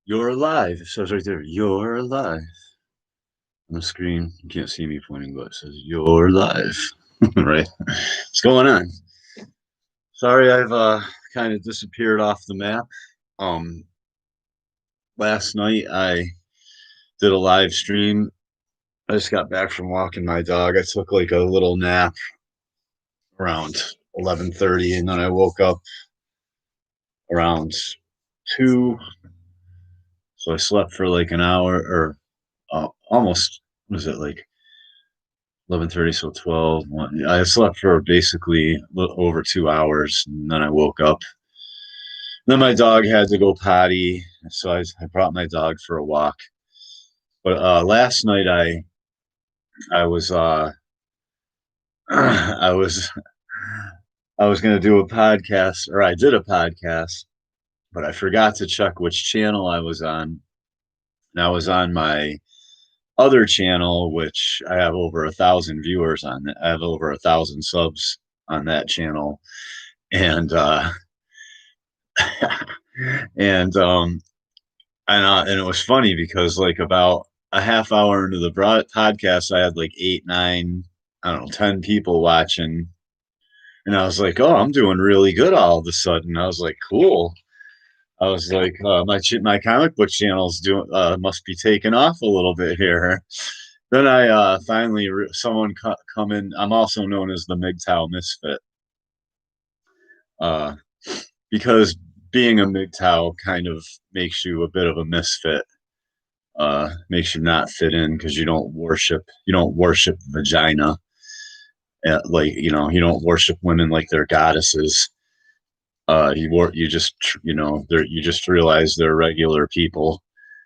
You're alive. It says right there, you're alive. On the screen, you can't see me pointing, but it says you're live. Right? What's going on? Sorry, I've kind of disappeared off the map. Um, Last night I did a live stream. I just got back from walking my dog. I took like a little nap around 11:30, and then I woke up around 2. So I slept for like an hour or almost, was it like 11:30, so 12. 1. I slept for basically over 2 hours, and then I woke up. Then my dog had to go potty, so I brought my dog for a walk. But last night I was I was I was going to do a podcast, or I did a podcast, but I forgot to check which channel I was on. And I was on my other channel, which I have over 1,000 viewers on. I have over 1,000 subs on that channel, and and and it was funny because like about a half hour into the podcast, I had like 8, 9, I don't know, 10 people watching, and I was like, oh, I'm doing really good all of a sudden. I was like, cool. I was like, my comic book channel's doing must be taking off a little bit here. Then I finally someone come in. I'm also known as the MGTOW Misfit, uh, because being a MGTOW kind of makes you a bit of a misfit. Makes you not fit in because you don't worship vagina. Like you don't worship women like they're goddesses. You just you just realize they're regular people,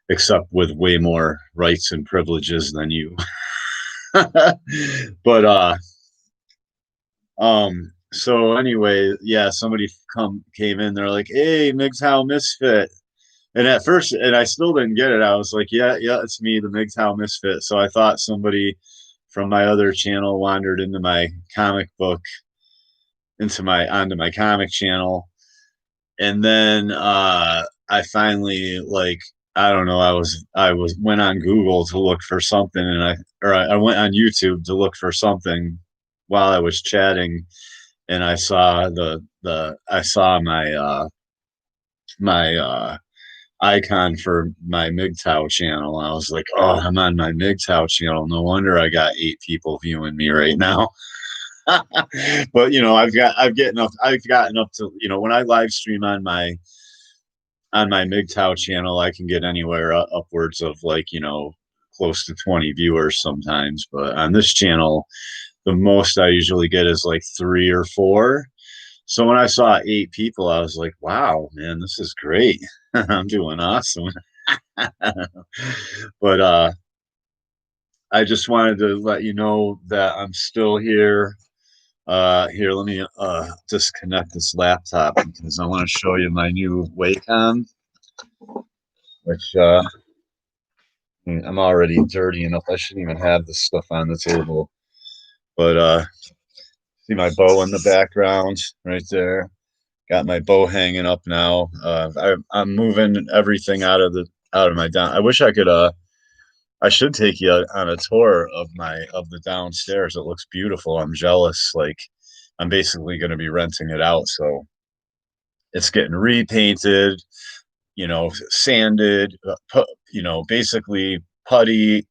except with way more rights and privileges than you. But so anyway, yeah, somebody come came in. They're like, "Hey, MGTOW Misfit." And at first, and I still didn't get it. I was like, yeah, yeah, it's me, the MGTOW Misfit. So I thought somebody from my other channel wandered into my comic book, onto my comic channel. And then I finally, like, I don't know, I went on Google to look for something, and I went on YouTube to look for something while I was chatting, and I saw I saw my icon for my MGTOW channel. I was like, oh, I'm on my MGTOW channel. No wonder I got 8 people viewing me right now. But I've gotten up to, when I live stream on my MGTOW channel, I can get anywhere upwards of like, close to 20 viewers sometimes. But on this channel, the most I usually get is like 3 or 4. So when I saw 8 people, I was like, wow, man, this is great. I'm doing awesome. But I just wanted to let you know that I'm still here. Here, let me disconnect this laptop because I want to show you my new Wacom, which I'm already dirty enough. I shouldn't even have this stuff on the table. But see my bow in the background right there. Got my bow hanging up now. I'm moving everything out of my down. I wish I could. I should take you on a tour of the downstairs. It looks beautiful. I'm jealous. Like I'm basically going to be renting it out, so it's getting repainted. Sanded. Basically putty.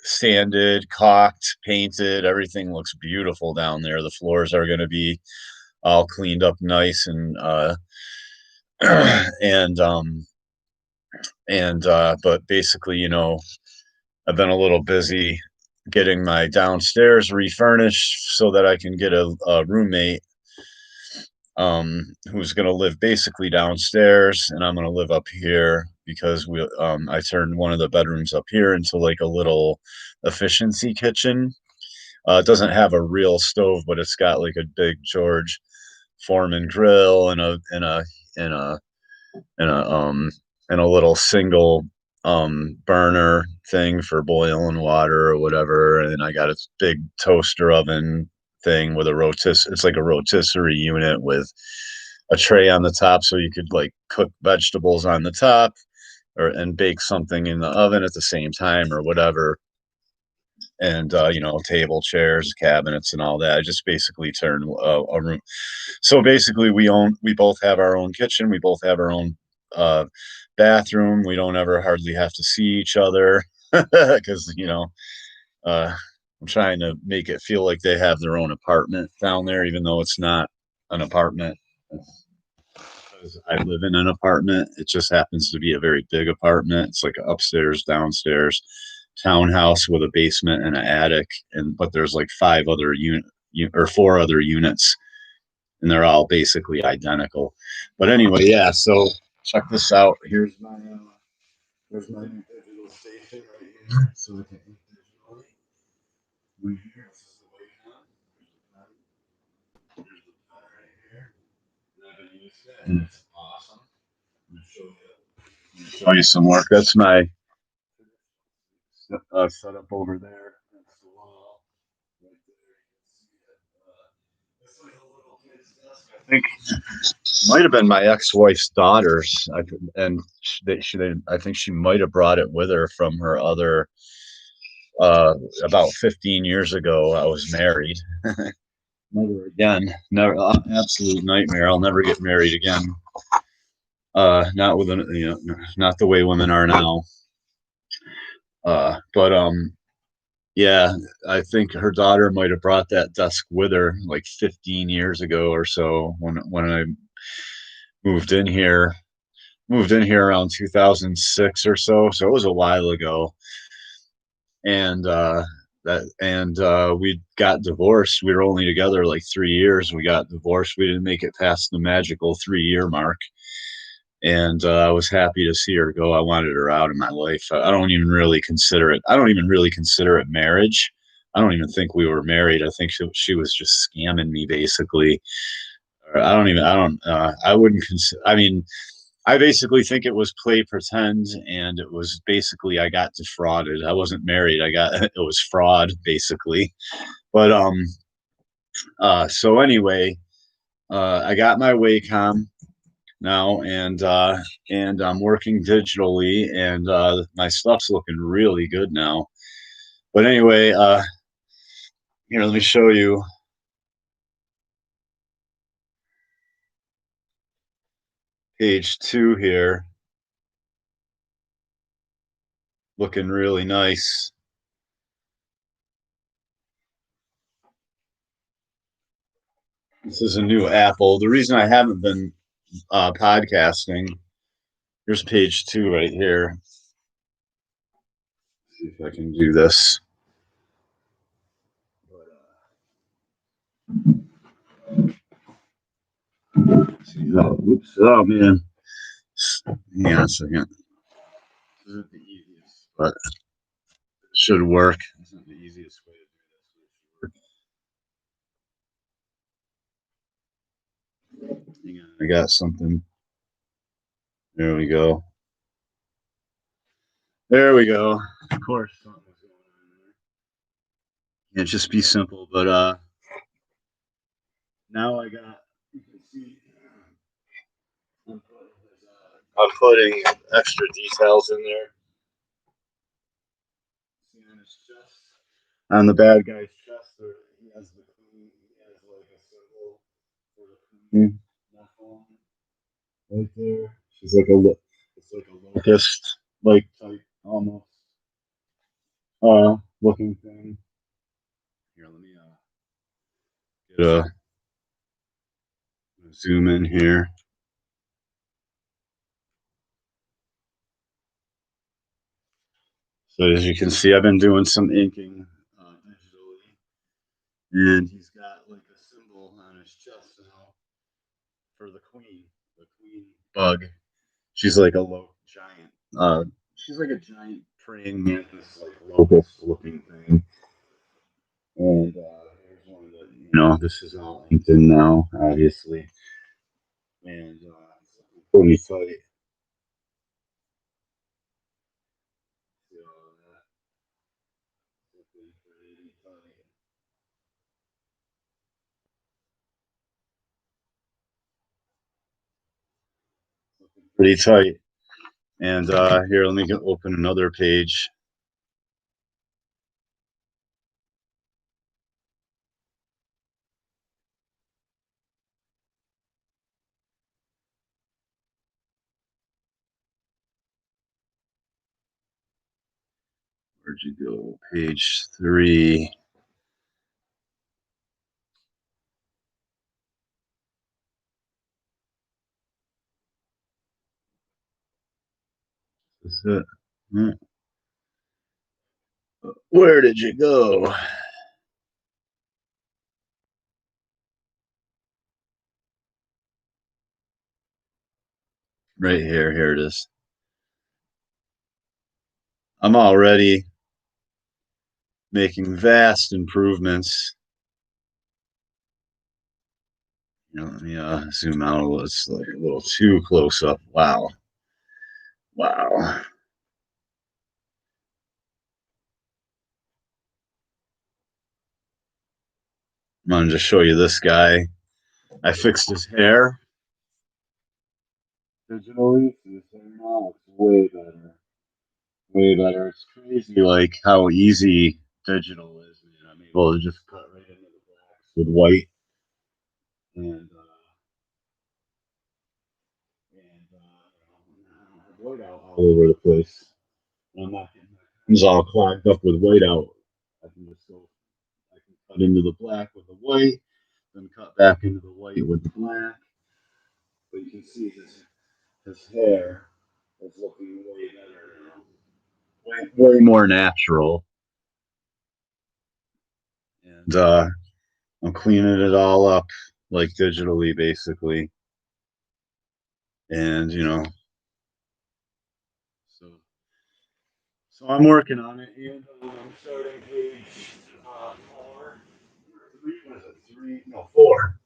Sanded, caulked, painted. Everything looks beautiful down there. The floors are going to be all cleaned up nice and but basically, I've been a little busy getting my downstairs refurnished so that I can get a roommate who's going to live basically downstairs, and I'm going to live up here because I turned one of the bedrooms up here into like a little efficiency kitchen. It doesn't have a real stove, but it's got like a big George Foreman grill and a and a and a little single burner thing for boiling water or whatever. And I got a big toaster oven thing with a rotisserie. It's like a rotisserie unit with a tray on the top so you could like cook vegetables on the top or and bake something in the oven at the same time or whatever. And table, chairs, cabinets, and all that. I just basically turned a room. So basically, we both have our own kitchen. We both have our own uh, bathroom. We don't ever hardly have to see each other because I'm trying to make it feel like they have their own apartment down there, even though it's not an apartment. Because I live in an apartment. It just happens to be a very big apartment. It's like upstairs, downstairs, townhouse with a basement and an attic, and but there's like five other or four other units, and they're all basically identical. But anyway, yeah. So check this out. Here's my new digital station right here. So I can eat digitally. Right here. This is the Wacom. Here's the pen right here. And I've been using it, and it's awesome. I'm gonna show you some work. That's my setup over there. That's the wall right there. You can see it. It's like a little kid's desk. I think might have been my ex-wife's daughter's. And I think she might have brought it with her from her other. About 15 years ago, I was married. Never again. Never. Absolute nightmare. I'll never get married again. Not with not the way women are now. But yeah, I think her daughter might have brought that desk with her like 15 years ago or so when I moved in here. Moved in here around 2006 or so, so it was a while ago. And we got divorced. We were only together like 3 years. We got divorced. We didn't make it past the magical 3 year mark. And I was happy to see her go. I wanted her out of my life. I don't even really consider it. I don't even really consider it marriage. I don't even think we were married. I think she was just scamming me, basically. Or I don't even. I don't. I wouldn't consider. I mean, I basically think it was play pretend, and it was basically I got defrauded. I wasn't married. I got it was fraud, basically. But so anyway, I got my Wacom now, and I'm working digitally, and my stuff's looking really good now. But anyway, here, let me show you page 2 here, looking really nice. This is a new Apple. The reason I haven't been podcasting, here's page 2 right here. See if I can do this. See, oops, oh man. Hang on a second. This isn't the easiest, but it should work. This isn't the easiest way to do this. Hang on, I got something. There we go. There we go. Of course, something was going on there. Can't just be simple, but now I got. You can see. I'm putting extra details in there. See on his chest. On the bad guy's chest, he has the queen. He has like a symbol for the queen right there. She's like it's like a locust, like type almost looking thing. Here, let me get a zoom in here. So as you can see, I've been doing some inking digitally, and he's got like a symbol on his chest now for the queen bug. She's like a giant. She's like a giant praying mantis, like locust-looking thing. And here's one of this is all inked in now, obviously, and pretty tight. pretty tight. And here, let me open another page. Where'd you go? Page 3. Is it? Where did you go? Right here. Here it is. I'm already making vast improvements. Let me zoom out a little. It's like a little too close up. Wow. Wow. I'm going to just show you this guy. I fixed his hair digitally. His hair now looks way better. Way better. It's crazy, like how easy digital is. Man. I'm able to just cut right into the blacks with white and white out all over the place. I'm not getting my hands all clogged up with white out. I can just go. I can cut into the black with the white, then cut back into the white with the black. But you can see his hair is looking way better, way more natural. And I'm cleaning it all up like digitally, basically. And so I'm working on it, and I'm starting page 4. 3 was it 3? No, 4.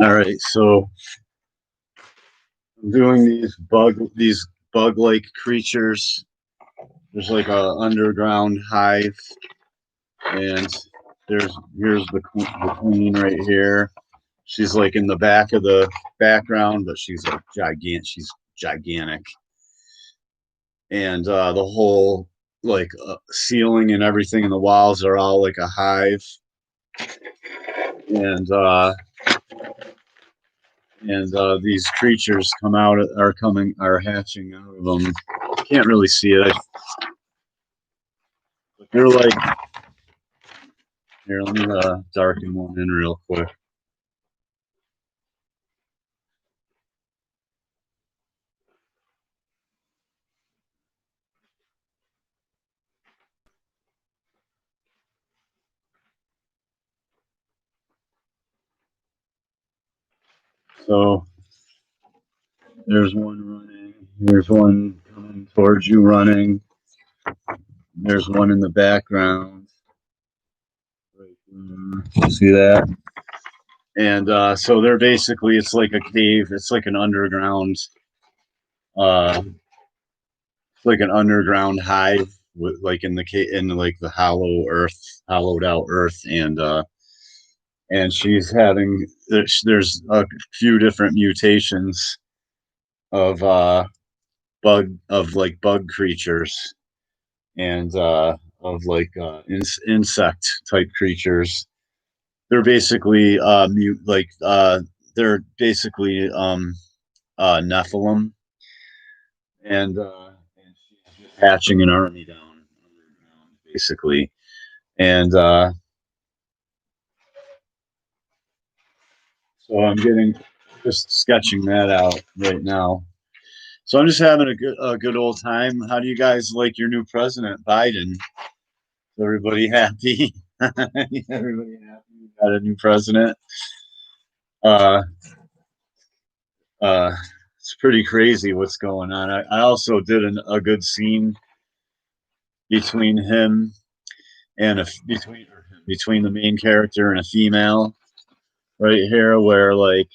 All right, so I'm doing these bug-like creatures. There's like a underground hive, and here's the queen right here. She's like in the back of the background, but she's like gigantic. She's gigantic, and the whole like ceiling and everything in the walls are all like a hive, and these creatures are hatching out of them. Can't really see it. But they're like, here, let me darken one in real quick. So there's one running. There's one coming towards you running. There's one in the background. Right, see that? And so they're basically, it's like a cave. It's like an underground, it's like an underground hive with like in the cave, in like the hollowed out earth, and she's having there's a few different mutations of bug creatures and of like insect type creatures. They're basically they're basically Nephilim, and she's just hatching an army down underground, basically. And so I'm just sketching that out right now. So I'm just having a good old time. How do you guys like your new president, Biden? Is everybody happy? Everybody happy? We got a new president. Uh, uh, it's pretty crazy what's going on. I also did a good scene between him and between the main character and a female right here, where like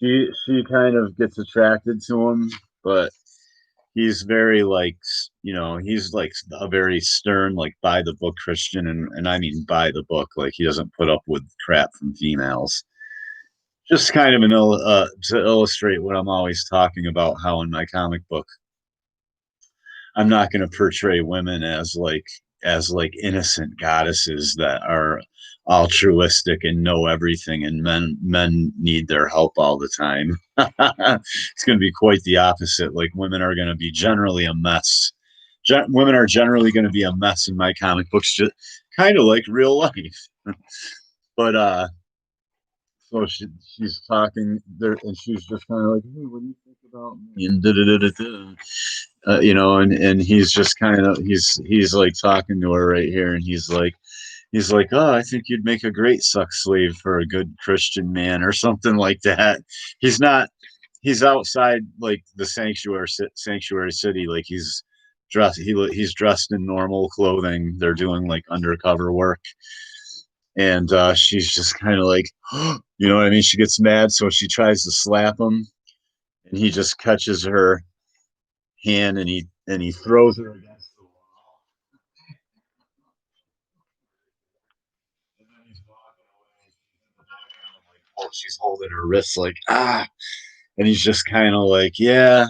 she kind of gets attracted to him, but he's very like he's like a very stern, like by the book Christian, and I mean by the book, like he doesn't put up with crap from females. Just kind of to illustrate what I'm always talking about, how in my comic book I'm not going to portray women as like innocent goddesses that are altruistic and know everything, and men need their help all the time. It's going to be quite the opposite. Like women are going to be generally a mess. Women are generally going to be a mess in my comic books, just kind of like real life. But so she's talking there, and she's just kind of like, "Hey, what do you think about me?" And da da da da da. And he's just kind of he's like talking to her right here, and he's like, "Oh, I think you'd make a great sex slave for a good Christian man," or something like that. He's not. He's outside like the sanctuary city. Like he's dressed in normal clothing. They're doing like undercover work, and she's just kind of like, you know what I mean? She gets mad, so she tries to slap him, and he just catches her hand, and he throws her against the wall. And then he's walking away. She's in the background, like, oh, she's holding her wrists, like, ah. And he's just kind of like, yeah.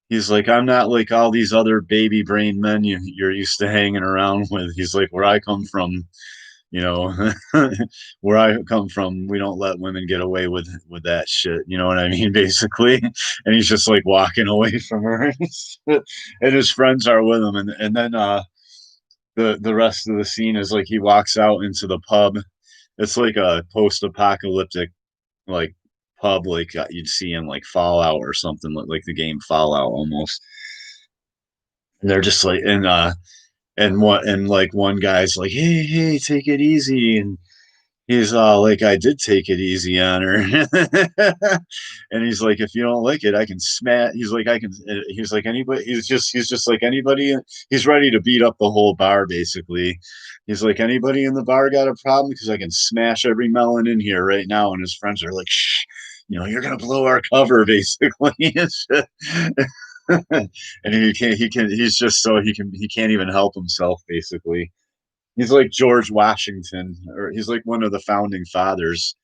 He's like, I'm not like all these other baby brain men you're used to hanging around with. He's like, where I come from, you know, where I come from, we don't let women get away with that shit. You know what I mean, basically. And he's just like walking away from her, and his friends are with him, and then the rest of the scene is like he walks out into the pub. It's like a post-apocalyptic like pub, like you'd see in like Fallout or something, like the game Fallout almost. And they're just like, and like one guy's like, hey, take it easy, and he's all like, I did take it easy on her. And he's like, if you don't like it, I can smash. He's like, I can. He's like anybody. He's just like anybody. He's ready to beat up the whole bar, basically. He's like, anybody in the bar got a problem, because I can smash every melon in here right now. And his friends are like, shh, you're gonna blow our cover, basically. And he's just so he can't even help himself, basically. He's like George Washington, or he's like one of the founding fathers.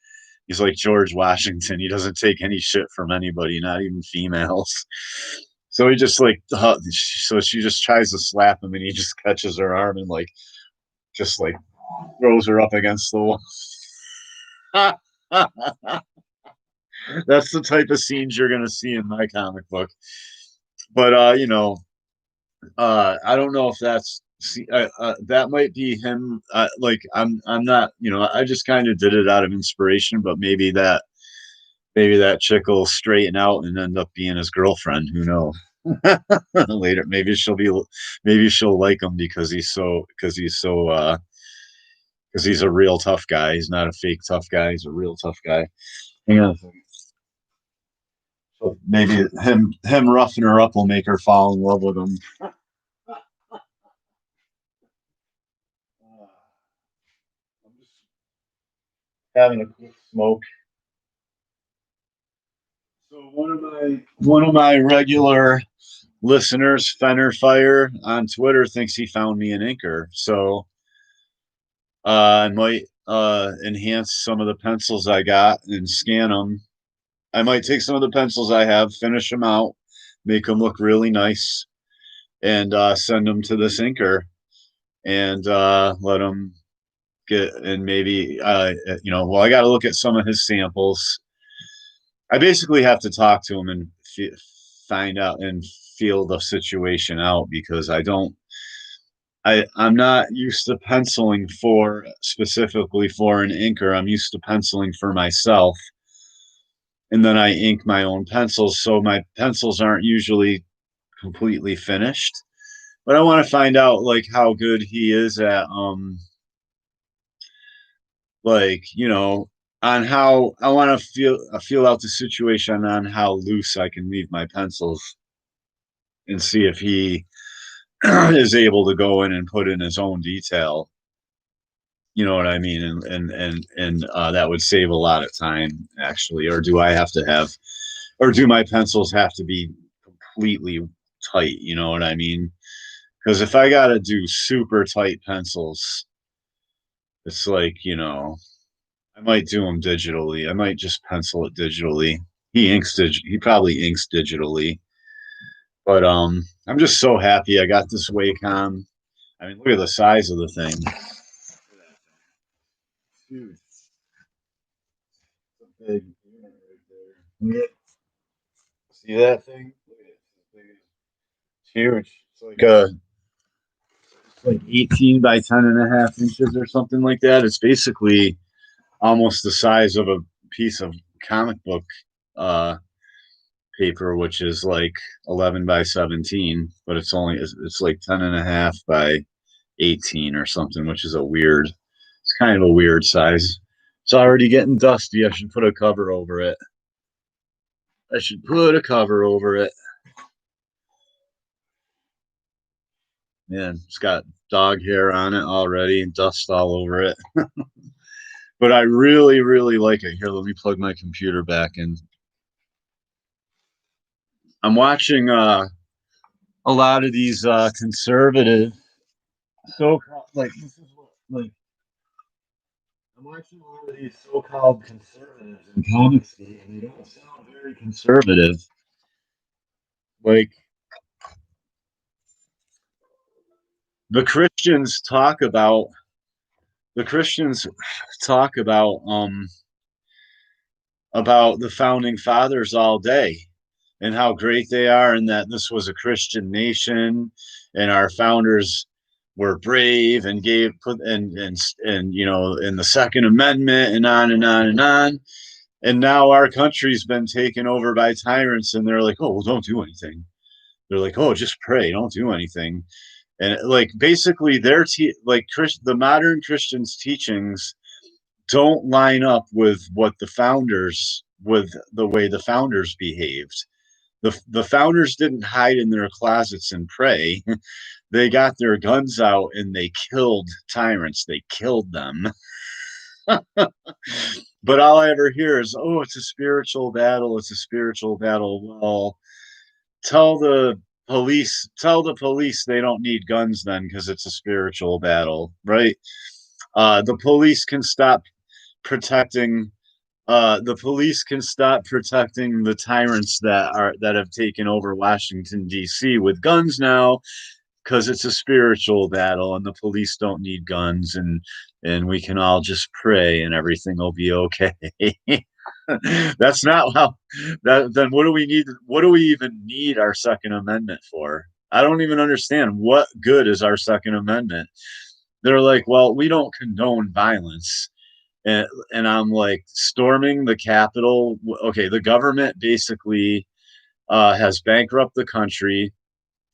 He's like George Washington. He doesn't take any shit from anybody, not even females. So he just like, so she just tries to slap him, and he just catches her arm and like, just like throws her up against the wall. That's the type of scenes you're gonna see in my comic book. But I don't know if that's that might be him. Like I'm not. I just kind of did it out of inspiration, but maybe that chick will straighten out and end up being his girlfriend. Who knows? Later, maybe she'll like him because he's a real tough guy. He's not a fake tough guy. He's a real tough guy. Hang on a second. So maybe him roughing her up will make her fall in love with him. I'm just having a quick smoke. So one of my regular listeners, Fenner Fire on Twitter, thinks he found me an inker. So I might enhance some of the pencils I got and scan them. I might take some of the pencils I have, finish them out, make them look really nice, and send them to this inker, and let him get, and maybe well, I got to look at some of his samples. I basically have to talk to him and find out and feel the situation out, because I'm not used to penciling for specifically for an inker. I'm used to penciling for myself, and then I ink my own pencils, so my pencils aren't usually completely finished. But I want to find out like how good he is at like on how I want to feel out the situation on how loose I can leave my pencils, and see if he is able to go in and put in his own detail. You know what I mean? And that would save a lot of time, actually. Or do my pencils have to be completely tight, you know what I mean? Because if I gotta do super tight pencils, it's like, I might do them digitally. I might just pencil it digitally. He probably inks digitally. But I'm just so happy I got this Wacom. I mean, look at the size of the thing. Huge. It's a big unit right there. See that thing? Look at it. It's huge. It's like 18 by 10.5 inches or something like that. It's basically almost the size of a piece of comic book uh, paper, which is like 11 by 17, but it's like 10.5 by 18 or something, which is it's kind of a weird size. It's already getting dusty. I should put a cover over it. I should put a cover over it. Man, it's got dog hair on it already and dust all over it. But I really, really like it. Here, let me plug my computer back in. I'm watching a lot of these conservative so-called like this is what like I'm watching a lot of these so-called conservatives in comics, and they don't sound very conservative. Like the Christians talk about the Christians talk about the founding fathers all day and how great they are and that this was a Christian nation and our founders were brave and gave put and in the Second Amendment and on and on and on. And now our country's been taken over by tyrants and they're like, oh, well, don't do anything. They're like, oh, just pray, don't do anything. And like basically the modern Christians teachings don't line up with the way the founders behaved. The founders didn't hide in their closets and pray. They got their guns out and they killed tyrants. They killed them. But all I ever hear is, oh, it's a spiritual battle. It's a spiritual battle. Well, tell the tell the police they don't need guns then because it's a spiritual battle, right? The police can stop protecting the police can stop protecting the tyrants that have taken over Washington D.C. with guns now because it's a spiritual battle and the police don't need guns and we can all just pray and everything will be okay. That's not how that then what do we even need our Second Amendment for? I don't even understand what good is our Second Amendment. They're like, well, we don't condone violence. And I'm like, storming the Capitol. Okay, the government basically has bankrupted the country.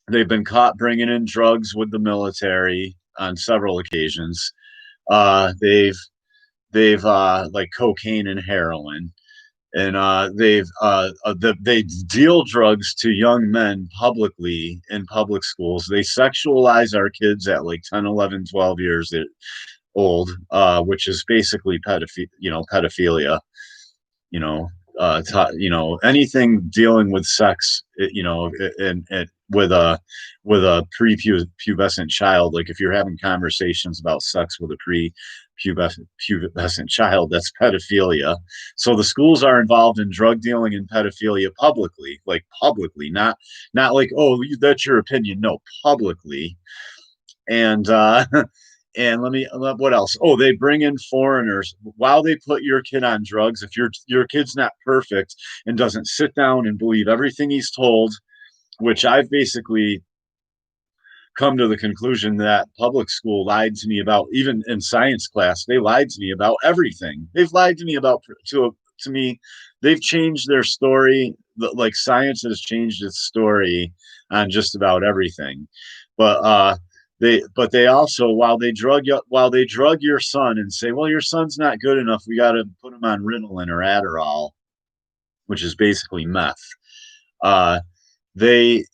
They've been caught bringing in drugs with the military on several occasions. They've like cocaine and heroin, and they deal drugs to young men publicly in public schools. They sexualize our kids at like 10, 11, 12 years old, which is basically pedophilia. You know, anything dealing with sex, and with a prepubescent child. Like if you're having conversations about sex with a prepubescent child, that's pedophilia. So the schools are involved in drug dealing and pedophilia publicly, not like, oh, that's your opinion. No, publicly. And and what else? Oh, they bring in foreigners while they put your kid on drugs. If your kid's not perfect and doesn't sit down and believe everything he's told, which I've basically come to the conclusion that public school lied to me about, even in science class, they lied to me about everything. They've lied to me to me. They've changed their story. Like science has changed its story on just about everything. But they also while they drug your son and say, well, your son's not good enough, we got to put him on Ritalin or Adderall, which is basically meth. Uh, they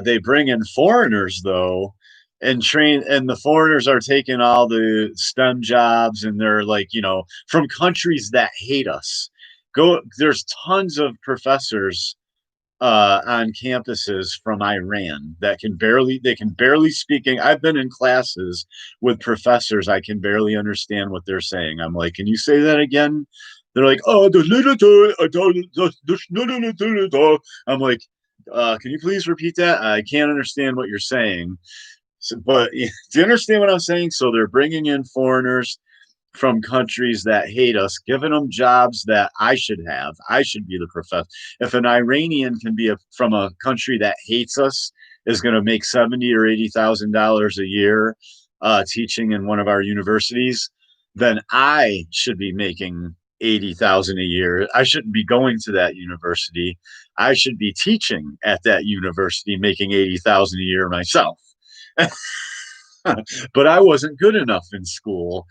they bring in foreigners though and train, and the foreigners are taking all the STEM jobs and they're like, from countries that hate us. There's tons of professors on campuses from Iran that can barely speaking. I've been in classes with professors. I can barely understand what they're saying. I'm like, can you say that again? They're like, oh, I'm like, can you please repeat that? I can't understand what you're saying. So, but do you understand what I'm saying? So they're bringing in foreigners from countries that hate us, giving them jobs that I should have. I should be the professor. If an Iranian can be from a country that hates us, is going to make $70,000 or $80,000 a year teaching in one of our universities, then I should be making 80,000 a year. I shouldn't be going to that university. I should be teaching at that university, making 80,000 a year myself. But I wasn't good enough in school.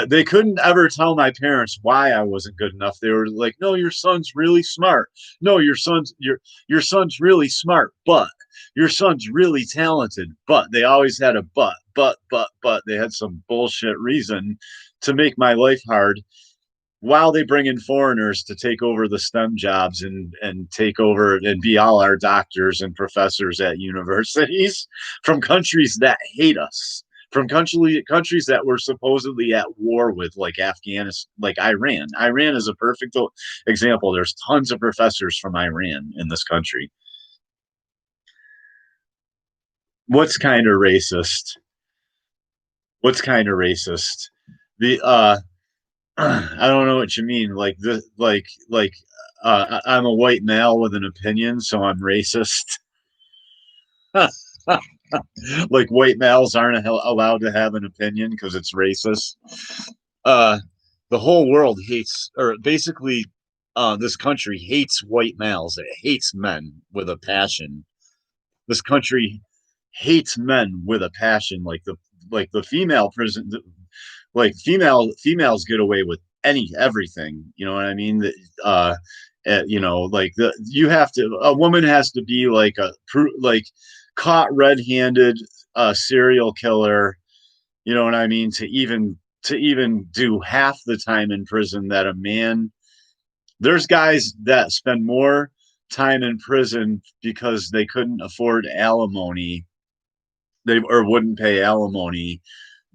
They couldn't ever tell my parents why I wasn't good enough. They were like, "No, your son's really smart. No, your son's really smart, but your son's really talented." But they always had a but. They had some bullshit reason to make my life hard while they bring in foreigners to take over the STEM jobs and take over and be all our doctors and professors at universities from countries that hate us, from countries that we're supposedly at war with, like Afghanistan, like Iran. Iran is a perfect example. There's tons of professors from Iran in this country. What's kind of racist? What's kind of racist? The I don't know what you mean. Like the I'm a white male with an opinion, so I'm racist. Like white males aren't allowed to have an opinion because it's racist. Uh, the whole world hates, or basically, this country hates white males. It hates men with a passion. This country hates men with a passion. Like the female prison, like females get away with everything. You know what I mean? Like you have to, a woman has to be like like caught red-handed serial killer. You know what I mean? To even do half the time in prison that a man. There's guys that spend more time in prison because they couldn't afford alimony, they or wouldn't pay alimony,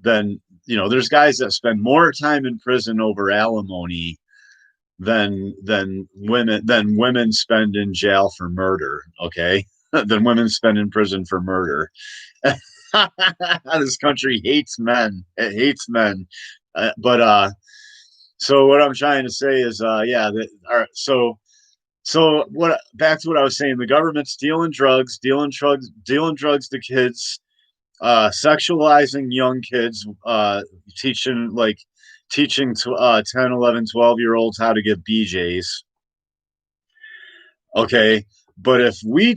than there's guys that spend more time in prison over alimony than women spend in jail for murder. Okay, than women spend in prison for murder. This country hates men. It hates men. But so what I'm trying to say is, yeah, all right. So what? Back to what I was saying. The government's dealing drugs to kids, sexualizing young kids, teaching to 10, 11, 12-year olds how to get BJs. Okay. But if we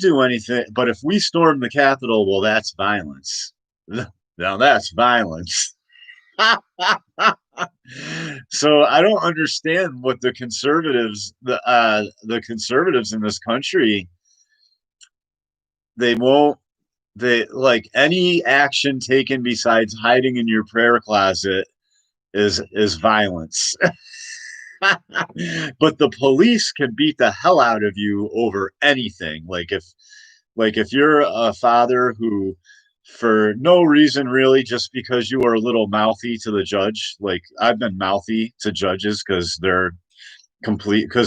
storm the Capitol, well, that's violence. Now that's violence. So I don't understand what the conservatives in this country, they won't they like any action taken besides hiding in your prayer closet is violence. But the police can beat the hell out of you over anything. Like if you're a father who, for no reason really, just because you are a little mouthy to the judge, like I've been mouthy to judges because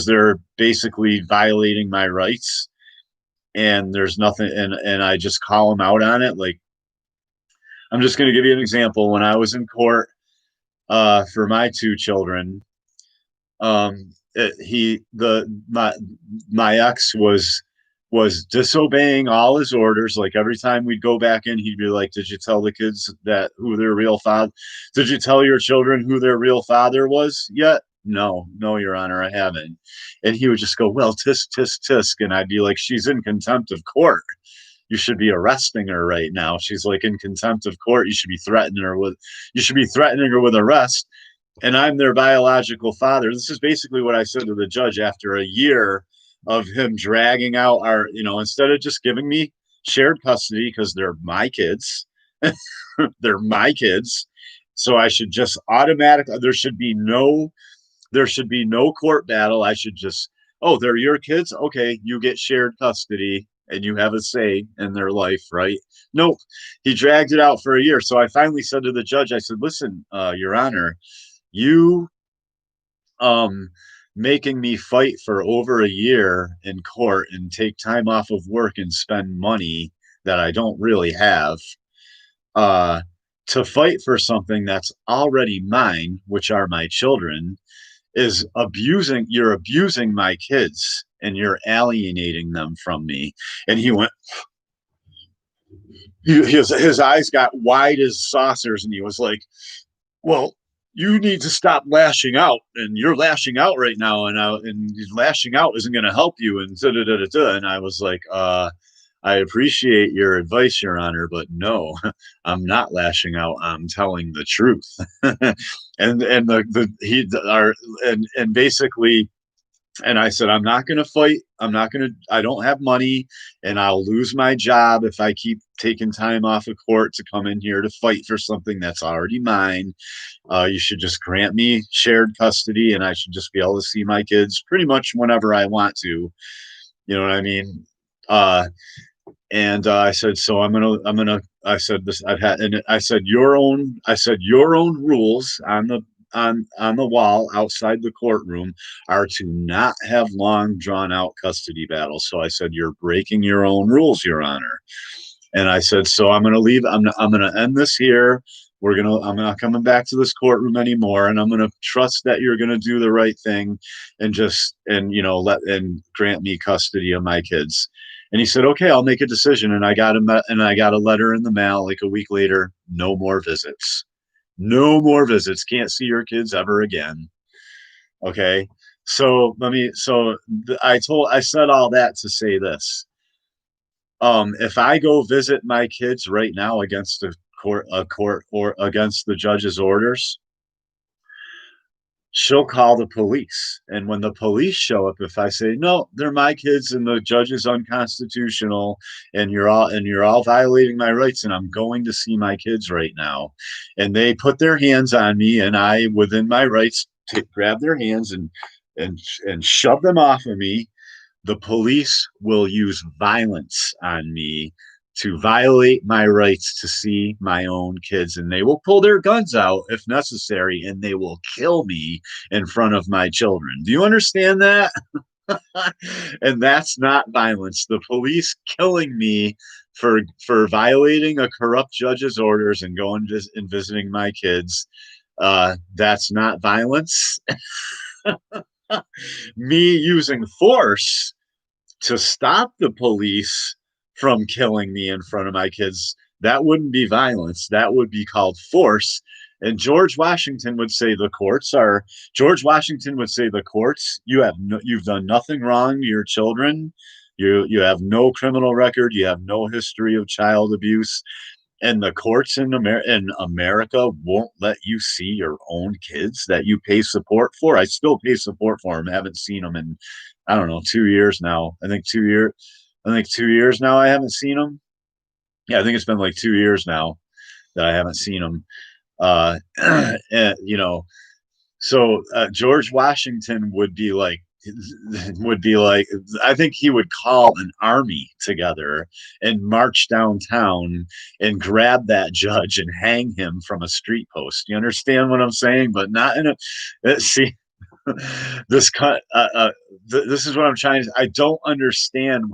they're basically violating my rights, and there's nothing, and I just call them out on it. Like, I'm just going to give you an example. When I was in court for my two children, my ex was disobeying all his orders. Like every time we'd go back in, he'd be like, "Did you tell the kids that who their real father? Did you tell your children who their real father was yet?" No, no, Your Honor, I haven't. And he would just go, "Well, tisk tisk tisk," and I'd be like, "She's in contempt of court. You should be arresting her right now. She's like in contempt of court. You should be threatening her with arrest." And I'm their biological father. This is basically what I said to the judge after a year of him dragging out instead of just giving me shared custody because they're my kids, they're my kids. So I should just automatically, there should be no court battle. oh, they're your kids? Okay, you get shared custody and you have a say in their life, right? Nope. He dragged it out for a year. So I finally said to the judge, I said, listen, Your Honor, you um making me fight for over a year in court and take time off of work and spend money that I don't really have uh to fight for something that's already mine, which are my children, is you're abusing my kids and you're alienating them from me. And he went, his eyes got wide as saucers and he was like, well, you need to stop lashing out, and you're lashing out right now, and lashing out isn't going to help you, and da da da da da. And I was like, I appreciate your advice, Your Honor, but no, I'm not lashing out. I'm telling the truth. And the he our and basically, and I said, I'm not going to fight. I don't have money and I'll lose my job if I keep taking time off of court to come in here to fight for something that's already mine. You should just grant me shared custody and I should just be able to see my kids pretty much whenever I want to. You know what I mean? Uh, and I said, so I said this, and I said, your own rules on the wall outside the courtroom are to not have long drawn out custody battles. So I said, you're breaking your own rules, Your Honor. And I said, so I'm going to leave. I'm going to end this here. I'm not coming back to this courtroom anymore. And I'm going to trust that you're going to do the right thing and and grant me custody of my kids. And he said, okay, I'll make a decision. And I got a letter in the mail like a week later. No more visits. No more visits. Can't see your kids ever again. Okay. I said all that to say this. If I go visit my kids right now against a court or against the judge's orders, she'll call the police. And when the police show up, if I say, no, they're my kids and the judge is unconstitutional and you're all violating my rights and I'm going to see my kids right now, and they put their hands on me and I, within my rights, grab their hands and shove them off of me, the police will use violence on me to violate my rights to see my own kids. And they will pull their guns out if necessary and they will kill me in front of my children. Do you understand that? And that's not violence. The police killing me for violating a corrupt judge's orders and going and visiting my kids. That's not violence. Me using force to stop the police from killing me in front of my kids, that wouldn't be violence. That would be called force. And George Washington would say the courts, you've done nothing wrong to your children. You have no criminal record. You have no history of child abuse. And the courts in America won't let you see your own kids that you pay support for. I still pay support for them. I haven't seen them in, I don't know, 2 years now. I think 2 years now I haven't seen them. Yeah, I think it's been like 2 years now that I haven't seen them. And, George Washington would be like, I think he would call an army together and march downtown and grab that judge and hang him from a street post. You understand what I'm saying? But not in a see this cut. This is what I'm trying to. I don't understand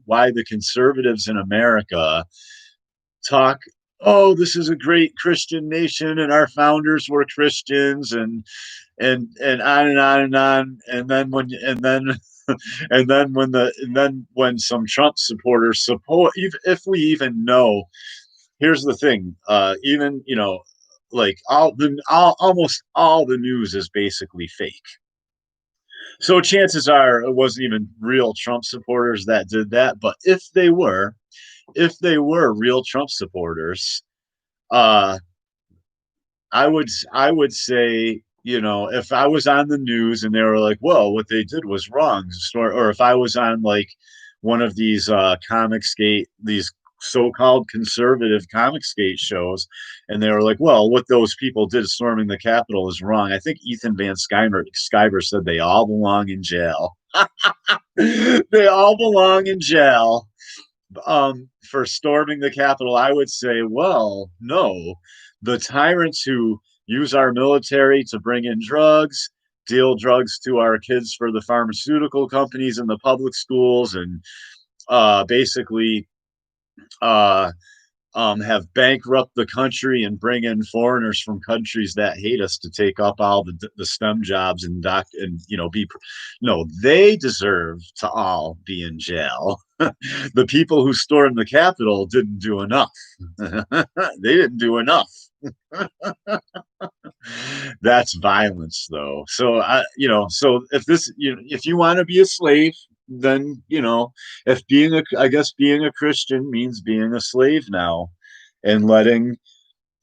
why the conservatives in America talk. Oh, this is a great Christian nation, and our founders were Christians, and on and on and on. And then when some Trump supporters support, if we even know, here's the thing, even like almost all the news is basically fake. So chances are it wasn't even real Trump supporters that did that. But if they were real Trump supporters, uh, I would say, if I was on the news and they were like, well, what they did was wrong, or if I was on like one of these Comicsgate, these so-called conservative comic skate shows, and they were like, "Well, what those people did storming the Capitol is wrong." I think Ethan Van Sciver said they all belong in jail. They all belong in jail for storming the Capitol. I would say, well, no, the tyrants who use our military to bring in drugs, deal drugs to our kids for the pharmaceutical companies and the public schools, and basically uh, have bankrupt the country and bring in foreigners from countries that hate us to take up all the STEM jobs and be no, they deserve to all be in jail. The people who stormed the Capitol didn't do enough. They didn't do enough. That's violence, though. So so if you want to be a slave, then if I guess being a Christian means being a slave now, and letting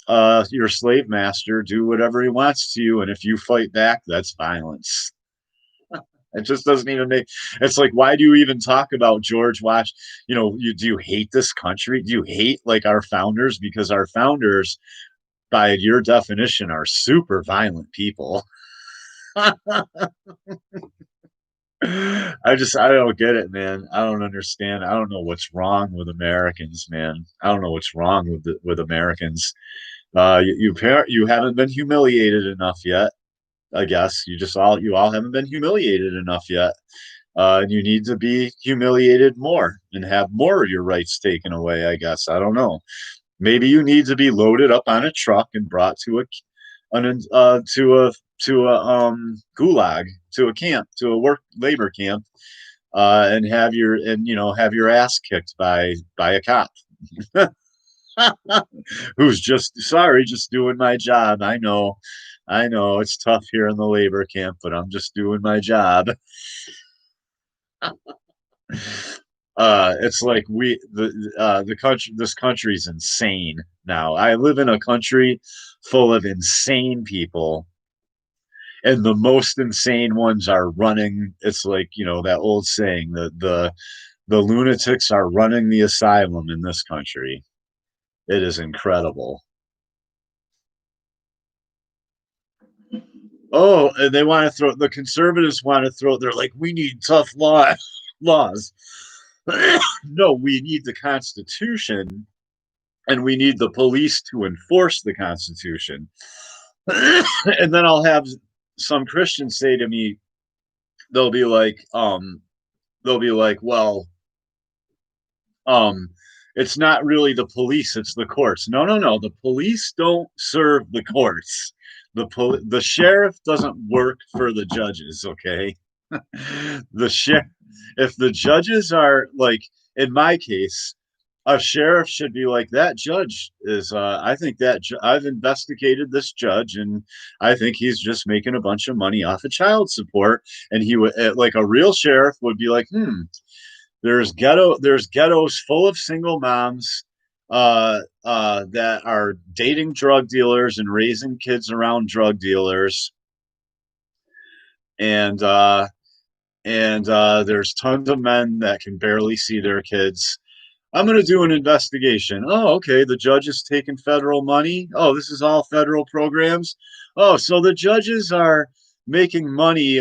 your slave master do whatever he wants to you, and if you fight back, that's violence. It just doesn't even make. It's like, why do you even talk about George Wash? Do you hate this country? Do you hate like our founders? Because our founders, by your definition, are super violent people. I don't get it, man. I don't understand. I don't know what's wrong with Americans, man. I don't know what's wrong with Americans. You haven't been humiliated enough yet. I guess you all haven't been humiliated enough yet. And you need to be humiliated more and have more of your rights taken away. I guess I don't know. Maybe you need to be loaded up on a truck and brought to a gulag, to a camp, to a work labor camp, and have your ass kicked by a cop who's just doing my job. I know it's tough here in the labor camp, but I'm just doing my job. It's like the country this country's insane now. I live in a country full of insane people, and the most insane ones are running. It's like, that old saying, the lunatics are running the asylum in this country. It is incredible. Oh, and the conservatives want to throw, they're like, we need tough laws. No, we need the Constitution, and we need the police to enforce the Constitution. And then I'll have some Christians say to me, they'll be like, well, um, it's not really the police, it's the courts. No, no, no. The police don't serve the courts. The sheriff doesn't work for the judges, okay? the sheriff If the judges are like, in my case, a sheriff should be like, that judge is I think I've investigated this judge, and I think he's just making a bunch of money off of child support. And he would, like, a real sheriff would be like, there's ghettos full of single moms that are dating drug dealers and raising kids around drug dealers, and there's tons of men that can barely see their kids. I'm going to do an investigation. Oh, okay. The judge is taking federal money. Oh, this is all federal programs. Oh, so the judges are making money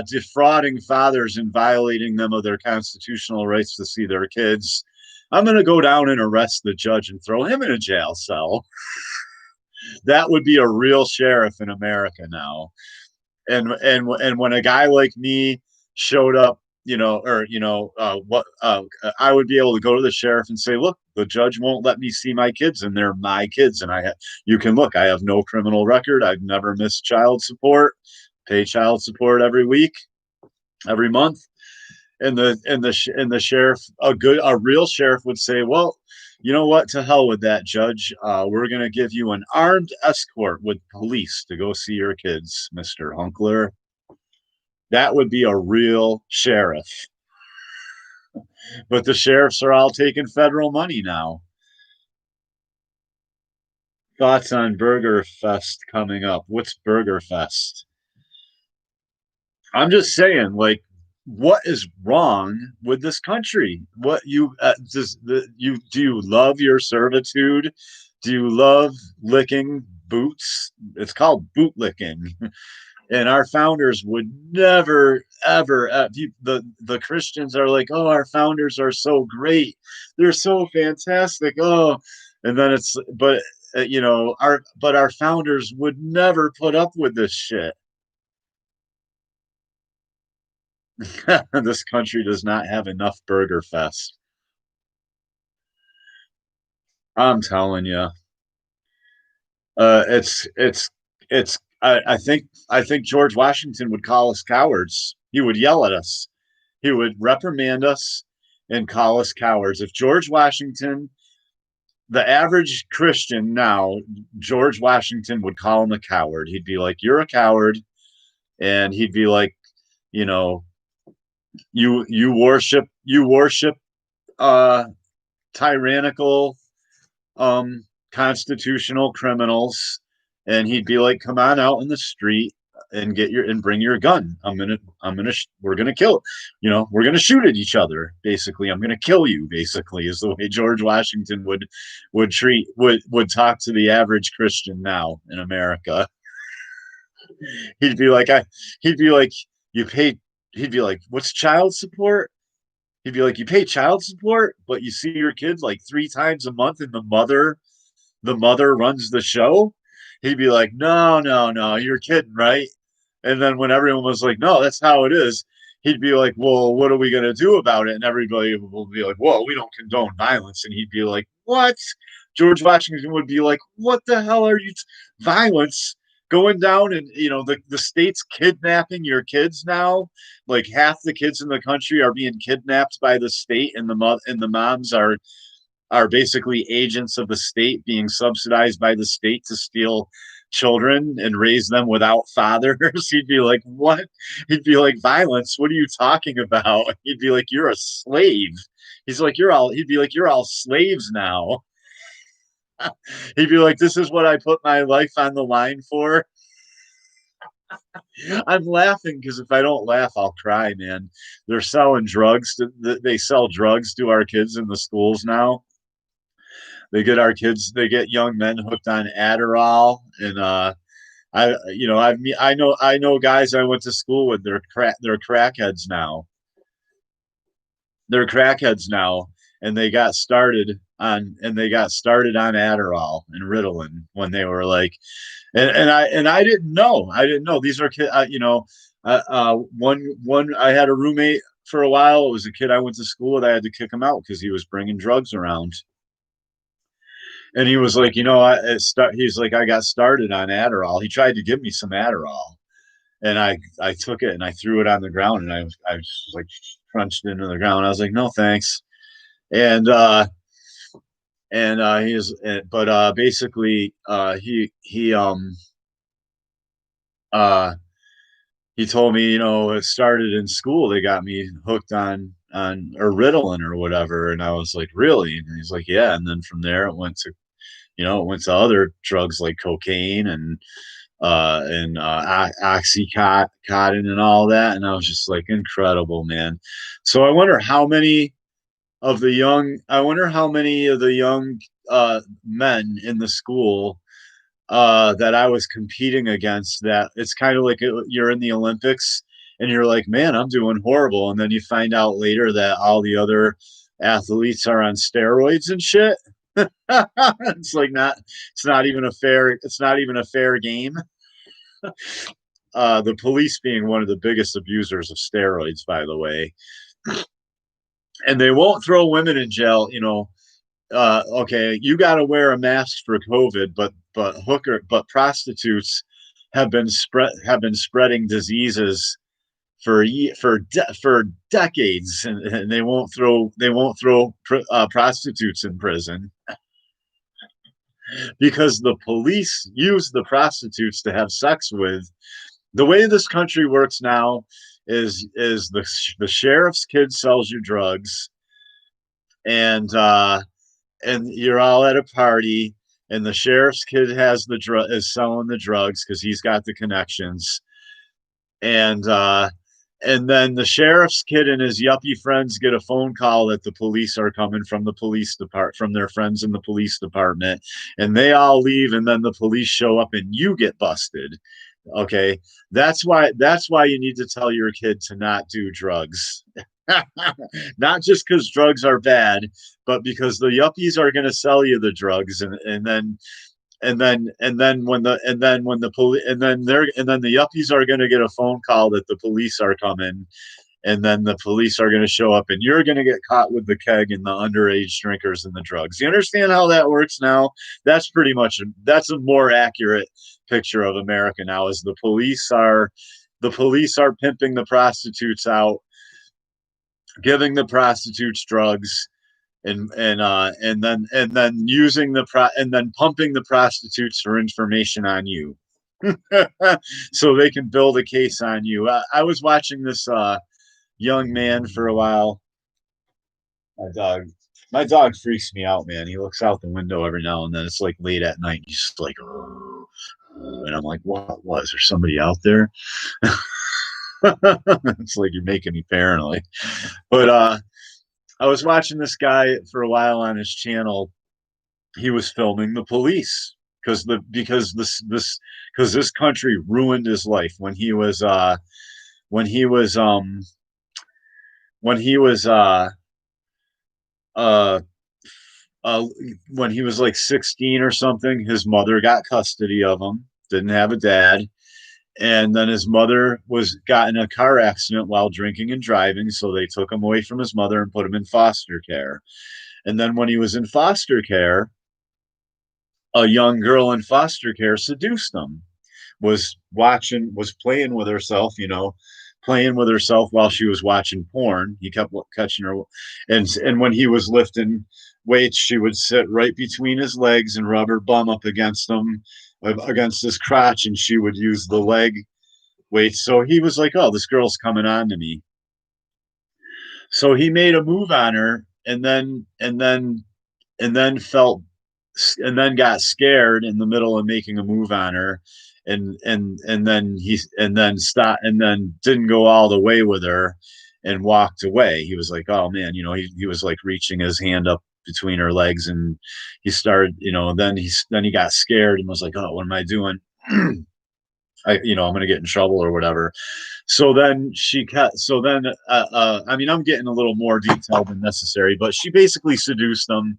defrauding fathers and violating them of their constitutional rights to see their kids. I'm going to go down and arrest the judge and throw him in a jail cell. That would be a real sheriff in America now. And when a guy like me showed up, I would be able to go to the sheriff and say, look, the judge won't let me see my kids, and they're my kids, and you can look, I have no criminal record, I've never missed child support, pay child support every week, every month. And the sheriff, a real sheriff, would say, well, you know what, to hell with that, judge. We're going to give you an armed escort with police to go see your kids, Mr. Hunkler. That would be a real sheriff. But the sheriffs are all taking federal money now. Thoughts on Burger Fest coming up? What's Burger Fest? I'm just saying, like, what is wrong with this country? What you does the you do you love your servitude? Do you love licking boots? It's called boot licking. And our founders would never ever the Christians are like, oh, our founders are so great, they're so fantastic, oh, and then it's but our founders would never put up with this shit. This country does not have enough burger fest. I'm telling you, I think George Washington would call us cowards. He would yell at us. He would reprimand us and call us cowards. If George Washington, the average Christian now, George Washington would call him a coward. He'd be like, "You're a coward," and he'd be like, you know, you worship uh tyrannical constitutional criminals, and he'd be like, come on out in the street and bring your gun. We're gonna kill, we're gonna shoot at each other, basically. I'm gonna kill you, basically, is the way George Washington would talk to the average Christian now in America. he'd be like I he'd be like, you pay he'd be like, what's child support? He'd be like, you pay child support, but you see your kids like 3 times a month, and the mother runs the show. He'd be like, no, no, no, you're kidding, right? And then when everyone was like, no, that's how it is, he'd be like, well, what are we going to do about it? And everybody will be like, well, we don't condone violence. And he'd be like, what? George Washington would be like, what the hell are you? Violence going down, and the state's kidnapping your kids now. Like half the kids in the country are being kidnapped by the state, and the moms are basically agents of the state being subsidized by the state to steal children and raise them without fathers. He'd be like, what? He'd be like, violence, what are you talking about? He'd be like, you're a slave. He'd be like, you're all slaves now. He'd be like, this is what I put my life on the line for. I'm laughing because if I don't laugh, I'll cry, man. They're selling drugs. They sell drugs to our kids in the schools now. They get young men hooked on Adderall, and I know guys I went to school with. They're crackheads now. They're crackheads now, and they got started on Adderall and Ritalin when they were like, and I didn't know. These are kids. One I had a roommate for a while. It was a kid I went to school with. I had to kick him out because he was bringing drugs around. And he was like, he's like, I got started on Adderall. He tried to give me some Adderall, and I took it and I threw it on the ground, and I just like crunched into the ground. I was like, no thanks. And but basically, uh he told me, it started in school. They got me hooked on or Ritalin or whatever, and I was like, really? And he's like, yeah. And then from there, it went to other drugs like cocaine and oxycontin and all that. And I was just like, incredible, man. So I wonder how many of the young men in the school that I was competing against, that it's kind of like you're in the Olympics and you're like, man, I'm doing horrible. And then you find out later that all the other athletes are on steroids and shit. It's not even a fair game. The police being one of the biggest abusers of steroids, by the way. And they won't throw women in jail. Okay, you got to wear a mask for COVID, but prostitutes have been spreading diseases for decades, and they won't throw prostitutes in prison because the police use the prostitutes to have sex with. The way this country works now is the sheriff's kid sells you drugs, and you're all at a party, and the sheriff's kid is selling the drugs because he's got the connections, and And then the sheriff's kid and his yuppie friends get a phone call that the police are coming from the police department, from their friends in the police department, and they all leave, and then the police show up and you get busted. Okay, that's why you need to tell your kid to not do drugs. Not just because drugs are bad, but because the yuppies are going to sell you the drugs, and then the yuppies are going to get a phone call that the police are coming, and then the police are going to show up, and you're going to get caught with the keg and the underage drinkers and the drugs. You understand how that works now? That's a more accurate picture of America now. Is the police are pimping the prostitutes out, giving the prostitutes drugs, and then using and then pumping the prostitutes for information on you. So they can build a case on you. I was watching this young man for a while. My dog, my dog freaks me out, man. He looks out the window every now and then. It's like late at night. He's just like, "Oh," and I'm like, what was there somebody out there? It's like you're making me paranoid. But I was watching this guy for a while on his channel. He was filming the police because this country ruined his life when he was when he was uh uh when he was like 16 or something. His mother got custody of him, didn't have a dad, and then his mother was got in a car accident while drinking and driving, so they took him away from his mother and put him in foster care. And then when he was in foster care, a young girl in foster care seduced him, was playing with herself, playing with herself while she was watching porn. He kept catching her, and when he was lifting weights, she would sit right between his legs and rub her bum up against him, against his crotch, and she would use the leg weights. So he was like, "Oh, this girl's coming on to me." So he made a move on her, and then felt and then got scared in the middle of making a move on her, and then stopped, and then didn't go all the way with her and walked away. He was like, oh man, he was like reaching his hand up between her legs, and he started, then he got scared and was like, oh, what am I doing? I'm gonna get in trouble or whatever. I mean, I'm getting a little more detailed than necessary, but she basically seduced him.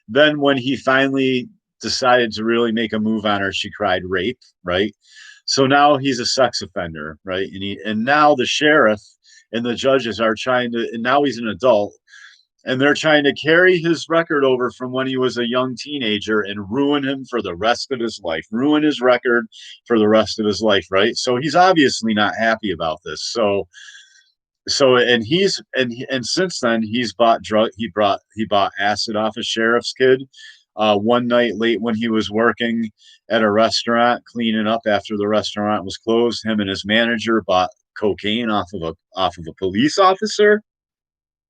Then when he finally decided to really make a move on her, she cried rape, right? So now he's a sex offender, right? And now the sheriff and the judges are trying to, and now he's an adult, and they're trying to carry his record over from when he was a young teenager and ruin him for the rest of his life, ruin his record for the rest of his life, right? So he's obviously not happy about this. And since then he bought acid off a sheriff's kid. One night late when he was working at a restaurant cleaning up after the restaurant was closed, him and his manager bought cocaine off of a police officer,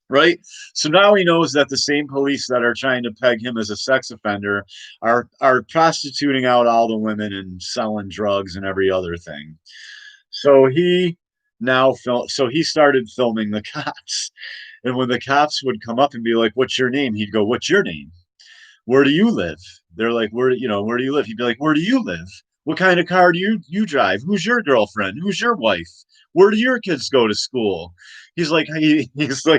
right? So now he knows that the same police that are trying to peg him as a sex offender are prostituting out all the women and selling drugs and every other thing. So he started filming the cops. And when the cops would come up and be like, "What's your name?" He'd go, "What's your name? Where do you live?" They're like, where do you live?" He'd be like, "Where do you live? What kind of car do you drive? Who's your girlfriend? Who's your wife? Where do your kids go to school?" He's like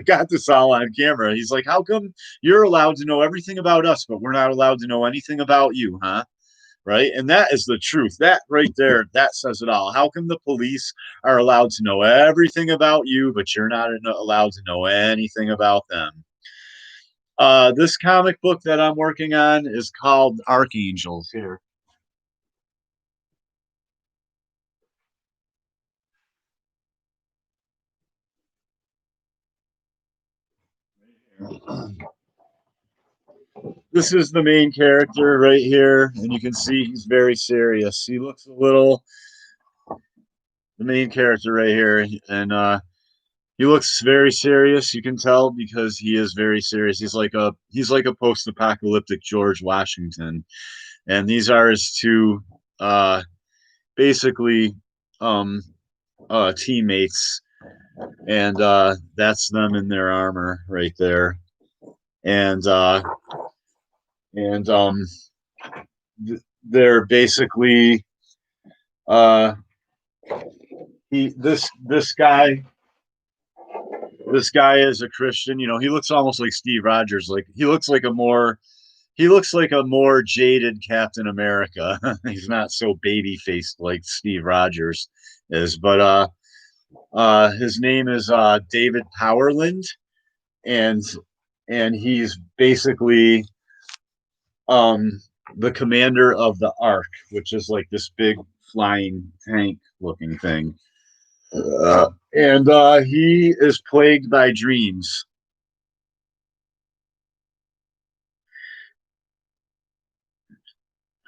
got this all on camera. He's like, "How come you're allowed to know everything about us, but we're not allowed to know anything about you, huh?" Right? And that is the truth. That right there, that says it all. How come the police are allowed to know everything about you, but you're not allowed to know anything about them? This comic book that I'm working on is called Archangels. Here. This is the main character right here, and you can see he's very serious. He looks a little, the main character right here, and he looks very serious. You can tell because he is very serious. He's like a post-apocalyptic George Washington, and these are his two basically um teammates. and that's them in their armor right there. And and they're basically uh, he this guy is a Christian. You know, he looks almost like Steve Rogers. Like he looks like a more jaded Captain America. He's not so baby faced like Steve Rogers is, but his name is David Powerland, and he's basically um the commander of the Ark, which is like this big flying tank looking thing. And he is plagued by dreams.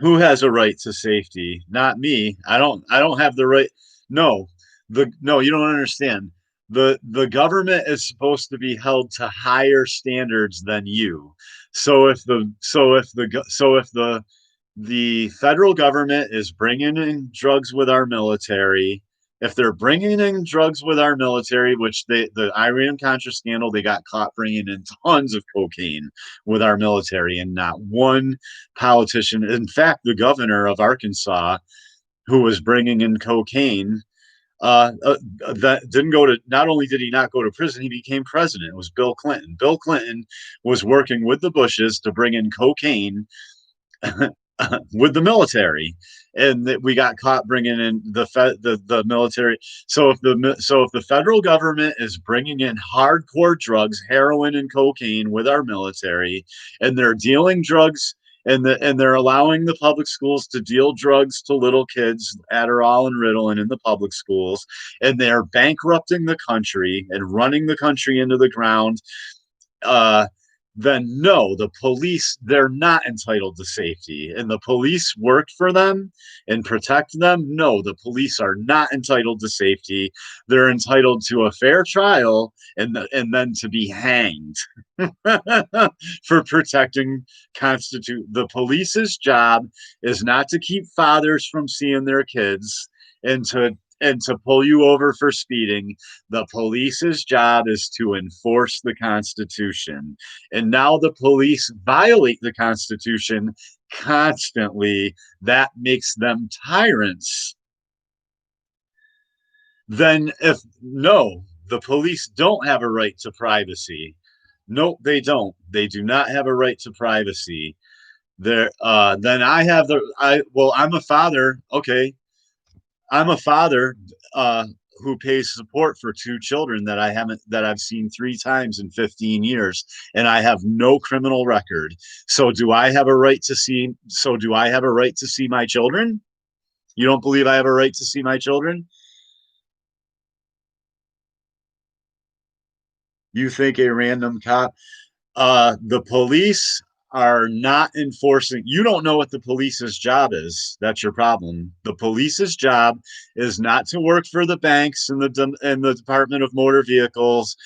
Who has a right to safety? Not me. I don't have the right. No. No, you don't understand. The government is supposed to be held to higher standards than you. So if the federal government is bringing in drugs with our military, if they're bringing in drugs with our military, which the Iran Contra scandal, they got caught bringing in tons of cocaine with our military, and not one politician. In fact, the governor of Arkansas, who was bringing in cocaine, that didn't go to. Not only did he not go to prison, he became president. It was Bill Clinton. Bill Clinton was working with the Bushes to bring in cocaine with the military, and that we got caught bringing in the military. So if the federal government is bringing in hardcore drugs, heroin and cocaine with our military, and they're dealing drugs, and they're allowing the public schools to deal drugs to little kids, Adderall and Ritalin in the public schools, and they're bankrupting the country and running the country into the ground, uh, then no, the police, they're not entitled to safety. And the police work for them and protect them. No, the police are not entitled to safety. They're entitled to a fair trial, and then to be hanged for protecting constitute. The police's job is not to keep fathers from seeing their kids and to pull you over for speeding. The police's job is to enforce the Constitution. And now the police violate the Constitution constantly. That makes them tyrants. Then, if no, the police don't have a right to privacy. Nope, they don't. They do not have a right to privacy. Then I have I'm a father. Okay, I'm a father who pays support for two children that I've seen three times in 15 years, and I have no criminal record. So do I have a right to see? So do I have a right to see my children? You don't believe I have a right to see my children? You think a random cop? The police are not enforcing. You don't know what the police's job is. That's your problem. The police's job is not to work for the banks and the Department of Motor Vehicles,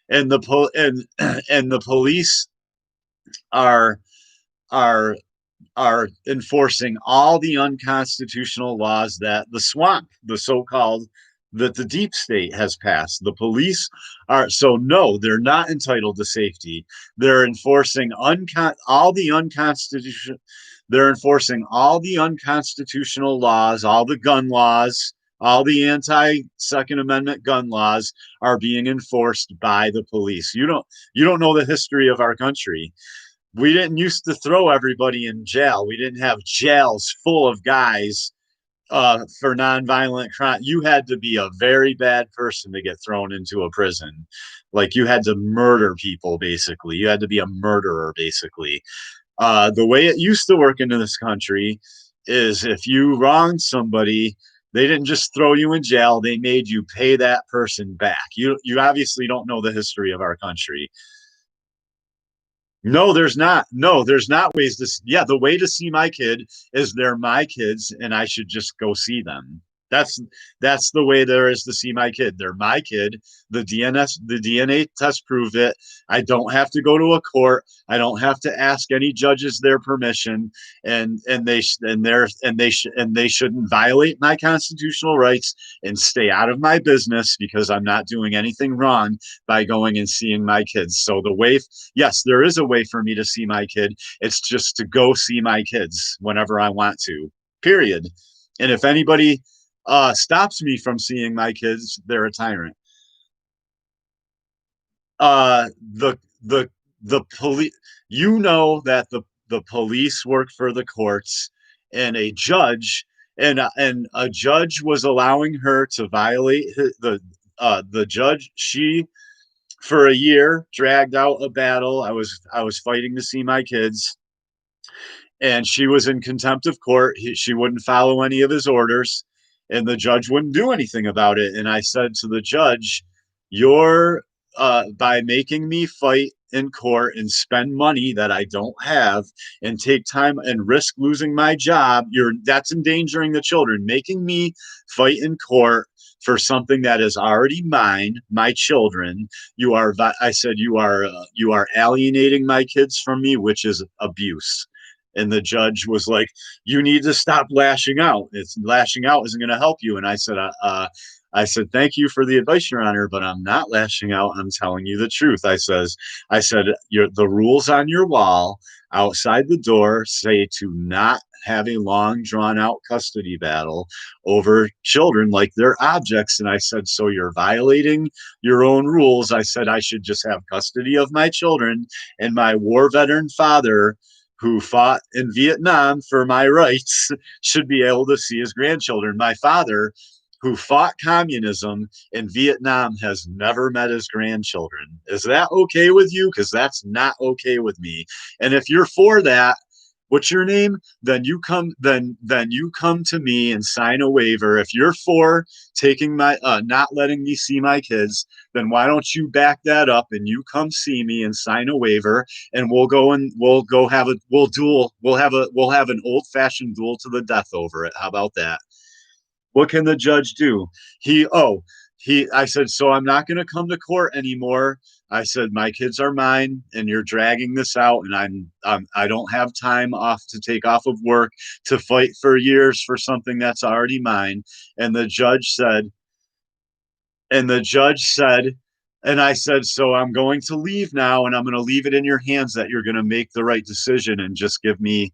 and and the police are are are enforcing all the unconstitutional laws that the swamp, the so-called, that the deep state has passed. The police are, so no, they're not entitled to safety. They're enforcing all the unconstitutional. They're enforcing all the unconstitutional laws, all the gun laws, all the anti-Second Amendment gun laws are being enforced by the police. You don't know the history of our country. We didn't used to throw everybody in jail. We didn't have jails full of guys for nonviolent crime. You had to be a very bad person to get thrown into a prison. Like you had to murder people, basically. You had to be a murderer, basically. The way it used to work in this country is if you wronged somebody, they didn't just throw you in jail, they made you pay that person back. You obviously don't know the history of our country. No, there's not. No, there's not ways to. Yeah, the way to see my kid is they're my kids, and I should just go see them. That's that's the way there is to see my kid. They're my kid. The DNA test proved it. I don't have to go to a court. I don't have to ask any judges their permission, and they shouldn't violate my constitutional rights and stay out of my business because I'm not doing anything wrong by going and seeing my kids. So the way, yes, there is a way for me to see my kid. It's just to go see my kids whenever I want to. Period. And if anybody stops me from seeing my kids, they're a tyrant. Uh, the the the police, you know that the police work for the courts, and and a judge was allowing her to violate the judge. She for a year dragged out a battle. I was fighting to see my kids, and she was in contempt of court. She wouldn't follow any of his orders, and the judge wouldn't do anything about it. And I said to the judge, "You're by making me fight in court and spend money that I don't have and take time and risk losing my job. That's endangering the children. Making me fight in court." For something that is already mine, my children, you are. I said you are alienating my kids from me, which is abuse. And the judge was like, "You need to stop lashing out. It's lashing out isn't going to help you." And I said, "Thank you for the advice, Your Honor, but I'm not lashing out. I'm telling you the truth." I said, the rules on your wall outside the door say to not have a long, drawn out custody battle over children like they're objects." And I said, "So you're violating your own rules." I said, "I should just have custody of my children, and my war veteran father who fought in Vietnam for my rights should be able to see his grandchildren. My father, who fought communism in Vietnam, has never met his grandchildren. Is that okay with you? Because that's not okay with me. And if you're for that, what's your name? Then you come to me and sign a waiver. If you're for taking my not letting me see my kids, then why don't you back that up and you come see me and sign a waiver, and we'll go have a we'll duel we'll have an old fashioned duel to the death over it. How about that?" What can the judge do? I said, "So I'm not going to come to court anymore." I said, "My kids are mine, and you're dragging this out, and I don't have time off to take off of work to fight for years for something that's already mine." And the judge said, and I said, "So I'm going to leave now, and I'm going to leave it in your hands that you're going to make the right decision and just give me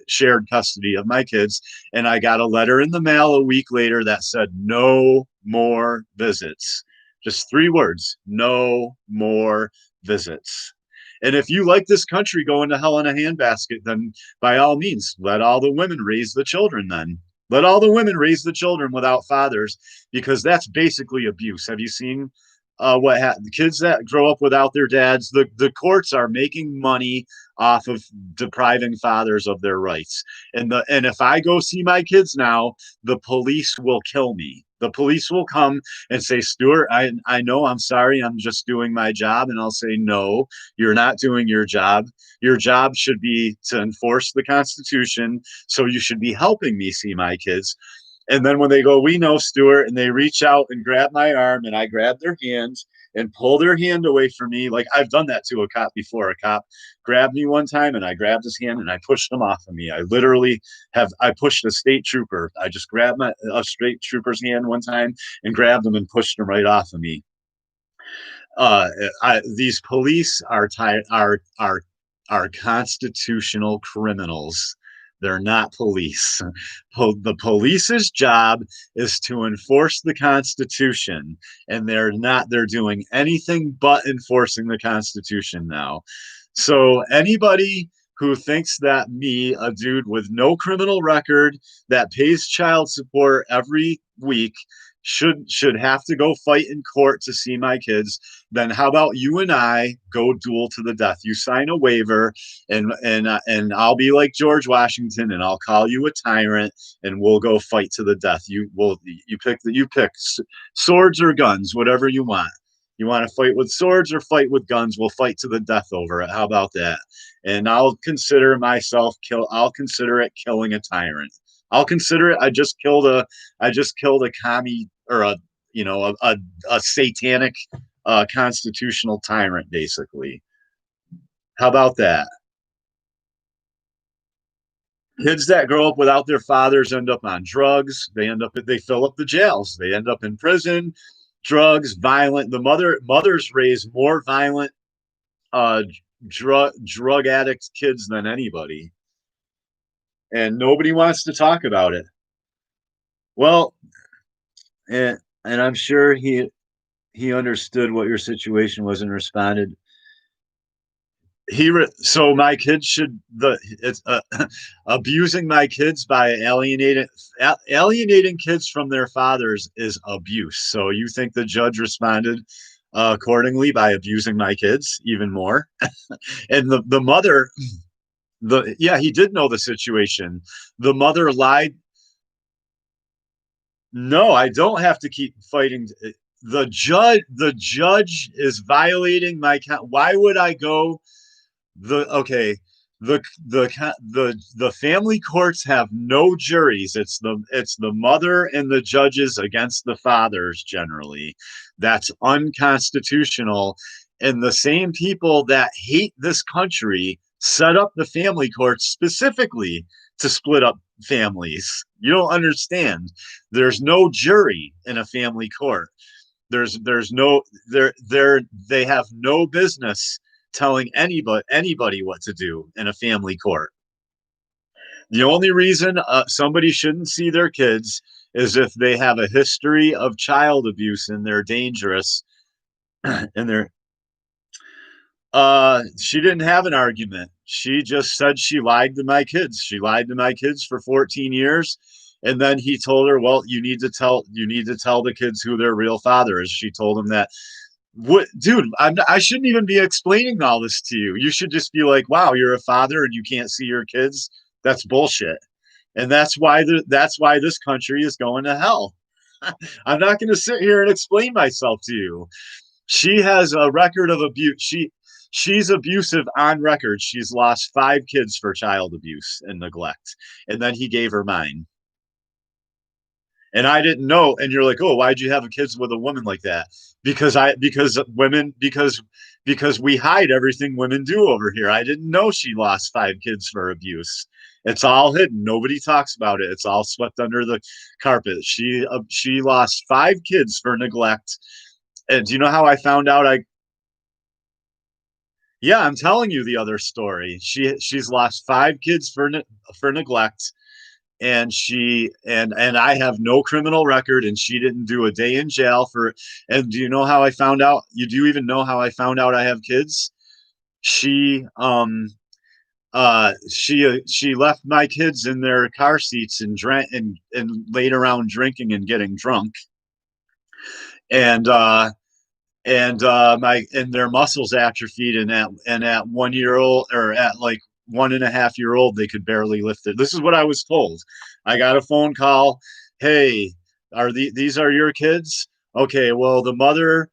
shared custody of my kids." And I got a letter in the mail a week later that said, "No more visits." Just 3 words: "No more visits." And if you like this country going to hell in a handbasket, then by all means, let all the women raise the children then. Let all the women raise the children without fathers, because that's basically abuse. Have you seen the kids that grow up without their dads? The courts are making money off of depriving fathers of their rights. And if I go see my kids now, the police will kill me. The police will come and say, "Stuart, I know, I'm sorry, I'm just doing my job." And I'll say, "No, you're not doing your job. Your job should be to enforce the Constitution. So you should be helping me see my kids." And then when they go, "We know, Stuart," and they reach out and grab my arm, and I grab their hands and pull their hand away from me. Like, I've done that to a cop before. A cop grabbed me one time, and I grabbed his hand and I pushed him off of me. I pushed a state trooper. I just grabbed a state trooper's hand one time and grabbed him and pushed him right off of me. These police are constitutional criminals. They're not police. The police's job is to enforce the Constitution, and they're doing anything but enforcing the Constitution now. So anybody who thinks that me, a dude with no criminal record that pays child support every week, should have to go fight in court to see my kids, then how about you and I go duel to the death? You sign a waiver, and I'll be like George Washington, and I'll call you a tyrant, and we'll go fight to the death. You pick swords or guns, whatever you want. You want to fight with swords or fight with guns? We'll fight to the death over it. How about that? And I'll consider it killing a tyrant. I'll consider it. I just killed a commie, or a, a satanic constitutional tyrant, basically. How about that? Kids that grow up without their fathers end up on drugs. They fill up the jails. They end up in prison. Drugs, violent. The mothers raise more violent uh drug addict kids than anybody, and nobody wants to talk about it. Well, and I'm sure he understood what your situation was and responded. So my kids should the it's abusing my kids by alienating kids from their fathers is abuse. So you think the judge responded accordingly by abusing my kids even more? And the mother, the yeah, he did know the situation. The mother lied. No, I don't have to keep fighting. The judge is violating my count. Why would I go? The okay, the family courts have no juries. It's the mother and the judges against the fathers generally. That's unconstitutional. And the same people that hate this country set up the family courts specifically to split up families. You don't understand. There's no jury in a family court. There's no they have no business telling anybody what to do in a family court. The only reason somebody shouldn't see their kids is if they have a history of child abuse and they're dangerous and they're she didn't have an argument. She just said she lied to my kids. She lied to my kids for 14 years. And then he told her, well, you need to tell the kids who their real father is. She told him that. What, dude? I shouldn't even be explaining all this to you. You should just be like, wow, you're a father and you can't see your kids. That's bullshit. And that's why this country is going to hell. I'm not going to sit here and explain myself to you. She has a record of abuse. She's abusive on record. She's lost 5 kids for child abuse and neglect, and then he gave her mine. And I didn't know. And you're like, oh, why'd you have kids with a woman like that? Because we hide everything women do over here. I didn't know she lost 5 kids for abuse. It's all hidden. Nobody talks about it. It's all swept under the carpet. She lost 5 kids for neglect. And do you know how I found out? Yeah, I'm telling you the other story. She's lost 5 kids for neglect, and I have no criminal record, and she didn't do a day in jail for. And do you know how I found out? You do even know how I found out I have kids? She left my kids in their car seats and drank and laid around drinking and getting drunk, and their muscles atrophied, and at 1 year old, or at like 1.5 year old, they could barely lift it. This is what I was told. I got a phone call. Hey, these are your kids? Okay, well, the mother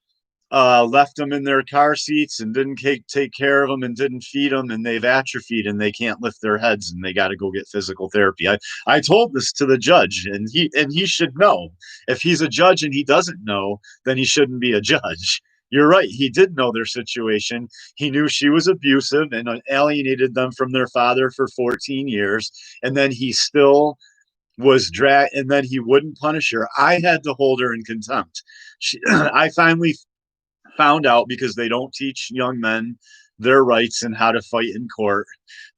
left them in their car seats and didn't take care of them and didn't feed them, and they've atrophied and they can't lift their heads and they got to go get physical therapy. I told this to the judge, and he should know. If he's a judge and he doesn't know, then he shouldn't be a judge. You're right. He did know their situation. He knew she was abusive and alienated them from their father for 14 years. And then he still was dragged, and then he wouldn't punish her. I had to hold her in contempt. I finally found out, because they don't teach young men their rights and how to fight in court.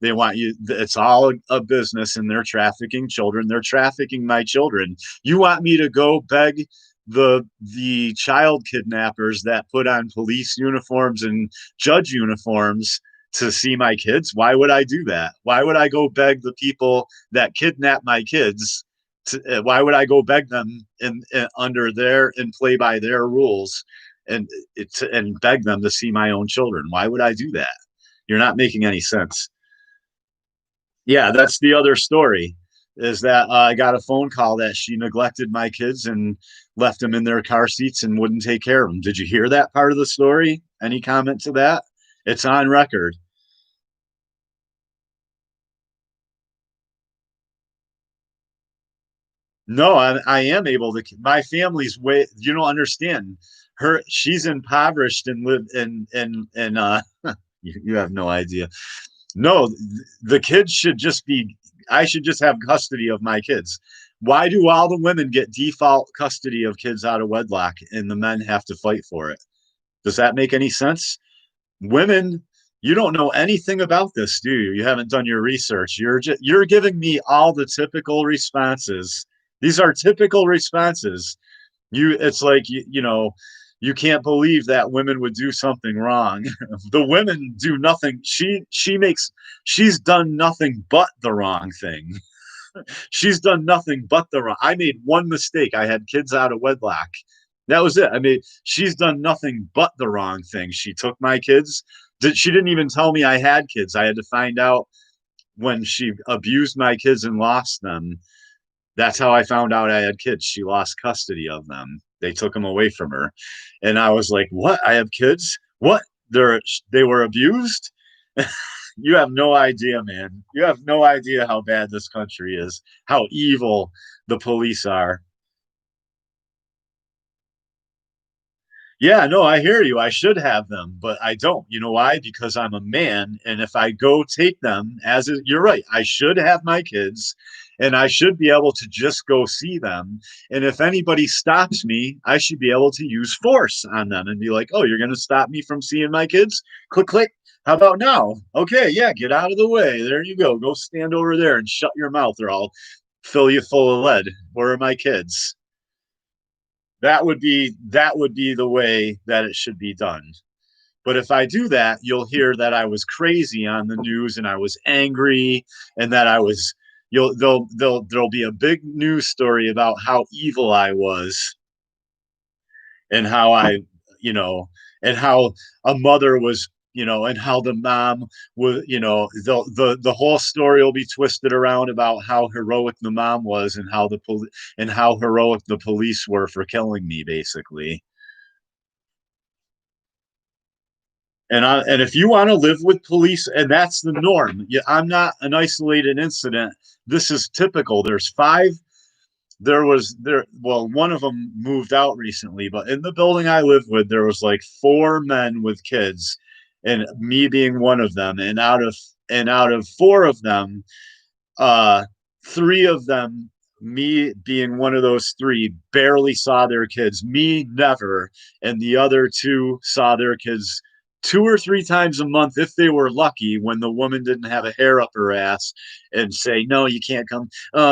They want you, it's all a business, and they're trafficking children. They're trafficking my children. You want me to go beg the child kidnappers that put on police uniforms and judge uniforms to see my kids? Why would I do that? Why would I go beg the people that kidnap my kids why would I go beg them under their and play by their rules, and beg them to see my own children? Why would I do that? You're not making any sense. Yeah, that's the other story. Is that I got a phone call that she neglected my kids and left them in their car seats and wouldn't take care of them. Did you hear that part of the story? Any comment to that? It's on record. No, I am able to. My family's way. You don't understand. She's impoverished and live in. You have no idea. No, the kids should just be. I should just have custody of my kids. Why do all the women get default custody of kids out of wedlock and the men have to fight for it? Does that make any sense? Women, you don't know anything about this, do you? You haven't done your research. You're giving me all the typical responses. These are typical responses. It's like you can't believe that women would do something wrong. The women do nothing. She's done nothing but the wrong thing. She's done nothing but the wrong. I made one mistake. I had kids out of wedlock. That was it. I mean, she's done nothing but the wrong thing. She took my kids. She didn't even tell me I had kids. I had to find out when she abused my kids and lost them. That's how I found out I had kids. She lost custody of them. They took them away from her. And I was like, "What? I have kids? What? They were abused?" You have no idea, man. You have no idea how bad this country is, how evil the police are. Yeah, no, I hear you. I should have them, but I don't. You know why? Because I'm a man, and if I go take them, you're right, I should have my kids, and I should be able to just go see them. And if anybody stops me, I should be able to use force on them and be like, "Oh, you're going to stop me from seeing my kids? Click, click. How about now? Okay, yeah, get out of the way. There you go. Go stand over there and shut your mouth, or I'll fill you full of lead. Where are my kids?" That would be the way that it should be done. But if I do that, you'll hear that I was crazy on the news and I was angry and that I was you'll there'll be a big news story about how evil I was and how I, you know, and how a mother was, and how the mom was, the whole story will be twisted around about how heroic the mom was and how heroic the police were for killing me, basically. And if you want to live with police, and that's the norm, yeah, I'm not an isolated incident. This is typical. There's five. There was there. Well, one of them moved out recently, but in the building I live with, there was like four men with kids, and me being one of them. And out of four of them, uh, three of them, me being one of those three, barely saw their kids. Me, never. And the other two saw their kids two or three times a month if they were lucky, when the woman didn't have a hair up her ass and say, "No, you can't come."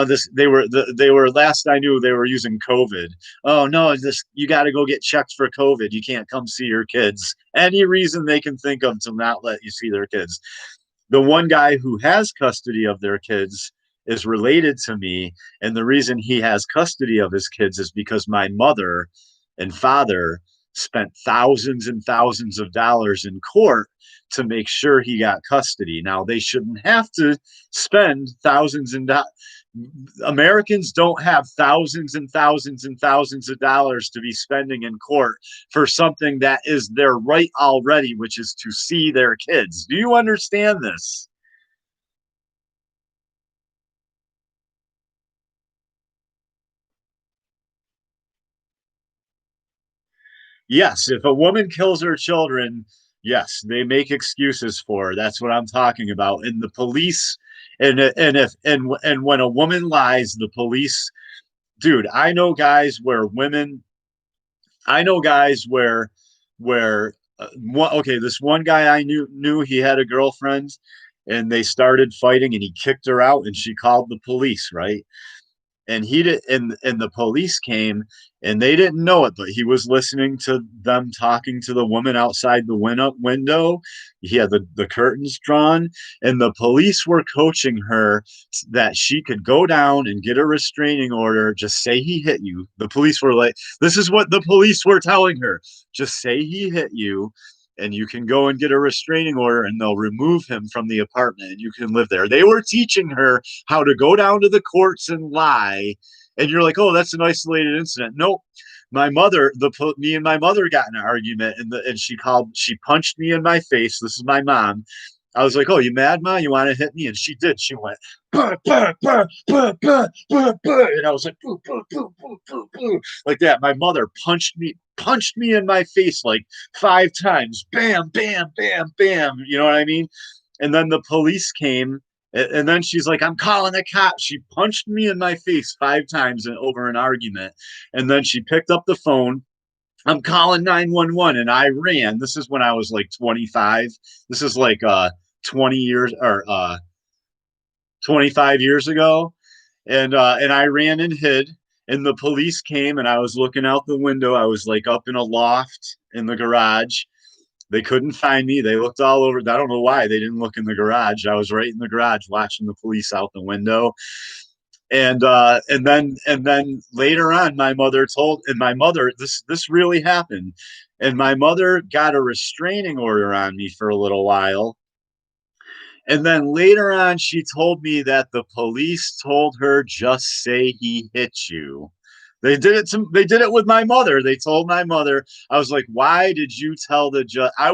This they were last I knew, they were using COVID. "Oh no, this you got to go get checked for COVID. You can't come see your kids." Any reason they can think of to not let you see their kids. The one guy who has custody of their kids is related to me, and the reason he has custody of his kids is because my mother and father spent thousands and thousands of dollars in court to make sure he got custody. Now, they shouldn't have to spend thousands and Americans don't have thousands and thousands and thousands of dollars to be spending in court for something that is their right already, which is to see their kids. Do you understand this? Yes, if a woman kills her children, yes, they make excuses for her. That's what I'm talking about. And the police, and when a woman lies, the police, dude, I know guys where this one guy I knew he had a girlfriend, and they started fighting, and he kicked her out, and she called the police, right? And he did and the police came, and they didn't know it, but he was listening to them talking to the woman outside the window. He had the curtains drawn, and the police were coaching her that she could go down and get a restraining order. Just say he hit you. The police were like, this is what the police were telling her: just say he hit you, and you can go and get a restraining order, and they'll remove him from the apartment, and you can live there. They were teaching her how to go down to the courts and lie. And you're like, "Oh, that's an isolated incident." Nope. Me and my mother got in an argument, and she punched me in my face. This is my mom. I was like, "Oh, you mad, Ma? You want to hit me?" And she did. She went, "Bah, bah, bah, bah, bah, bah, bah," and I was like, "Boo, boo, boo, boo, boo, boo," like that. My mother punched me in my face like 5 times. Bam, bam, bam, bam. You know what I mean? And then the police came, and then she's like, "I'm calling the cops." She punched me in my face 5 times over an argument, and then she picked up the phone. I'm calling 911, and I ran. This is when I was like 25. This is like 20 years or 25 years ago. And I ran and hid, and the police came, and I was looking out the window. I was like up in a loft in the garage. They couldn't find me. They looked all over. I don't know why they didn't look in the garage. I was right in the garage watching the police out the window. And then later on, my mother, this really happened, and my mother got a restraining order on me for a little while. And then later on, she told me that the police told her, "Just say he hit you." They did it with my mother. They told my mother. I was like, "Why did you tell the judge?" I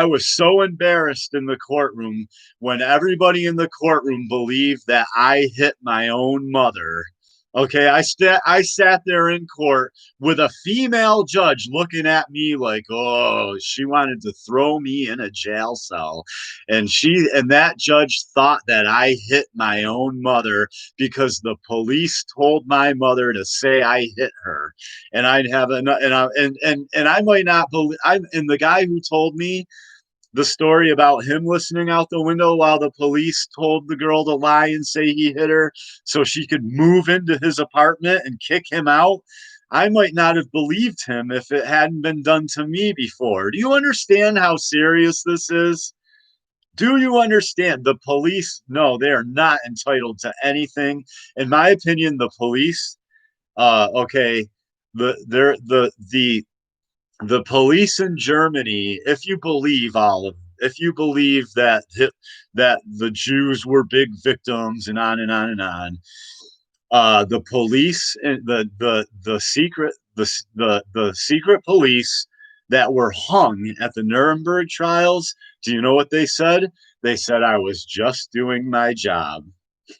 was so embarrassed in the courtroom when everybody in the courtroom believed that I hit my own mother. Okay, I sat there in court with a female judge looking at me like, "Oh, she wanted to throw me in a jail cell." And that judge thought that I hit my own mother because the police told my mother to say I hit her. And I'd have an and I might not believe I and the guy who told me the story about him listening out the window while the police told the girl to lie and say he hit her so she could move into his apartment and kick him out. I might not have believed him if it hadn't been done to me before. Do you understand how serious this is? Do you understand? The police, no, they are not entitled to anything. In my opinion, the police, okay, the police in Germany, if you believe that that the Jews were big victims and on and on and on, the police and the secret police that were hung at the Nuremberg trials. Do you know what they said? They said I was just doing my job.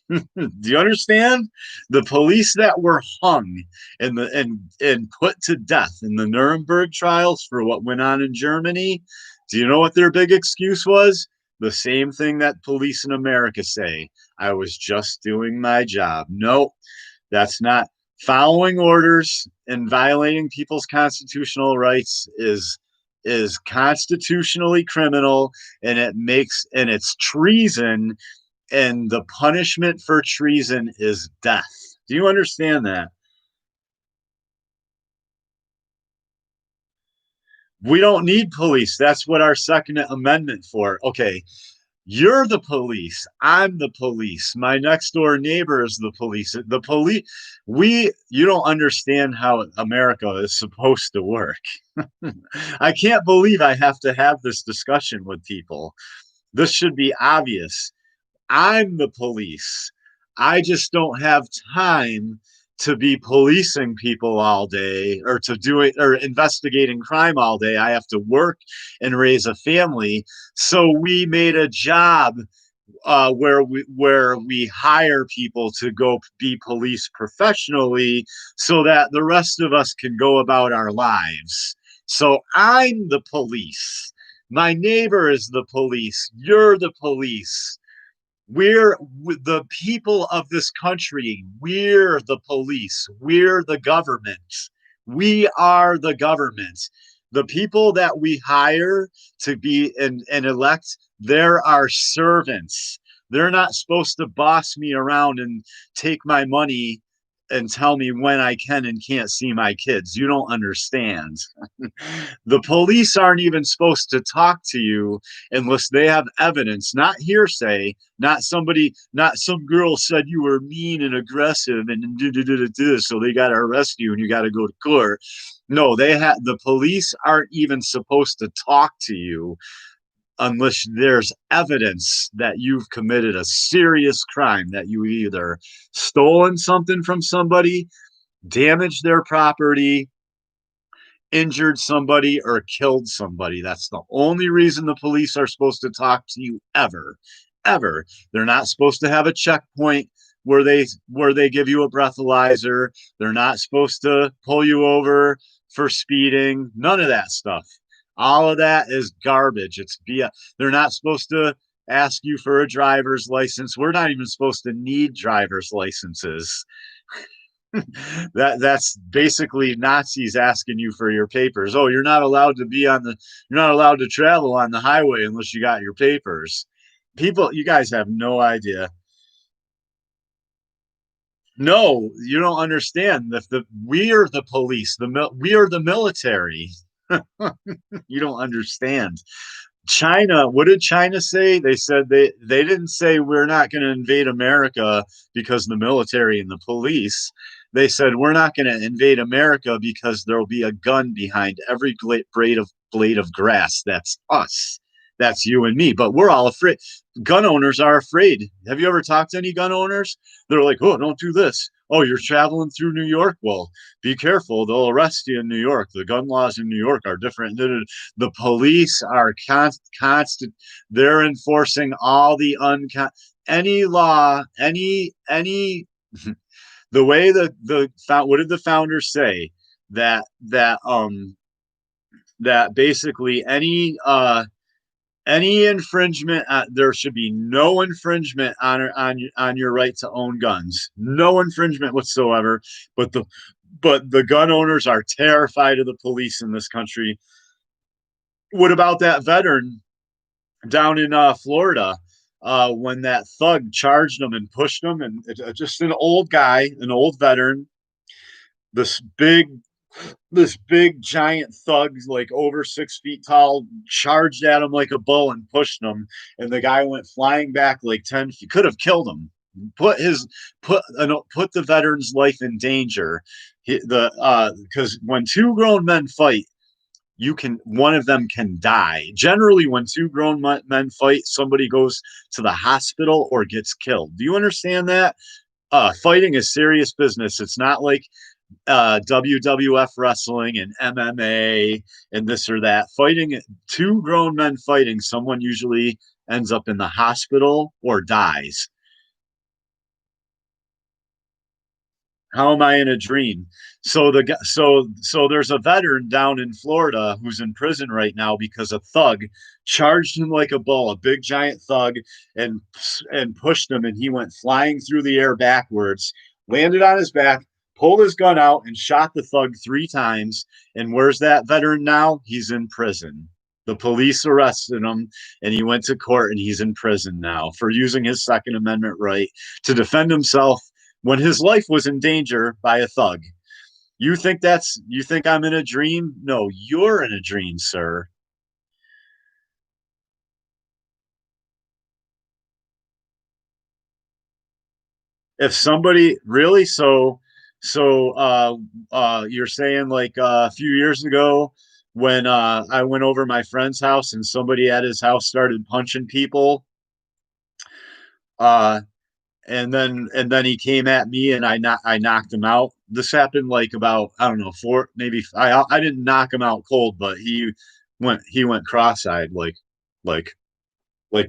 Do you understand? The police that were hung and put to death in the Nuremberg trials for what went on in Germany, do you know what their big excuse was? The same thing that police in America say. I was just doing my job. No, that's not. Following orders and violating people's constitutional rights is constitutionally criminal, and it's treason, and the punishment for treason is death. Do you understand that? We don't need police. That's what our Second Amendment for. Okay, you're the police. I'm the police. My next door neighbor is the police. The police. You don't understand how America is supposed to work. I can't believe I have to have this discussion with people. This should be obvious. I'm the police. I just don't have time to be policing people all day or to do it or investigating crime all day. I have to work and raise a family. So we made a job where we hire people to go be police professionally so that the rest of us can go about our lives. So I'm the police. My neighbor is the police. You're the police. We're the people of this country. We're the police. We're the government. We are the government. The people that we hire to be and elect, they're our servants. They're not supposed to boss me around and take my money and tell me when I can and can't see my kids. You don't understand. The police aren't even supposed to talk to you unless they have evidence, not hearsay, not some girl said you were mean and aggressive and so they got to arrest you and you got to go to court. No, the police aren't even supposed to talk to you unless there's evidence that you've committed a serious crime, that you either stolen something from somebody, damaged their property, injured somebody or killed somebody. That's the only reason the police are supposed to talk to you ever. Ever. They're not supposed to have a checkpoint where they give you a breathalyzer. They're not supposed to pull you over for speeding. None of that stuff. All of that is garbage. It's BS. They're not supposed to ask you for a driver's license. We're not even supposed to need driver's licenses. That's basically Nazis asking you for your papers. Oh, you're not allowed to travel on the highway unless you got your papers. People, you guys have no idea. No, you don't understand. We are the police. We are the military. You don't understand. China, what did China say? They said they didn't say we're not going to invade America because the military and the police. They said we're not going to invade America because there'll be a gun behind every blade of grass. That's us. That's you and me. But we're all afraid. Gun owners are afraid. Have you ever talked to any gun owners? They're like, oh, don't do this. Oh, you're traveling through New York? Well, be careful. They'll arrest you in New York. The gun laws in New York are different. The police are constant. They're enforcing all the any law, any the way the what did the founders say that basically any infringement, there should be no infringement on your right to own guns, no infringement whatsoever. But the gun owners are terrified of the police in this country. What about that veteran down in Florida, when that thug charged him and pushed him, and just an old guy, an old veteran, this big this big giant thug, like over 6 feet tall, charged at him like a bull and pushed him, and the guy went flying back like 10 feet. Could have killed him. Put the veteran's life in danger. Because when two grown men fight, one of them can die. Generally, when two grown men fight, somebody goes to the hospital or gets killed. Do you understand that? Fighting is serious business. It's not like WWF wrestling and MMA and this or that. Fighting, two grown men fighting, someone usually ends up in the hospital or dies. How am I in a dream? So there's a veteran down in Florida who's in prison right now because a thug charged him like a bull, a big giant thug, and pushed him, and he went flying through the air backwards, landed on his back, pulled his gun out, and shot the thug 3 times. And where's that veteran now? He's in prison. The police arrested him, and he went to court, and he's in prison now for using his Second Amendment right to defend himself when his life was in danger by a thug. You think I'm in a dream? No, you're in a dream, sir. If somebody really you're saying like a few years ago when I went over my friend's house and somebody at his house started punching people, uh and then he came at me and I knocked him out. This happened like about, I don't know, four, maybe I didn't knock him out cold, but he went cross-eyed, like like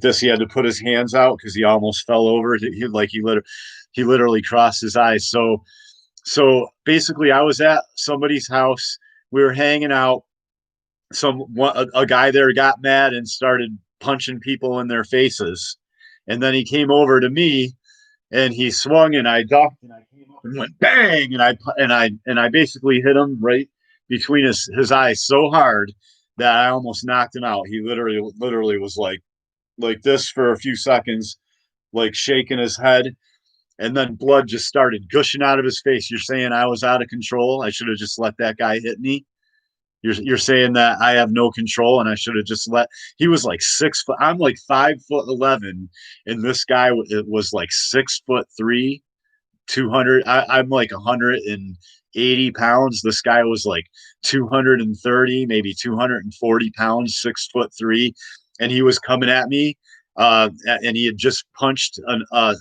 this. He had to put his hands out because he almost fell over. He literally crossed his eyes. So basically, I was at somebody's house. We were hanging out. A guy there got mad and started punching people in their faces, and then he came over to me and he swung and I ducked and I came up and went bang, and I basically hit him right between his eyes so hard that I almost knocked him out. He literally was like this for a few seconds, like shaking his head, and then blood just started gushing out of his face. You're saying I was out of control? I should have just let that guy hit me? You're saying that I have no control and I should have just let. He was like 6 foot. I'm like 5'11", and this guy was like 6'3", 200. I'm like 180 pounds. This guy was like 230, maybe 240 pounds, 6'3", and he was coming at me. And he had just punched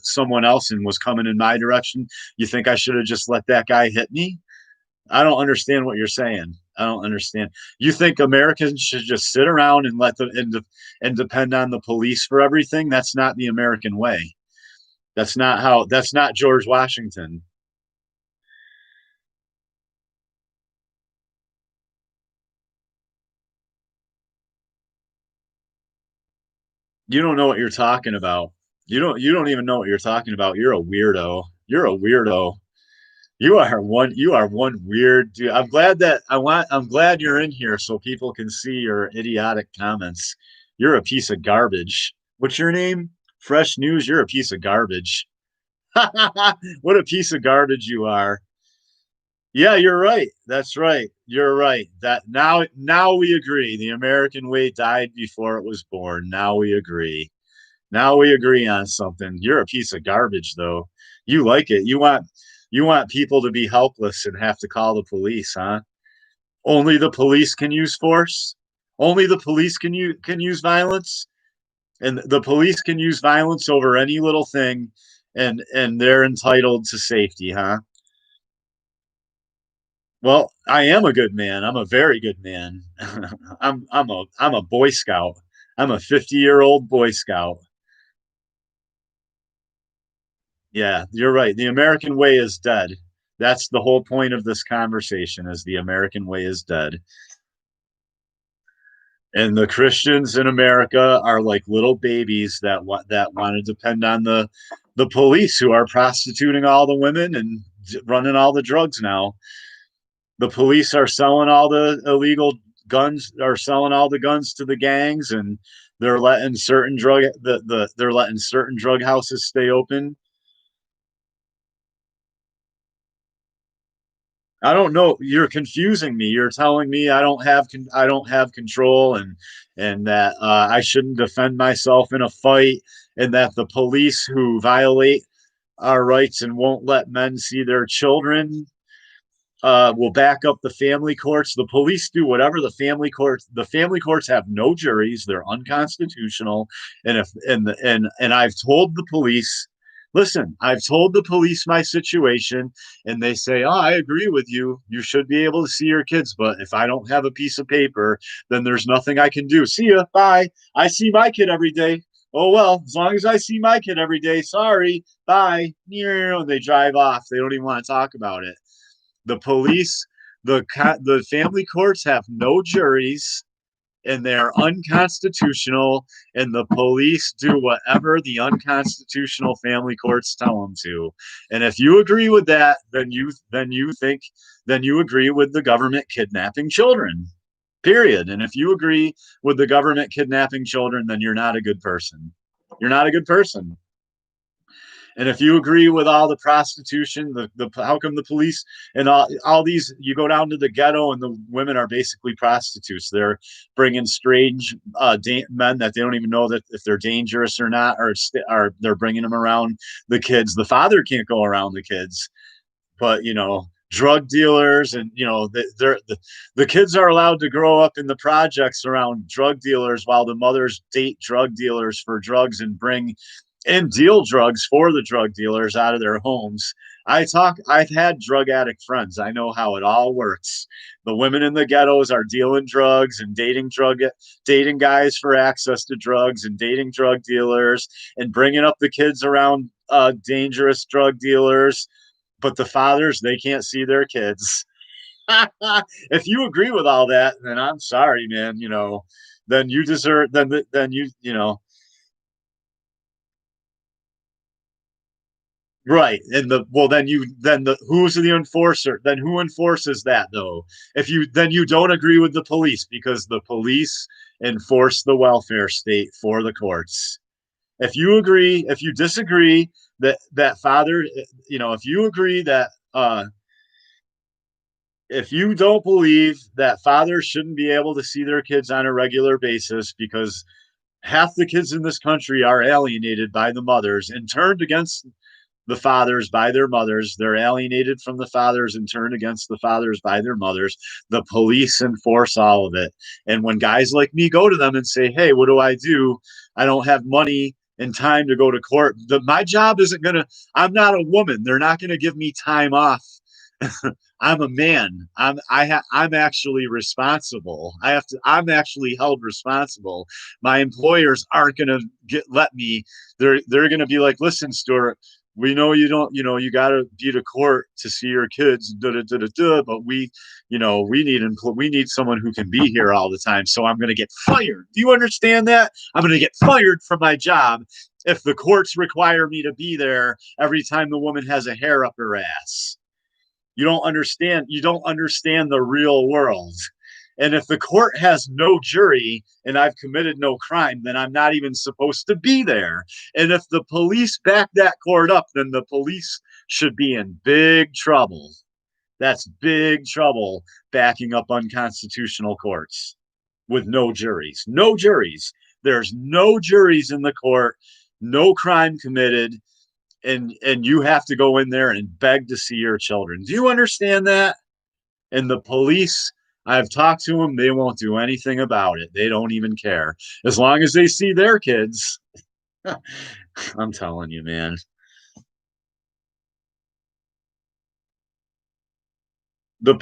someone else and was coming in my direction. You think I should have just let that guy hit me? I don't understand what you're saying. I don't understand. You think Americans should just sit around and let them and depend on the police for everything? That's not the American way. That's not George Washington. You don't know what you're talking about. You don't even know what you're talking about. You're a weirdo. You're a weirdo. You are one weird dude. I'm glad you're in here so people can see your idiotic comments. You're a piece of garbage. What's your name? Fresh News, you're a piece of garbage. What a piece of garbage you are. Yeah, you're right. That's right. You're right. That now we agree. The American way died before it was born. Now we agree. Now we agree on something. You're a piece of garbage though. You like it. You want people to be helpless and have to call the police, huh? Only the police can use force? Only the police can use violence? And the police can use violence over any little thing and they're entitled to safety, huh? Well, I am a good man. I'm a very good man. I'm a Boy Scout. I'm a 50-year-old Boy Scout. Yeah, you're right. The American way is dead. That's the whole point of this conversation is the American way is dead. And the Christians in America are like little babies that want to depend on the police who are prostituting all the women and running all the drugs now. The police are selling all the illegal guns, are selling all the guns to the gangs, and they're letting they're letting certain drug houses stay open. I don't know. You're confusing me. You're telling me I don't have control and that I shouldn't defend myself in a fight and that the police who violate our rights and won't let men see their children will back up the family courts. The police do whatever the family courts have no juries. They're unconstitutional. And if and I've told the police, listen, I've told the police my situation, and they say, "Oh, I agree with you. You should be able to see your kids, but if I don't have a piece of paper, then there's nothing I can do. See ya, bye. I see my kid every day. Oh well, as long as I see my kid every day. Sorry, bye." And they drive off. They don't even want to talk about it. The police, the family courts have no juries and they're unconstitutional, and the police do whatever the unconstitutional family courts tell them to. And if you agree with that, then you agree with the government kidnapping children. Period. And if you agree with the government kidnapping children, then you're not a good person. You're not a good person. And if you agree with all the prostitution, the how come the police and all these, you go down to the ghetto and the women are basically prostitutes. They're bringing strange men that they don't even know that if they're dangerous or not, or they're bringing them around the kids. The father can't go around the kids, but drug dealers and the kids are allowed to grow up in the projects around drug dealers while the mothers date drug dealers for drugs and bring and deal drugs for the drug dealers out of their homes. I've had drug addict friends. I know how it all works. The women in the ghettos are dealing drugs and dating guys for access to drugs and dating drug dealers and bringing up the kids around dangerous drug dealers, but the fathers, they can't see their kids. If you agree with all that, then I'm sorry, man. Then you deserve. Then you. Right. And then the who's the enforcer? Then who enforces that though? If you then you don't agree with the police because the police enforce the welfare state for the courts. If you disagree that father, if you agree that if you don't believe that fathers shouldn't be able to see their kids on a regular basis because half the kids in this country are alienated by the mothers and turned against the fathers by their mothers. They're alienated from the fathers and turned against the fathers by their mothers. The police enforce all of it. And when guys like me go to them and say, "Hey, what do I do? I don't have money and time to go to court." My job isn't going to, I'm not a woman. They're not going to give me time off. I'm a man. I'm actually responsible. I'm actually held responsible. My employers aren't going to let me. They're going to be like, listen, Stuart, we know you don't, you got to be to court to see your kids, da, da, da, da, da, but we need someone who can be here all the time. So I'm going to get fired. Do you understand that? I'm going to get fired from my job if the courts require me to be there every time the woman has a hair up her ass. You don't understand the real world. And if the court has no jury and I've committed no crime, then I'm not even supposed to be there. And if the police back that court up, then the police should be in big trouble. That's big trouble, backing up unconstitutional courts with no juries. No juries. There's no juries in the court, no crime committed, and you have to go in there and beg to see your children. Do you understand that? And the police, I've talked to them, they won't do anything about it. They don't even care. As long as they see their kids. I'm telling you, man.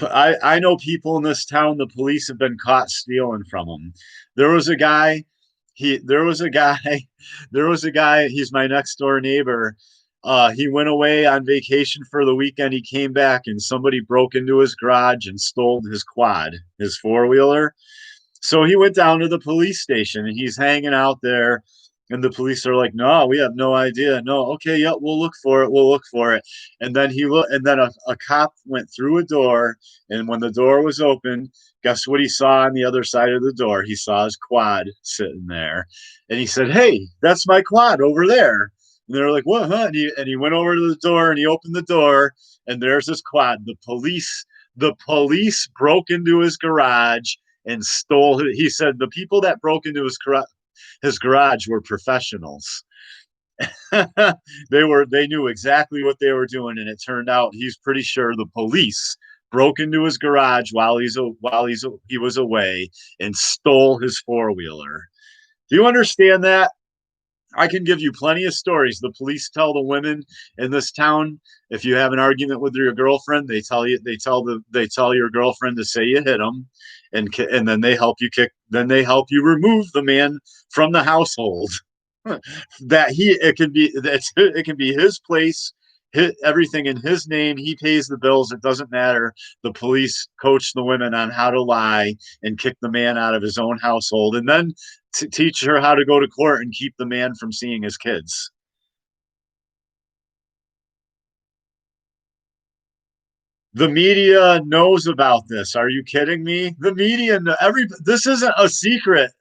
I know people in this town, the police have been caught stealing from them. There was a guy, there was a guy, there was a guy, he's my next door neighbor. He went away on vacation for the weekend. He came back and somebody broke into his garage and stole his quad, his four wheeler. So he went down to the police station and he's hanging out there. And the police are like, no, we have no idea. No, okay, yeah, we'll look for it. We'll look for it. And then and then a cop went through a door. And when the door was open, guess what he saw on the other side of the door? He saw his quad sitting there. And he said, hey, that's my quad over there. And they're like, what, huh? And he went over to the door and he opened the door. And there's his quad. The police broke into his garage and stole. He said the people that broke into his garage were professionals. They knew exactly what they were doing, and it turned out he's pretty sure the police broke into his garage he was away and stole his four wheeler. Do you understand that? I can give you plenty of stories. The police tell the women in this town, if you have an argument with your girlfriend, they tell your girlfriend to say you hit them, and then they help you remove the man from the household. That it can be his place, everything in his name. He pays the bills. It doesn't matter. The police coach the women on how to lie and kick the man out of his own household, and then to teach her how to go to court and keep the man from seeing his kids. The media knows about this. Are you kidding me? The media, this isn't a secret.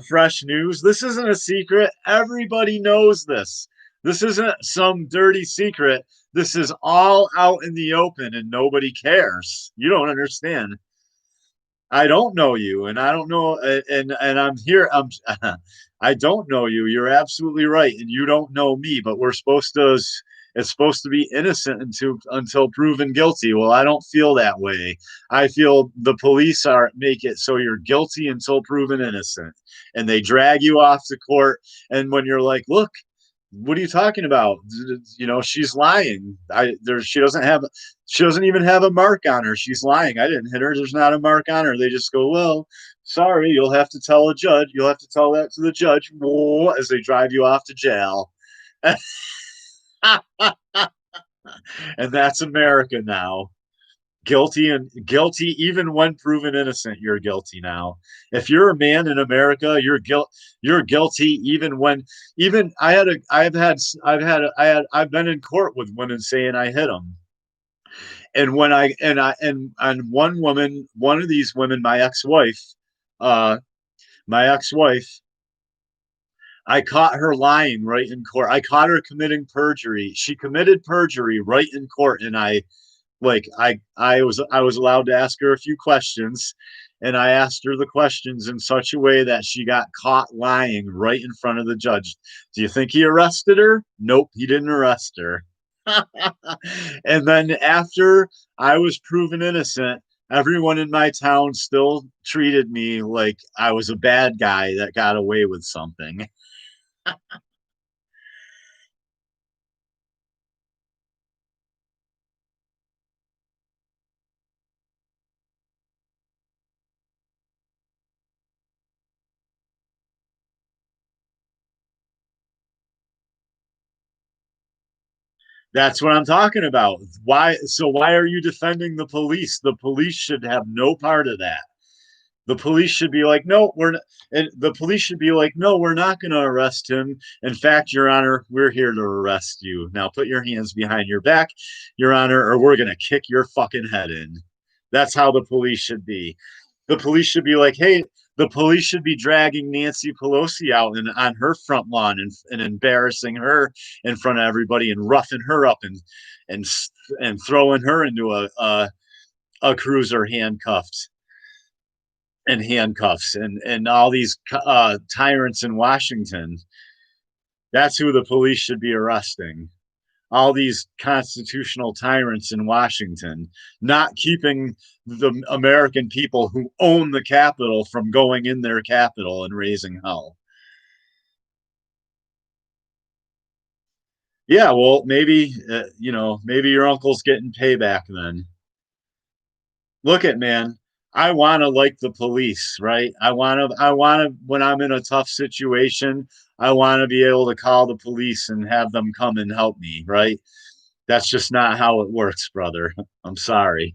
Fresh news. This isn't a secret. Everybody knows this. This isn't some dirty secret. This is all out in the open and nobody cares. You don't understand. I don't know you, and I don't know, and I'm here. I don't know you. You're absolutely right, and you don't know me. But we're supposed to. It's supposed to be innocent until proven guilty. Well, I don't feel that way. I feel the police are make it so you're guilty until proven innocent, and they drag you off to court. And when you're like, look, what are you talking about? She's lying. She doesn't even have a mark on her. She's lying. I didn't hit her. There's not a mark on her. They just go, well, sorry, you'll have to tell a judge. You'll have to tell that to the judge as they drive you off to jail. And that's America now. Guilty even when proven innocent, you're guilty now. If you're a man in America, you're guilty even when even I've been in court with women saying I hit them. And when and one of these women, uh my ex-wife, I caught her lying right in court. I caught her committing perjury. She committed perjury right in court, and I was allowed to ask her a few questions, and I asked her the questions in such a way that she got caught lying right in front of the judge. Do you think he arrested her? Nope, he didn't arrest her. And then after I was proven innocent, everyone in my town still treated me like I was a bad guy that got away with something. That's what I'm talking about. Why? So why are you defending the police? The police should have no part of that. The police should be like, no, we're not. And the police should be like, no, we're not going to arrest him. In fact, Your Honor, we're here to arrest you. Now put your hands behind your back, Your Honor, or we're going to kick your fucking head in. That's how the police should be. The police should be like, hey, the police should be dragging Nancy Pelosi out and on her front lawn and embarrassing her in front of everybody and roughing her up and and throwing her into a cruiser handcuffs and all these tyrants in Washington. That's who the police should be arresting. All these constitutional tyrants in Washington, not keeping the American people who own the Capitol from going in their capital and raising hell. Yeah, well, maybe maybe your uncle's getting payback then. Look at man, I want to like the police, right? I want to when I'm in a tough situation, I want to be able to call the police and have them come and help me, right? That's just not how it works, brother. I'm sorry.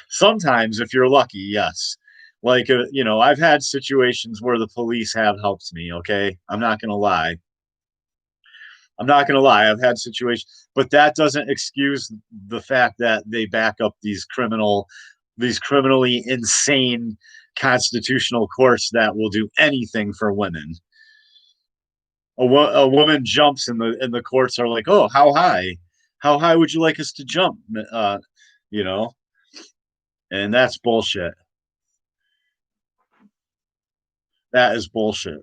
Sometimes if you're lucky, yes. Like I've had situations where the police have helped me, okay? I'm not going to lie. I'm not going to lie. I've had situations, but that doesn't excuse the fact that they back up these criminally insane constitutional courts that will do anything for women. A woman jumps and the courts are like, oh, how high? How high would you like us to jump? You know, and that's bullshit. That is bullshit.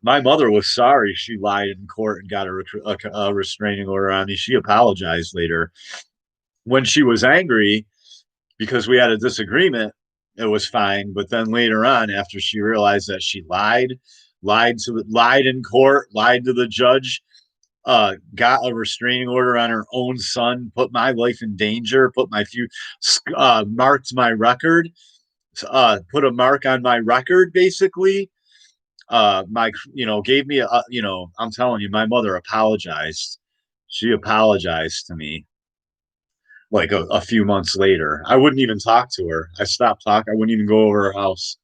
My mother was sorry she lied in court and got a restraining order on me. She apologized later. When she was angry because we had a disagreement, it was fine. But then later on, after she realized that she lied in court, lied to the judge, got a restraining order on her own son, put my life in danger, marked my record, put a mark on my record, basically gave me I'm telling you, my mother apologized. She apologized to me like a few months later. I wouldn't even talk to her. I stopped talking. I wouldn't even go over her house.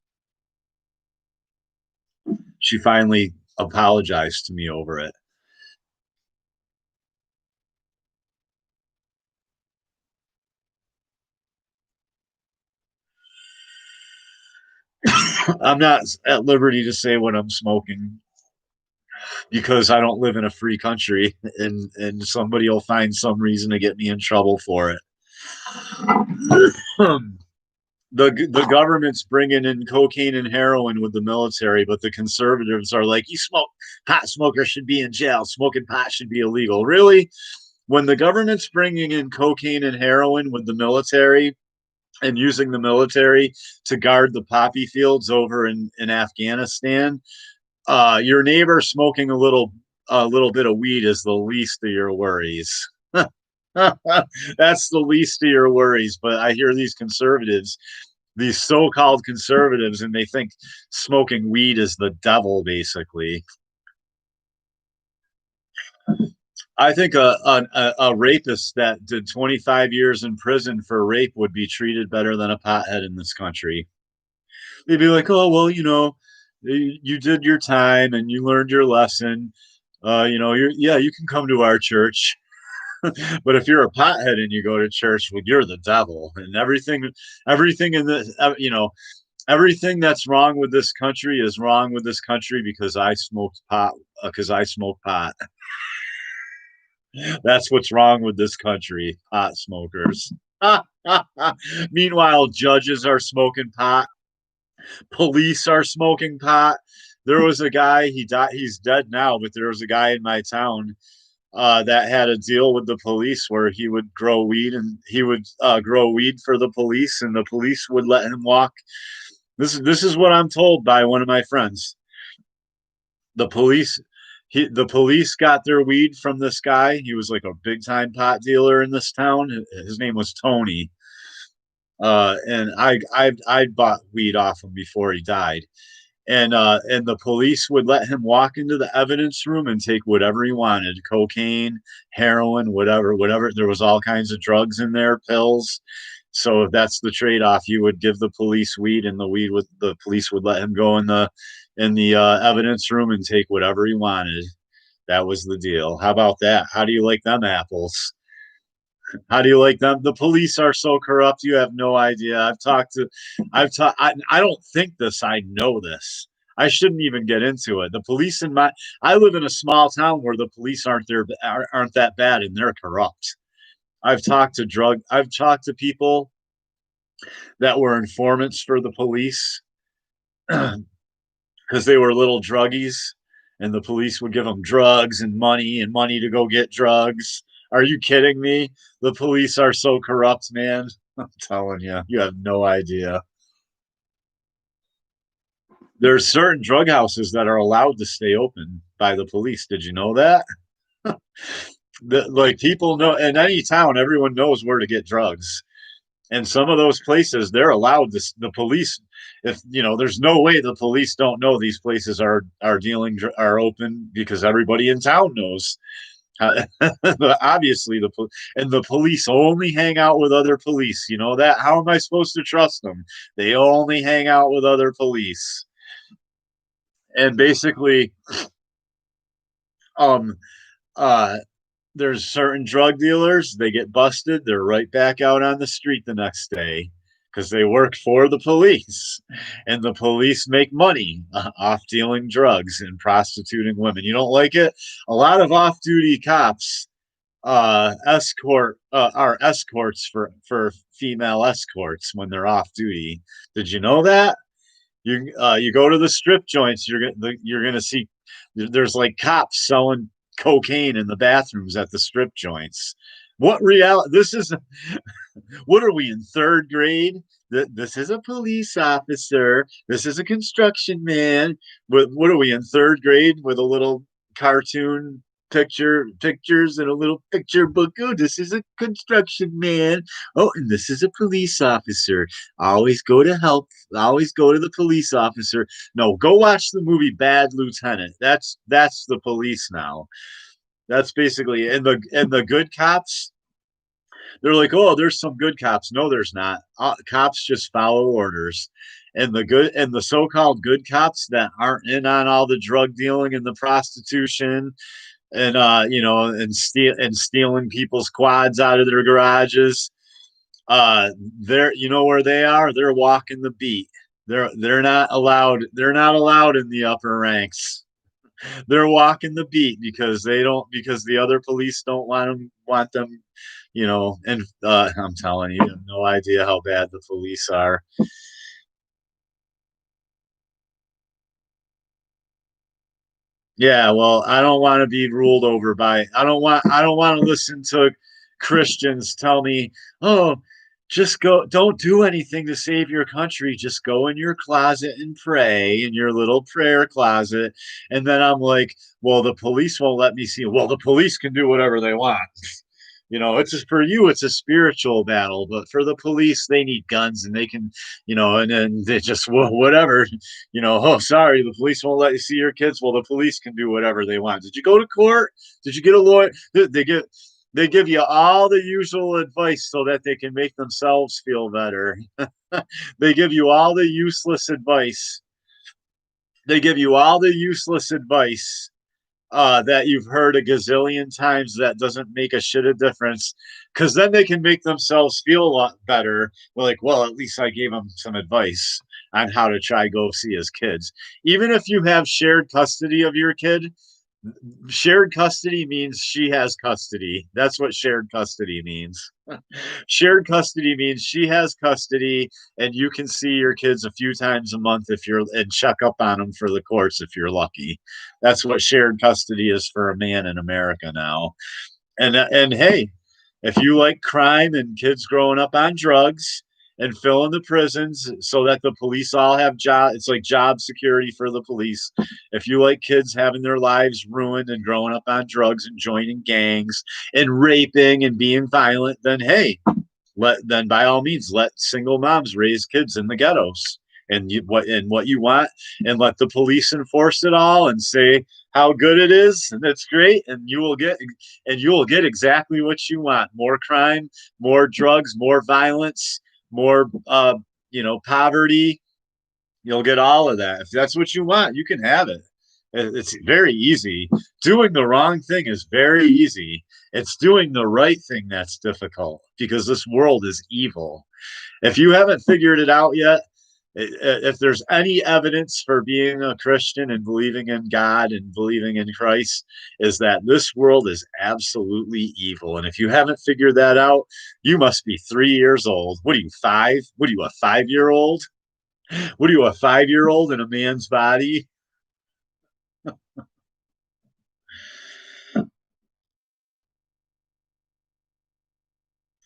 She finally apologized to me over it. I'm not at liberty to say what I'm smoking because I don't live in a free country and somebody will find some reason to get me in trouble for it. The government's bringing in cocaine and heroin with the military, but the conservatives are like, you smoke pot smokers should be in jail. Smoking pot should be illegal. Really? When the government's bringing in cocaine and heroin with the military and using the military to guard the poppy fields over in Afghanistan, your neighbor smoking a little bit of weed is the least of your worries. That's the least of your worries. But I hear these so-called conservatives, and they think smoking weed is the devil, basically. I think a rapist that did 25 years in prison for rape would be treated better than a pothead in this country. They'd be like, oh, well, you did your time and you learned your lesson. You can come to our church. But if you're a pothead and you go to church, well, you're the devil, and everything in this, everything that's wrong with this country is wrong with this country because I smoked pot. Because I smoke pot. That's what's wrong with this country, pot smokers. Meanwhile, judges are smoking pot. Police are smoking pot. There was a guy, he died, he's dead now, but there was a guy in my town that had a deal with the police where he would grow weed and he would grow weed for the police, and the police would let him walk. This is what I'm told by one of my friends. The police the police got their weed from this guy. He was like a big time pot dealer in this town. His name was Tony. And I bought weed off him before he died. and the police would let him walk into the evidence room and take whatever he wanted: cocaine, heroin, whatever. There was all kinds of drugs in there, pills. So if that's the trade-off, you would give the police weed, and the police would let him go in the evidence room and take whatever he wanted. That was the deal. How about that? How do you like them apples? How do you like them? The police are so corrupt. You have no idea. I don't think this. I know this. I shouldn't even get into it. The police in my, I live in a small town where the police aren't that bad, and they're corrupt. I've talked to people that were informants for the police because they were little druggies, and the police would give them drugs and money to go get drugs. Are you kidding me? The police are so corrupt, man. I'm telling you, you have no idea. There's certain drug houses that are allowed to stay open by the police. Did you know that? Like people know in any town, everyone knows where to get drugs. And some of those places, they're allowed to, the police, if you know, there's no way the police don't know these places are open because everybody in town knows. Obviously, the police only hang out with other police. You know that? How am I supposed to trust them? They only hang out with other police. And basically, um, uh, there's certain drug dealers, they get busted, they're right back out on the street the next day because they work for the police, and the police make money off dealing drugs and prostituting women. You don't like it? A lot of off-duty cops are escorts for female escorts when they're off duty. Did you know that? You go to the strip joints, you're gonna see there's like cops selling cocaine in the bathrooms at the strip joints. What reality? This is what are we in third grade? This is a police officer. This is a construction man. What are we in third grade with a little cartoon pictures and a little picture book? Oh, this is a construction man. Oh, and this is a police officer. Always go to help. Always go to the police officer. No, go watch the movie Bad Lieutenant. That's the police now. That's basically, and the good cops, they're like, oh, there's some good cops. No, there's not. Cops just follow orders. And the so-called good cops that aren't in on all the drug dealing and the prostitution and stealing people's quads out of their garages. They're, you know where they are? They're walking the beat. They're not allowed. They're not allowed in the upper ranks. They're walking the beat because the other police don't want them, and I'm telling you, you have no idea how bad the police are. Yeah, well, I don't want to be ruled over by, I don't want to listen to Christians tell me, "Oh, just go, don't do anything to save your country. Just go in your closet and pray in your little prayer closet." And then I'm like, "Well, the police won't let me see." Well, the police can do whatever they want. It's just for you, it's a spiritual battle, but for the police, they need guns and they can, and then they just whatever, oh, sorry, the police won't let you see your kids. Well, the police can do whatever they want. Did you go to court? Did you get a lawyer? They give you all the usual advice so that they can make themselves feel better. They give you all the useless advice. They give you all the useless advice that you've heard a gazillion times that doesn't make a shit of difference, because then they can make themselves feel a lot better. We're like, well, at least I gave them some advice on how to try go see his kids. Even if you have shared custody of your kid, shared custody means she has custody. That's what shared custody means. Shared custody means she has custody and you can see your kids a few times a month if you're and check up on them for the courts if you're lucky. That's what shared custody is for a man in America now. And hey, if you like crime and kids growing up on drugs and filling the prisons so that the police all have job, it's like job security for the police. If you like kids having their lives ruined and growing up on drugs and joining gangs and raping and being violent, then hey, then by all means let single moms raise kids in the ghettos. and what you want, and let the police enforce it all and say how good it is and it's great, and you will get exactly what you want: more crime, more drugs, more violence, more poverty. You'll get all of that. If that's what you want, you can have it. It's very easy. Doing the wrong thing is very easy. It's doing the right thing that's difficult, because this world is evil. If you haven't figured it out yet, if there's any evidence for being a Christian and believing in God and believing in Christ, is that this world is absolutely evil. And if you haven't figured that out, you must be 3 years old. What are you, 5? What are you, a 5-year old? What are you, a 5-year old in a man's body?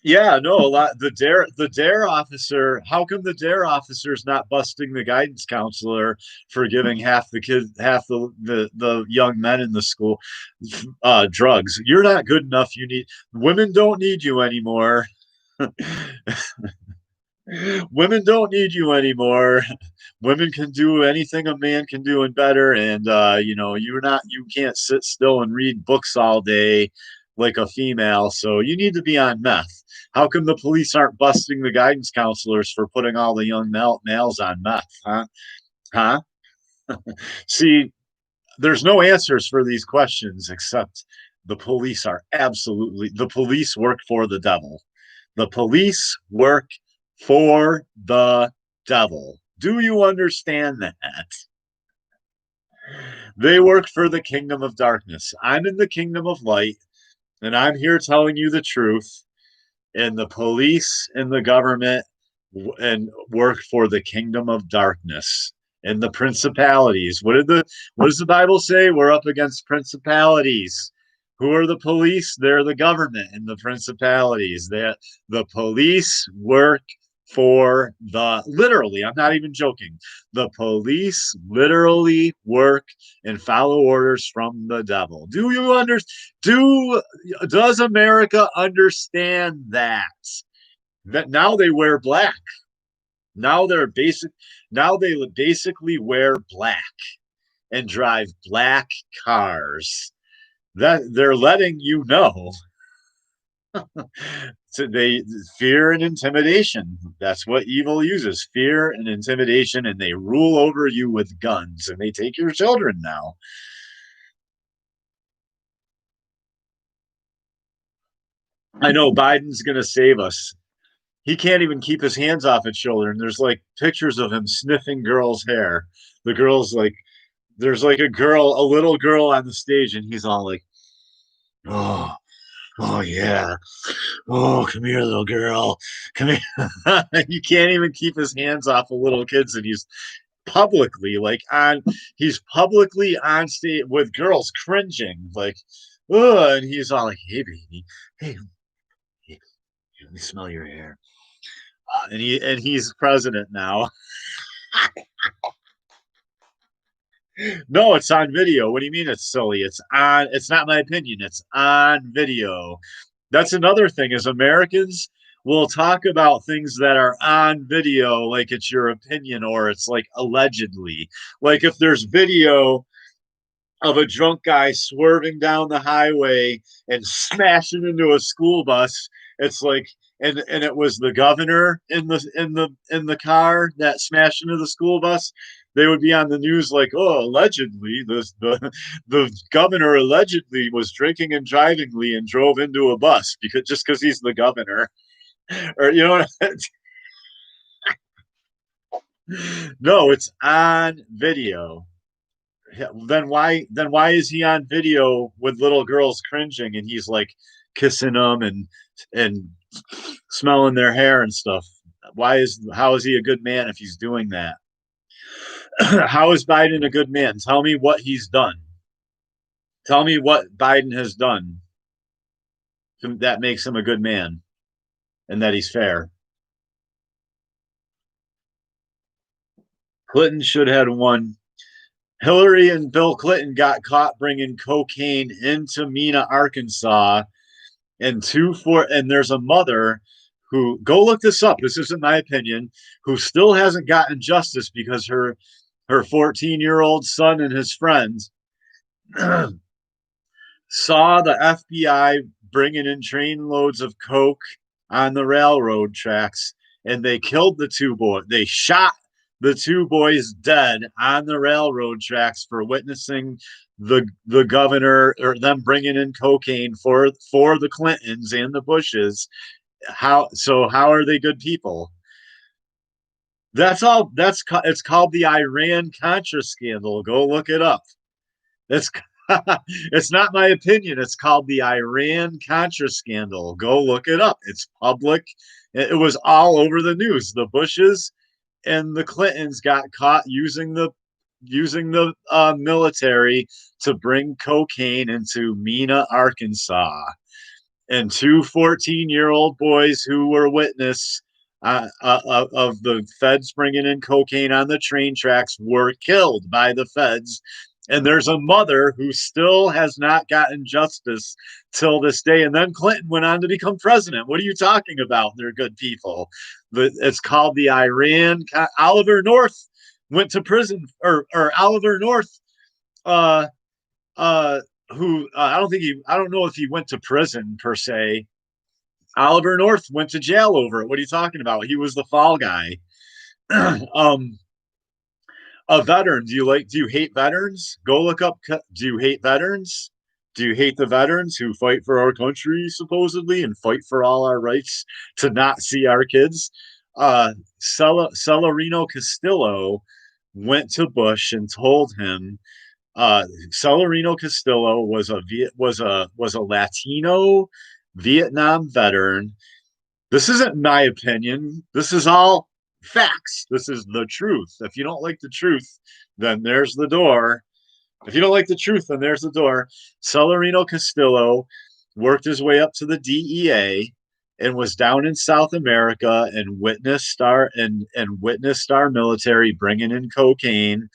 Yeah, no, a lot. The dare officer. How come the dare officer is not busting the guidance counselor for giving half the young men in the school drugs? You're not good enough. Women don't need you anymore. Women don't need you anymore. Women can do anything a man can do and better. And you can't sit still and read books all day like a female. So you need to be on meth. How come the police aren't busting the guidance counselors for putting all the young males on meth? Huh? Huh? See, there's no answers for these questions, except the police work for the devil. The police work for the devil. Do you understand that? They work for the kingdom of darkness. I'm in the kingdom of light, and I'm here telling you the truth. And the police and the government and work for the kingdom of darkness and the principalities. What does the Bible say? We're up against principalities. Who are the police? They're the government and the principalities. The police work for literally, I'm not even joking. The police literally work and follow orders from the devil. Does America understand that now they wear black? Now they basically wear black and drive black cars. That they're letting you know. So they fear and intimidation. That's what evil uses: fear and intimidation, and they rule over you with guns, and they take your children now. I know Biden's going to save us. He can't even keep his hands off of children. There's like pictures of him sniffing girls' hair. The girls like there's like a little girl on the stage, and he's all like, "Oh, oh yeah, oh come here, little girl, come here." You can't even keep his hands off of little kids, and publicly like on he's publicly on stage with girls cringing like, "Oh," and he's all like, "Hey, baby, hey, hey, let me smell your hair." And he's president now. No, it's on video. What do you mean it's silly? It's not my opinion. It's on video. That's another thing is Americans will talk about things that are on video like it's your opinion or it's like allegedly. Like if there's video of a drunk guy swerving down the highway and smashing into a school bus, it's like and it was the governor in the car that smashed into the school bus. They would be on the news like, "Oh, allegedly the governor allegedly was drinking and drivingly and drove into a bus because he's the governor." Or no, it's on video. Then why is he on video with little girls cringing and he's like kissing them and smelling their hair and stuff? How is he a good man if he's doing that? How is Biden a good man? Tell me what he's done. Tell me what Biden has done that makes him a good man and that he's fair. Clinton should have won. Hillary and Bill Clinton got caught bringing cocaine into Mena, Arkansas, and there's a mother who, go look this up, this isn't my opinion, who still hasn't gotten justice because her 14-year-old son and his friends saw the FBI bringing in trainloads of coke on the railroad tracks, and they killed the two boys. They shot the two boys dead on the railroad tracks for witnessing the governor, or them bringing in cocaine for the Clintons and the Bushes. How are they good people? That's all. It's called the Iran Contra scandal. Go look it up. It's it's not my opinion. It's called the Iran Contra scandal. Go look it up. It's public. It was all over the news. The Bushes and the Clintons got caught using the military to bring cocaine into Mena, Arkansas, and two 14-year-old boys who were witness of the feds bringing in cocaine on the train tracks were killed by the feds. And there's a mother who still has not gotten justice till this day. And then Clinton went on to become president. What are you talking about? They're good people. It's called the Iran. Oliver North went to prison, or Oliver North, uh, uh, who I don't know if he went to prison per se. Oliver North went to jail over it. What are you talking about? He was the fall guy. um, a veteran. Do you hate veterans? Go look up. Do you hate veterans? Do you hate the veterans who fight for our country supposedly and fight for all our rights to not see our kids? Celerino Castillo went to Bush and told him, Celerino Castillo was a Latino Vietnam veteran. This isn't my opinion. This is all facts. This is the truth. If you don't like the truth, then there's the door. If you don't like the truth, then there's the door. Celerino Castillo worked his way up to the DEA and was down in South America and witnessed our military bringing in cocaine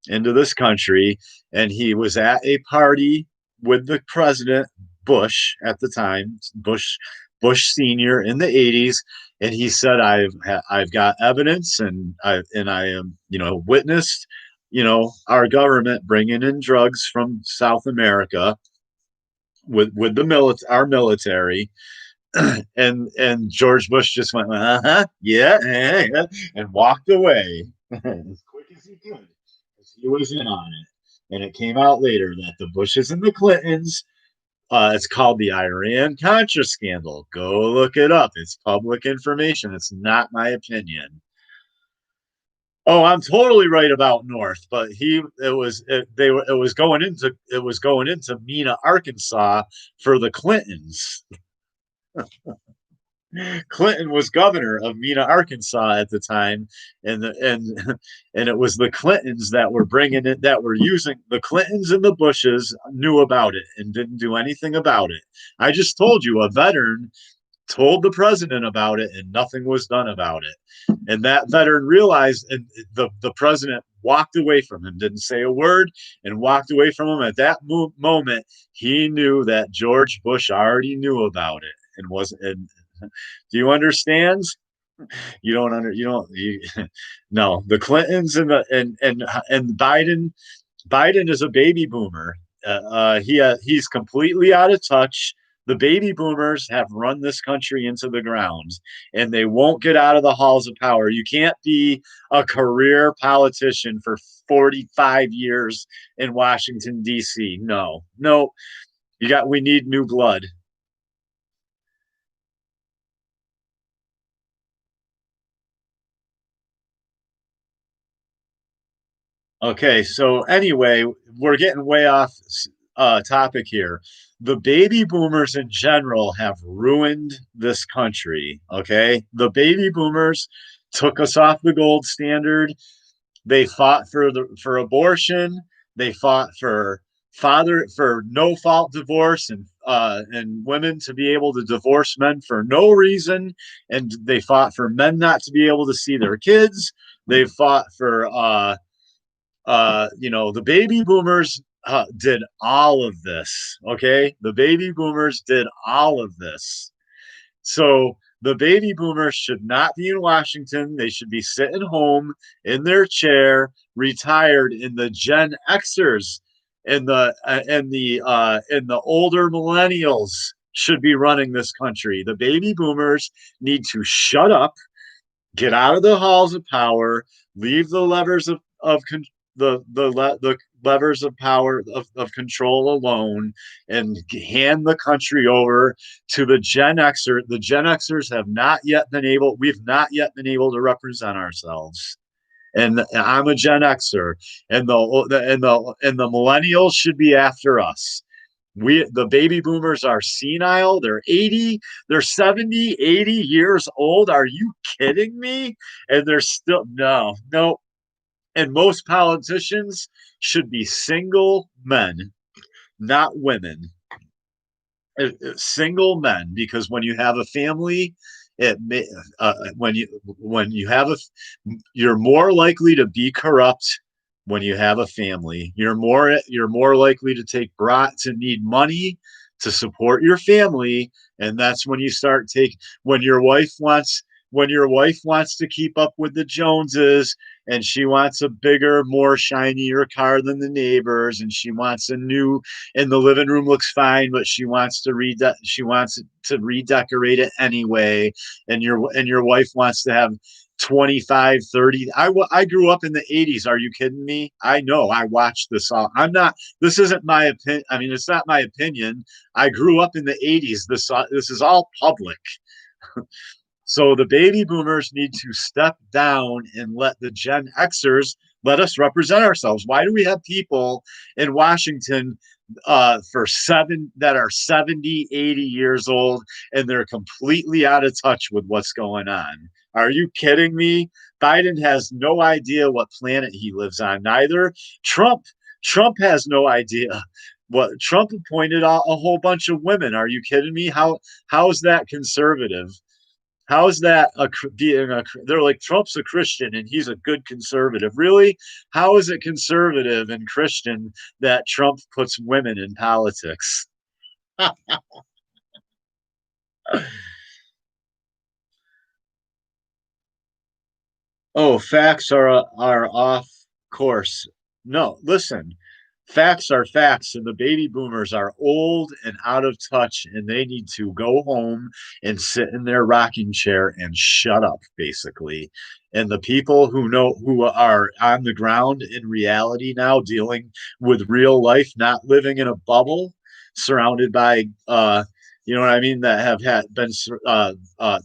into this country. And he was at a party with the president Bush at the time, Bush Senior, in the 80s, and he said, I've got evidence, and I am, witnessed, our government bringing in drugs from South America with our military. And George Bush just went, yeah, and walked away as quick as he could, because he was in on it. And it came out later that the Bushes and the Clintons, it's called the Iran Contra scandal. Go look it up. It's public information. It's not my opinion. Oh, I'm totally right about North, but it was going into Mena, Arkansas for the Clintons. Clinton was governor of Mena, Arkansas at the time, and it was the Clintons that were bringing it, that were using the Clintons, and the Bushes knew about it and didn't do anything about it. I just told you a veteran told the president about it and nothing was done about it. And that veteran realized, and the president walked away from him, didn't say a word, and walked away from him. At that moment, he knew that George Bush already knew about it and wasn't. And do you understand? You don't under you don't you, no, the Clintons and Biden is a baby boomer. He's completely out of touch. The baby boomers have run this country into the ground, and they won't get out of the halls of power. You can't be a career politician for 45 years in Washington D.C. No, we need new blood. Okay, so anyway, we're getting way off topic here. The baby boomers in general have ruined this country. Okay, the baby boomers took us off the gold standard. They fought for abortion. They fought for no fault divorce, and women to be able to divorce men for no reason, and they fought for men not to be able to see their kids. They fought for the baby boomers did all of this. Okay, the baby boomers did all of this. So The baby boomers should not be in Washington. They should be sitting home in their chair, retired. In the Gen Xers and the older millennials should be running this country. The baby boomers need to shut up, get out of the halls of power, leave the levers of the levers of power of control alone, and hand the country over to the Gen Xer. The Gen Xers have not yet been able. We've not yet been able to represent ourselves. And I'm a Gen Xer, and the millennials should be after us. The baby boomers are senile. They're 80, they're 70, 80 years old. Are you kidding me? And they're still no. And most politicians should be single men, not women. Single men, because when you have a family, it may, when you have you're more likely to be corrupt when you have a family. You're more likely to to need money to support your family, and that's when you start when your wife wants to keep up with the Joneses, and she wants a bigger, more shinier car than the neighbors, and and the living room looks fine, but she wants to redecorate it anyway, and your wife wants to have 25, 30. I grew up in the 80s. Are you kidding me? I know. I watched this all. This isn't my opinion. I mean, it's not my opinion. I grew up in the 80s. This is all public. So the baby boomers need to step down and let the Gen Xers let us represent ourselves. Why do we have people in Washington that are 70, 80 years old, and they're completely out of touch with what's going on? Are you kidding me? Biden has no idea what planet he lives on. Neither Trump. Trump has no idea. What Trump appointed a whole bunch of women. Are you kidding me? How is that conservative? How is that they're like Trump's a Christian and he's a good conservative. Really? How is it conservative and Christian that Trump puts women in politics? Oh, facts are off course. No, listen. Facts are facts, and the baby boomers are old and out of touch, and they need to go home and sit in their rocking chair and shut up, basically. And the people who are on the ground in reality now, dealing with real life, not living in a bubble, surrounded by you know what I mean, that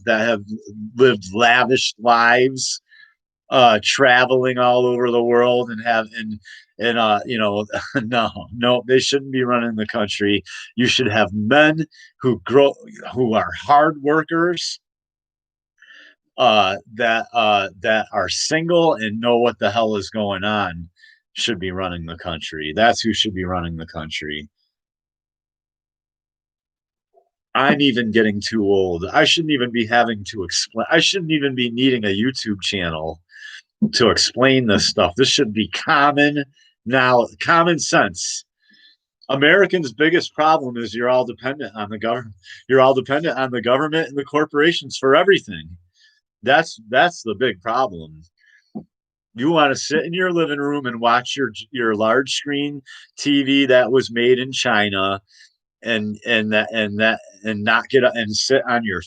have lived lavish lives, traveling all over the world and no, they shouldn't be running the country. You should have men who are hard workers, that are single and know what the hell is going on, should be running the country. That's who should be running the country. I'm even getting too old. I shouldn't even be having to explain. I shouldn't even be needing a YouTube channel to explain this stuff. This should be common sense. Americans' biggest problem is you're all dependent on the government. You're all dependent on the government and the corporations for everything. That's the big problem. You want to sit in your living room and watch your large screen TV that was made in China, and not get up and sit on your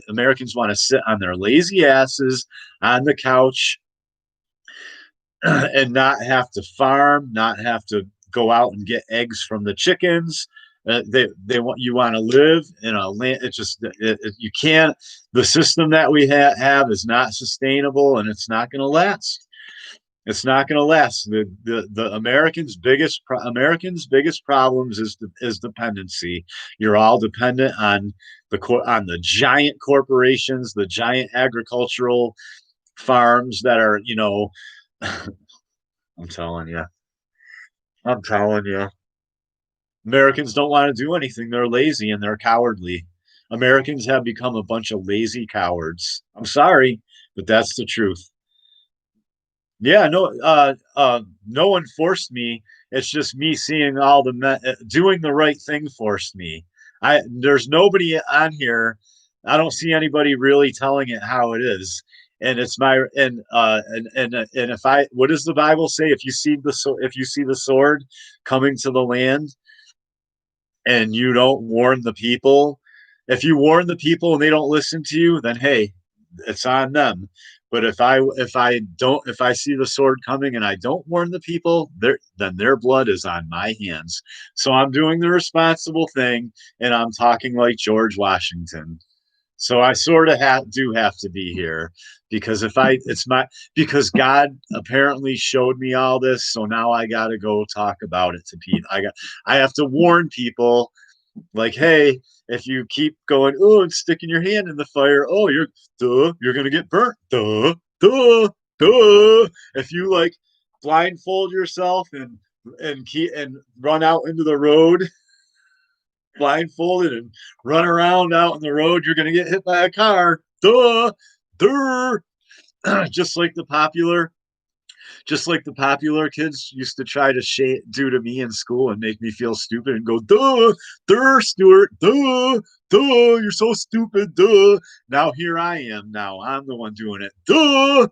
Americans want to sit on their lazy asses on the couch and not have to farm, not have to go out and get eggs from the chickens. You want to live in a land. You can't. The system that we have is not sustainable, and it's not going to last. It's not going to last. The Americans' biggest problems is dependency. You're all dependent on the giant corporations, the giant agricultural farms that are, I'm telling you. I'm telling you. Americans don't want to do anything. They're lazy and they're cowardly. Americans have become a bunch of lazy cowards. I'm sorry, but that's the truth. Yeah, no one forced me. It's just me seeing doing the right thing forced me. There's nobody on here. I don't see anybody really telling it how it is. And it's my and if I what does the Bible say? If you see the sword coming to the land and you don't warn the people, if you warn the people and they don't listen to you, then hey, it's on them. But if I see the sword coming and I don't warn the people, then their blood is on my hands. So I'm doing the responsible thing, and I'm talking like George Washington. So I sort of do have to be here because if I it's my because God apparently showed me all this, so now I got to go talk about it to people. I have to warn people like, hey, if you keep going, oh, and sticking your hand in the fire, oh, you're gonna get burnt, duh. If you like blindfold yourself and run out into the road blindfolded and run around out in the road, you're gonna get hit by a car, duh. just like the popular just like the popular kids used to try to do to me in school and make me feel stupid and go, Stuart, you're so stupid, duh. Now here I am. Now I'm the one doing it, duh.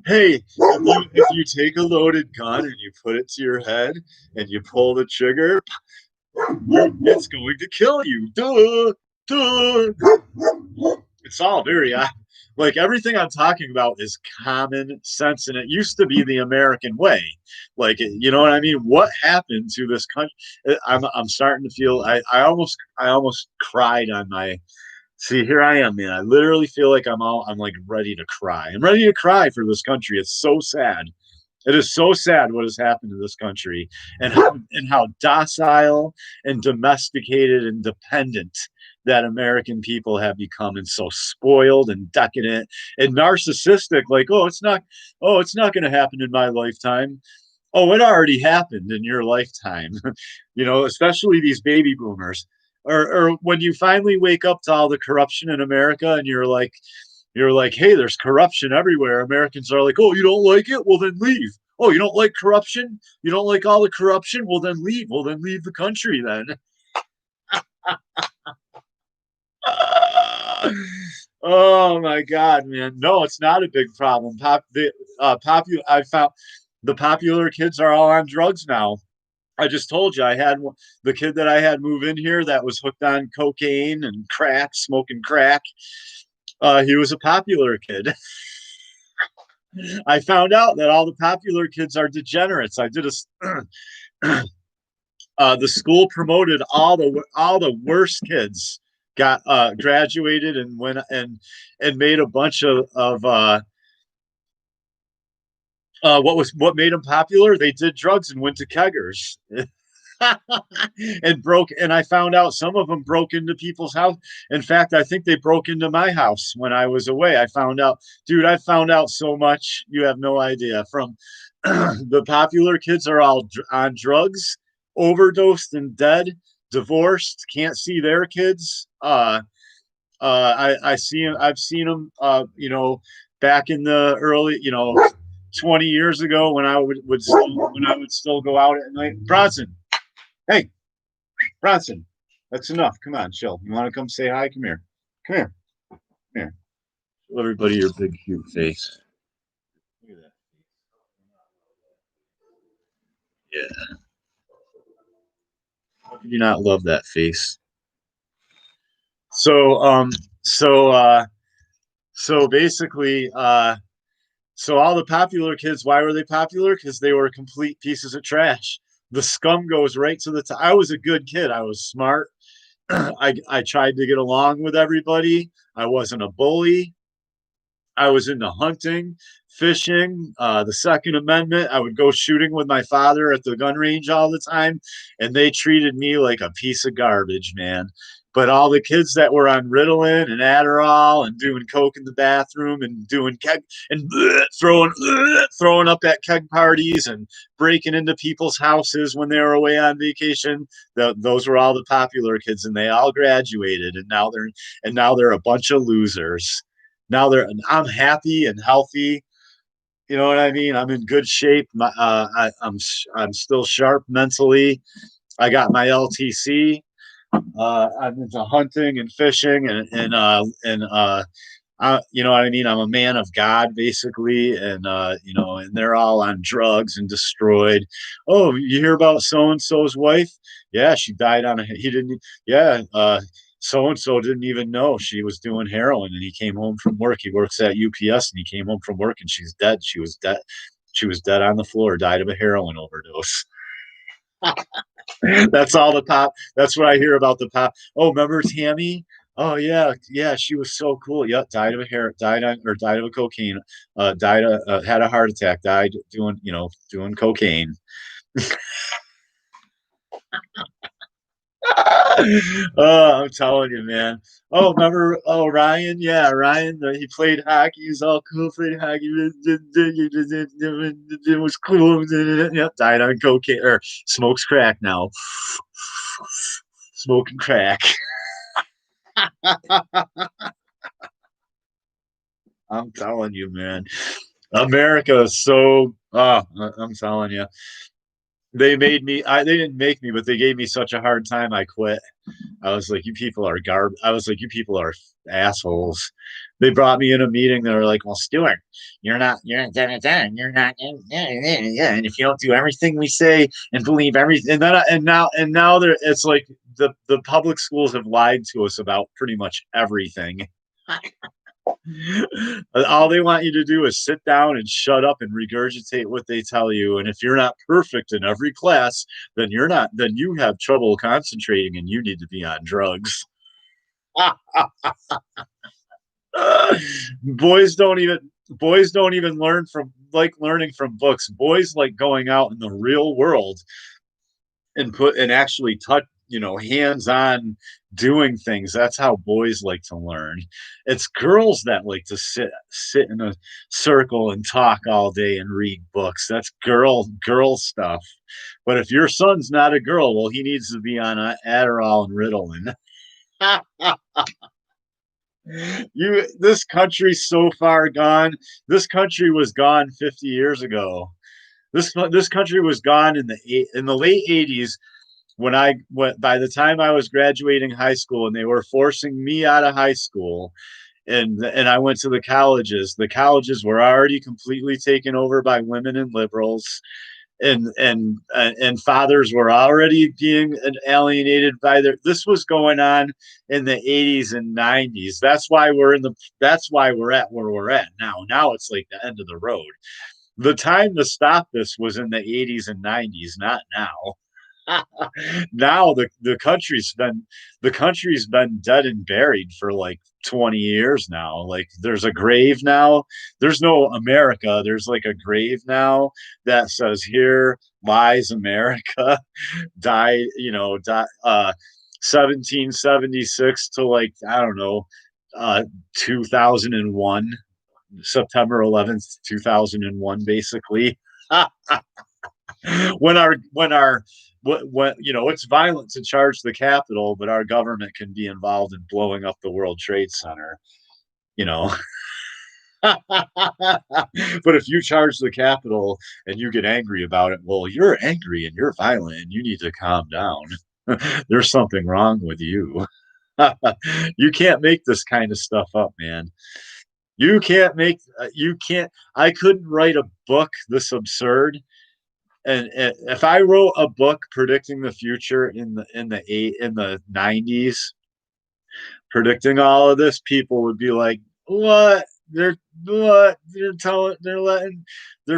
Hey, if you take a loaded gun and you put it to your head and you pull the trigger, it's going to kill you. It's all very like everything I'm talking about is common sense, and it used to be the American way. Like, you know what I mean? What happened to this country? I'm starting to feel I almost cried on my. See, here I am, man. I literally feel like I'm like ready to cry. I'm ready to cry for this country. It's so sad. It is so sad what has happened to this country and how docile and domesticated and dependent that American people have become and so spoiled and decadent and narcissistic. Like, oh, it's not going to happen in my lifetime. Oh, it already happened in your lifetime. Especially these baby boomers. Or when you finally wake up to all the corruption in America and you're like, hey, there's corruption everywhere. Americans are like, oh, you don't like it? Well, then leave. Oh, you don't like corruption? You don't like all the corruption? Well, then leave. Well, then leave the country then. Oh my God, man. No, it's not a big problem. I found the popular kids are all on drugs now. I just told you the kid that I had move in here that was hooked on cocaine and crack, smoking crack. He was a popular kid. I found out that all the popular kids are degenerates. I did a the school promoted all the worst kids got graduated and went and made a bunch of what made them popular. They did drugs and went to keggers. And I found out some of them broke into people's house. In fact, I think they broke into my house when I was away. I found out so much you have no idea. From the popular kids are all on drugs, overdosed and dead, divorced, can't see their kids. I've seen them, back in the early, 20 years ago when when I would still go out at night. Bronson, hey, Bronson, that's enough. Come on, chill. You want to come say hi? Come here. Come here. Come here. Show everybody your big, cute face. Look at that. Yeah. How could you not love that face? So, so, uh, so basically, so all the popular kids, why were they popular? Because they were complete pieces of trash. The scum goes right to the top. I was a good kid. I was smart. I tried to get along with everybody. I wasn't a bully. I was into hunting, fishing, the Second Amendment. I would go shooting with my father at the gun range all the time, and they treated me like a piece of garbage, man. But all the kids that were on Ritalin and Adderall and doing coke in the bathroom and doing keg and throwing up at keg parties and breaking into people's houses when they were away on vacation, those were all the popular kids, and they all graduated, and now they're a bunch of losers. I'm happy and healthy You know what I mean? I'm in good shape. I'm still sharp mentally. I got my LTC. I'm into hunting and fishing you know what I mean? I'm a man of God, basically, and they're all on drugs and destroyed. Oh, you hear about so and so's wife? Yeah, she died on a. He didn't. Yeah, so and so didn't even know she was doing heroin, and he came home from work. He works at UPS, and he came home from work, and she's dead. She was dead. She was dead on the floor. Died of a heroin overdose. That's all the pop. That's what I hear about the pop. Oh, remember Tammy? Oh yeah, yeah, she was so cool. Yep, died of a cocaine. Had a heart attack. Died doing cocaine. Oh, I'm telling you, man. Oh, remember? Oh, Ryan. Yeah, Ryan. He played hockey. He's all cool. Played hockey. It was cool. Yep, died on cocaine or smokes crack now. Smoking crack. I'm telling you, man. America is so. I'm telling you, they made me. They didn't make me, but they gave me such a hard time. I quit. I was like, you people are garb. I was like, you people are assholes. They brought me in a meeting. They were like, well, Stuart, you're not, you're not, yeah. And if you don't do everything we say and believe everything, and now it's like the public schools have lied to us about pretty much everything. All they want you to do is sit down and shut up and regurgitate what they tell you. And if you're not perfect in every class, then you have trouble concentrating and you need to be on drugs. boys don't even boys don't even learning from books. Boys like going out in the real world and actually touch, hands on doing things. That's how boys like to learn. It's girls that like to sit in a circle and talk all day and read books. That's girl stuff. But if your son's not a girl, well, he needs to be on Adderall and Ritalin. This country's so far gone. This country was gone 50 years ago. This country was gone in the late 80s when I went. By the time I was graduating high school and they were forcing me out of high school, and I went to the colleges were already completely taken over by women and liberals, and fathers were already being alienated by their. This was going on in the 80s and 90s. That's why we're at where we're at now. It's like the end of the road. The time to stop this was in the 80s and 90s, not now. Now the country's been dead and buried for like 20 years now. Like there's a grave now. There's no America. There's like a grave now that says here lies America. Died, 1776 to like I don't know, 2001, September 11th, 2001, basically. When it's violent to charge the Capitol, but our government can be involved in blowing up the World Trade Center, you know. But if you charge the Capitol and you get angry about it, well, you're angry and you're violent and you need to calm down. There's something wrong with you. You can't make this kind of stuff up, man. You can't. I couldn't write a book this absurd. And if I wrote a book predicting the future in the 90s, predicting all of this, people would be like, "What? They're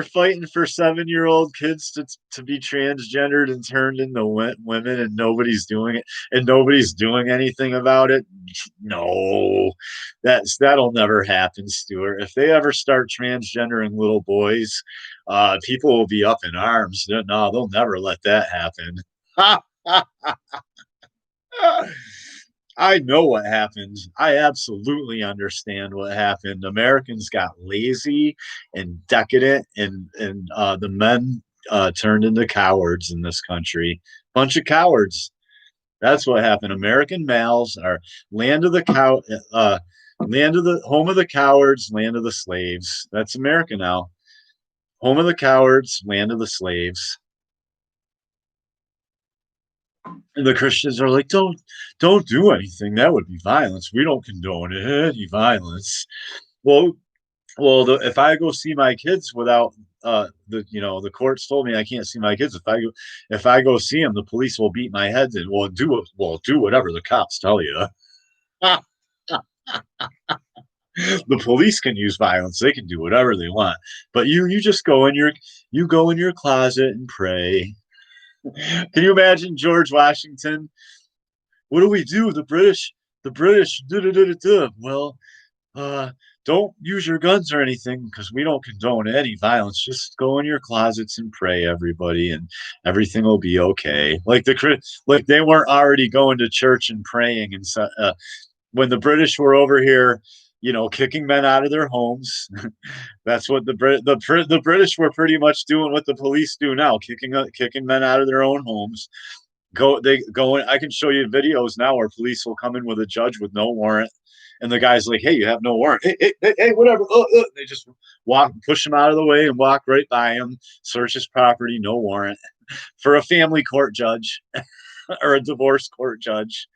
fighting for 7-year-old kids to be transgendered and turned into women, and nobody's doing it, and nobody's doing anything about it." No, that'll never happen, Stuart. If they ever start transgendering little boys, people will be up in arms. No, they'll never let that happen. I know what happened. I absolutely understand what happened. Americans got lazy and decadent, and the men turned into cowards in this country. Bunch of cowards. That's what happened. American males are land of the cow, land of the home of the cowards, land of the slaves. That's America now. home of the cowards, land of the slaves. And the Christians are like, don't do anything. That would be violence. We don't condone any violence. Well, if I go see my kids without the courts told me I can't see my kids. If I go see them, the police will beat my head in. Do whatever the cops tell you. The police can use violence. They can do whatever they want. But you just go in your closet and pray. Can you imagine George Washington? What do we do? The British. Duh, duh, duh, duh, duh. Well, uh, don't use your guns or anything because we don't condone any violence. Just go in your closets and pray, everybody, and everything will be okay. Like they weren't already going to church and praying, and so, when the British were over here, kicking men out of their homes. That's what the British were pretty much doing what the police do now, kicking men out of their own homes. They go in. I can show you videos now where police will come in with a judge with no warrant, and the guy's like, "Hey, you have no warrant. Hey, whatever." They just push him out of the way, and walk right by him. Search his property, no warrant, for a family court judge or a divorce court judge.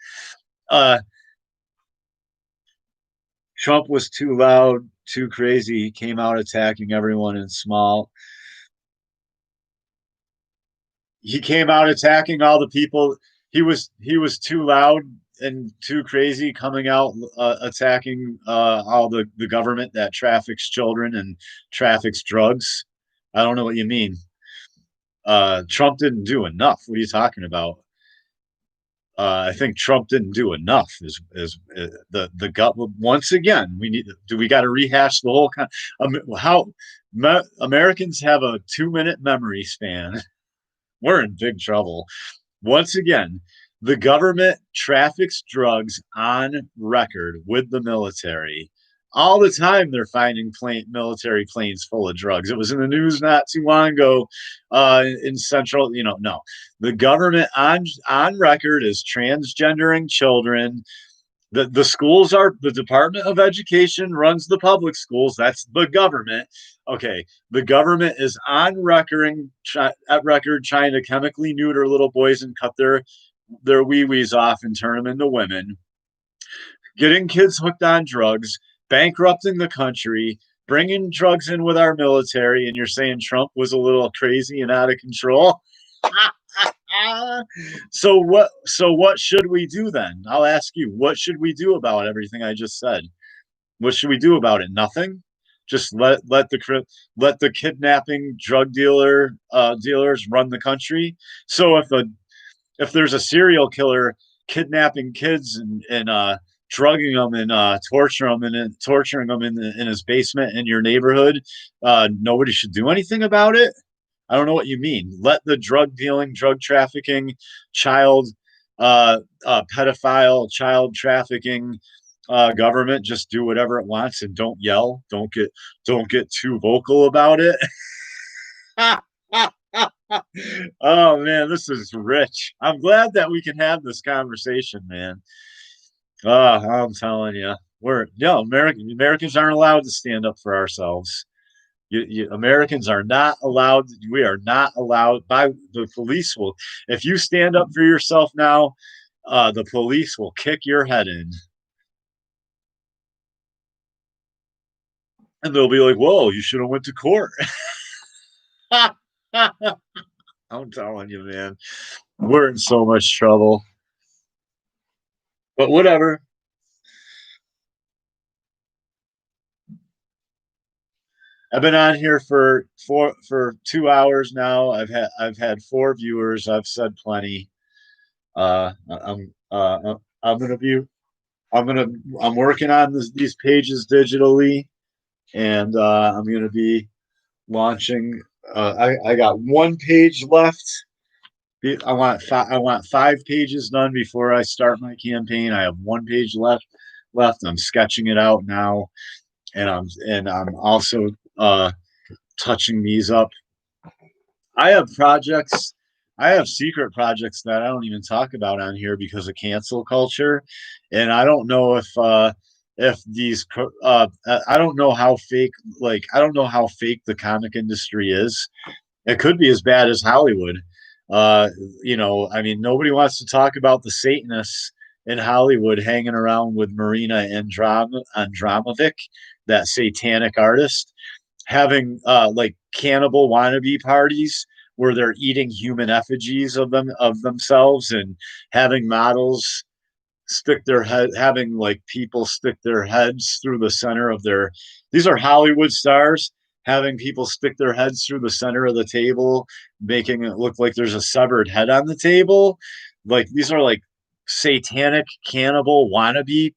Trump was too loud, too crazy. He came out attacking everyone in small. He came out attacking all the people. He was too loud and too crazy, coming out attacking all the government that traffics children and traffics drugs. I don't know what you mean. Trump didn't do enough. What are you talking about? I think Trump didn't do enough. Is the gut once again? We got to rehash the whole how Americans have a 2-minute memory span. We're in big trouble. Once again, the government traffics drugs on record with the military. All the time they're finding military planes full of drugs. It was in the news not too long ago in central, no. The government on record is transgendering children. The schools are the Department of Education runs the public schools. That's the government. Okay, the government is on record trying to chemically neuter little boys and cut their wee-wees off and turn them into women, getting kids hooked on drugs, bankrupting the country, bringing drugs in with our military, and you're saying Trump was a little crazy and out of control? So what should we do then? I'll ask you, what should we do about everything I just said? What should we do about it? Nothing. Just let the kidnapping drug dealers run the country. So if there's a serial killer kidnapping kids and drugging them and torturing them in his basement in your neighborhood, nobody should do anything about it. I don't know what you mean. Let the drug dealing, drug trafficking, pedophile, child trafficking government just do whatever it wants and don't yell. Don't get too vocal about it. Oh man, this is rich. I'm glad that we can have this conversation, man. I'm telling you, Americans aren't allowed to stand up for ourselves. Americans are not allowed. We are not allowed by the police. If you stand up for yourself now, the police will kick your head in, and they'll be like, "Whoa, you should have went to court." I'm telling you, man, we're in so much trouble. But whatever. I've been on here for 2 hours now. I've had 4 viewers. I've said plenty. I'm gonna be I'm gonna I'm working on these pages digitally, and I'm gonna be launching. I got 1 page left. I want 5 pages done before I start my campaign. I have 1 page left. I'm sketching it out now, and I'm also touching these up. I have projects. I have secret projects that I don't even talk about on here because of cancel culture, and I don't know if if these I don't know how fake, like I don't know how fake the comic industry is. It could be as bad as Hollywood. Uh, I mean, nobody wants to talk about the Satanists in Hollywood hanging around with Marina Andromovic, that satanic artist, having like cannibal wannabe parties where they're eating human effigies of themselves, and having models stick their head, having like people stick their heads through the center of their, these are Hollywood stars, having people stick their heads through the center of the table, making it look like there's a severed head on the table. Like these are like satanic cannibal wannabe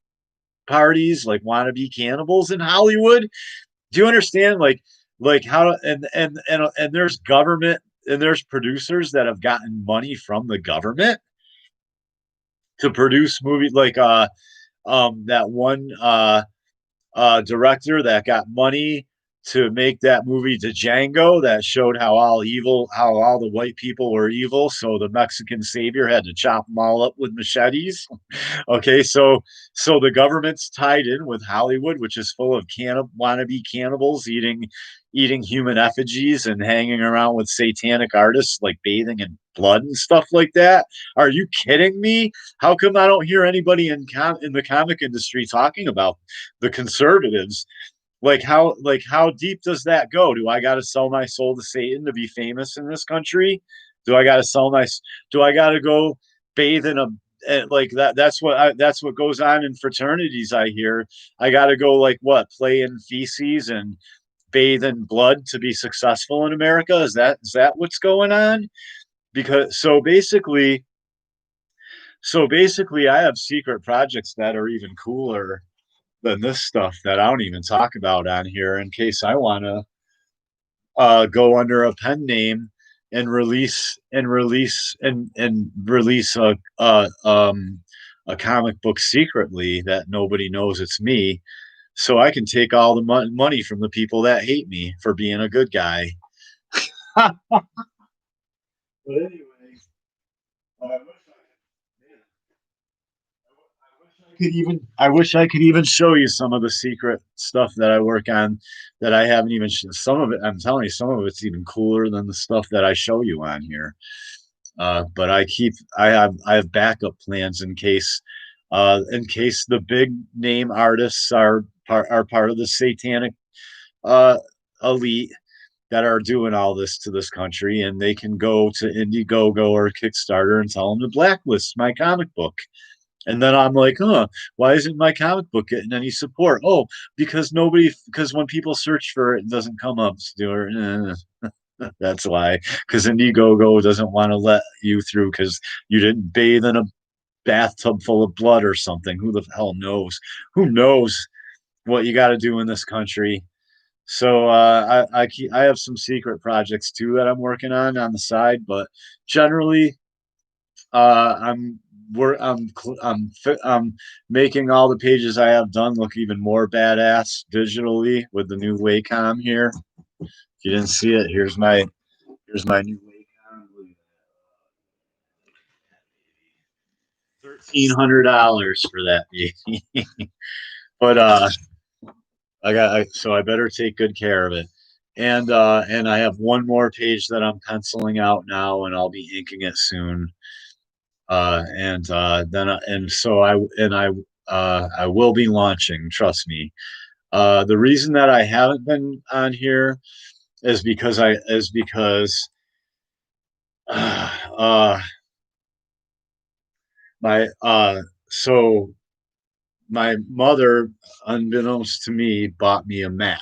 parties, like wannabe cannibals in Hollywood. Do you understand? Like how, and there's government, and there's producers that have gotten money from the government to produce movies, like that one director that got money to make that movie Django, that showed how all evil, how all the white people were evil. So the Mexican savior had to chop them all up with machetes. Okay, so the government's tied in with Hollywood, which is full of wannabe cannibals eating human effigies and hanging around with satanic artists, like bathing in blood and stuff like that. Are you kidding me? How come I don't hear anybody in the comic industry talking about the conservatives? Like how deep does that go? Do I got to sell my soul to Satan to be famous in this country? Do I got to sell my? Do I got to go bathe in a, like that? That's what goes on in fraternities. I hear I got to go, like, what, play in feces and bathe in blood to be successful in America? Is that what's going on? Because so basically, I have secret projects that are even cooler than this stuff that I don't even talk about on here, in case I want to go under a pen name and release a comic book secretly that nobody knows it's me, so I can take all the money from the people that hate me for being a good guy. But anyway, I wish I could even show you some of the secret stuff that I work on that I haven't even. Some of it, I'm telling you, some of it's even cooler than the stuff that I show you on here. But I have backup plans in case the big name artists are part of the satanic uh, elite that are doing all this to this country, and they can go to Indiegogo or Kickstarter and tell them to blacklist my comic book. And then I'm like, huh, why isn't my comic book getting any support? Oh, because when people search for it, it doesn't come up. That's why. Because Indiegogo doesn't want to let you through because you didn't bathe in a bathtub full of blood or something. Who the hell knows? Who knows what you got to do in this country? So I have some secret projects too that I'm working on the side, but generally I'm making all the pages I have done look even more badass digitally with the new Wacom here. If you didn't see it, here's my new Wacom. $1,300 for that baby. But so I better take good care of it. And I have one more page that I'm penciling out now, and I'll be inking it soon. And then and so I will be launching. Trust me. The reason that I haven't been on here is because uh, my so my mother, unbeknownst to me, bought me a Mac,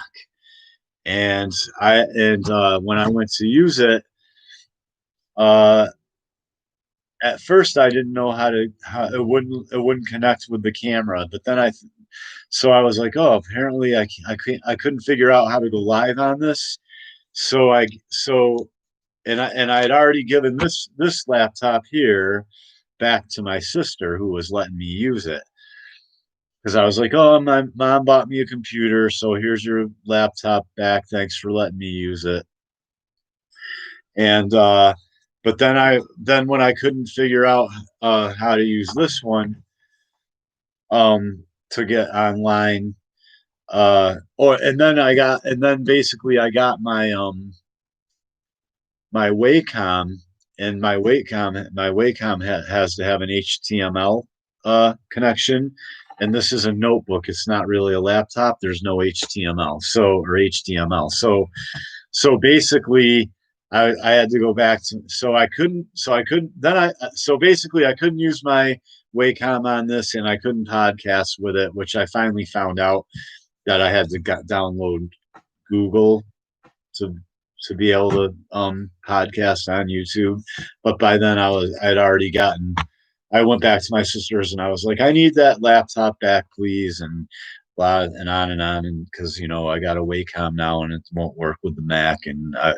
and when I went to use it, uh, at first I didn't know how it wouldn't connect with the camera, but then so I was like, oh, apparently I couldn't figure out how to go live on this. So I had already given this laptop here back to my sister, who was letting me use it, because I was like, oh, my mom bought me a computer, so here's your laptop back. Thanks for letting me use it. And but then when I couldn't figure out how to use this one, um to get online. And then basically I got my Wacom, and my Wacom has to have an HTML connection, and this is a notebook. It's not really a laptop. There's no HTML, or HTML. So basically, I had to go back to I couldn't then I so basically I couldn't use my Wacom on this, and I couldn't podcast with it, which I finally found out that I had to download Google to be able to podcast on YouTube. But by then I'd already gotten. I went back to my sister's and I was like, I need that laptop back, please, and blah, and on, and because I got a Wacom now and it won't work with the Mac, and I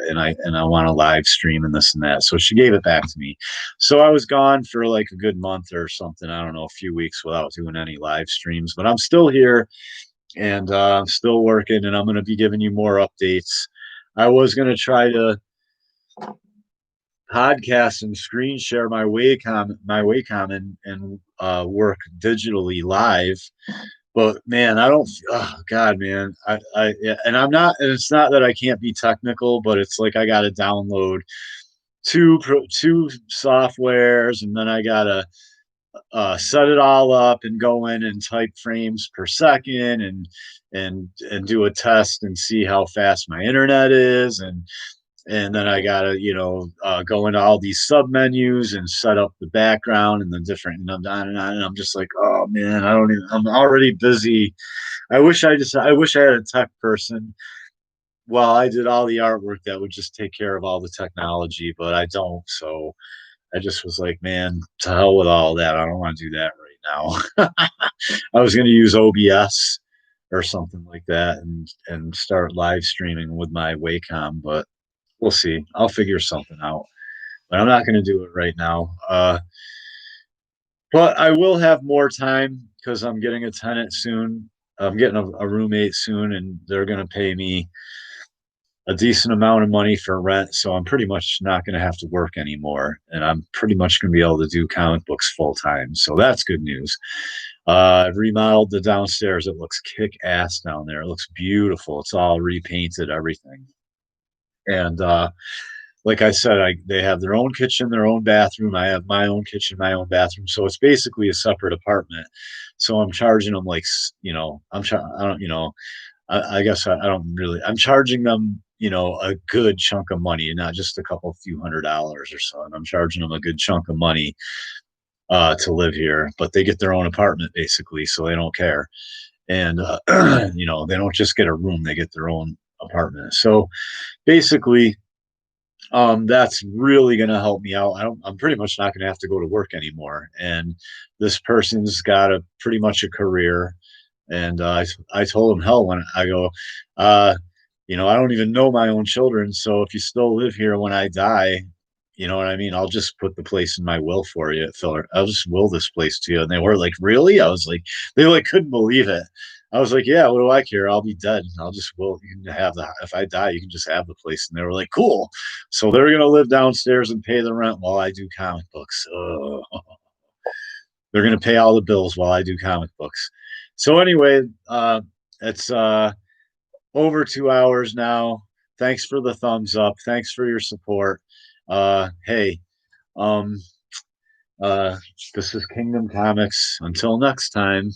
want to live stream and this and that. So she gave it back to me. So I was gone for like a good month or something. I don't know, a few weeks without doing any live streams, but I'm still here, and I'm still working, and I'm going to be giving you more updates. I was going to try to podcast and screen share my Wacom, and work digitally live. But man, I don't. Oh God, man, yeah, and I'm not. And it's not that I can't be technical, but it's like I got to download two softwares, and then I gotta set it all up and go in and type frames per second, and do a test and see how fast my internet is, and then I gotta go into all these sub menus and set up the background and the different, and I'm on and on, and I'm just like, oh man, I don't even. I'm already busy. I wish I had a tech person while I did all the artwork that would just take care of all the technology, but I don't. So I just was like, man, to hell with all that. I don't want to do that right now. I was going to use OBS or something like that, and start live streaming with my Wacom, but we'll see. I'll figure something out, but I'm not going to do it right now. But I will have more time because I'm getting a tenant soon. I'm getting a roommate soon, and they're going to pay me a decent amount of money for rent. So I'm pretty much not going to have to work anymore. And I'm pretty much going to be able to do comic books full time. So that's good news. I've remodeled the downstairs. It looks kick ass down there. It looks beautiful. It's all repainted, everything. And like I said, they have their own kitchen, their own bathroom. I have my own kitchen, my own bathroom. So it's basically a separate apartment. So I'm charging them like, I don't, I guess I don't really. I'm charging them, a good chunk of money, and not just a couple few $100s or so. And I'm charging them a good chunk of money to live here. But they get their own apartment basically, so they don't care. And they don't just get a room; they get their own apartment. So basically, that's really going to help me out. I'm pretty much not going to have to go to work anymore. And this person's got a pretty much a career. And I told him, hell, when I go, I don't even know my own children. So if you still live here when I die, you know what I mean? I'll just put the place in my will for you, Filler. I'll just will this place to you. And they were like, really? I was like, they like couldn't believe it. I was like, yeah, what do I care? I'll be dead. I'll just will. You can have the. If I die, you can just have the place. And they were like, cool. So they're gonna live downstairs and pay the rent while I do comic books. They're gonna pay all the bills while I do comic books. So anyway, it's over 2 hours now. Thanks for the thumbs up. Thanks for your support. Hey, um, uh, this is Kingdom Comics. Until next time.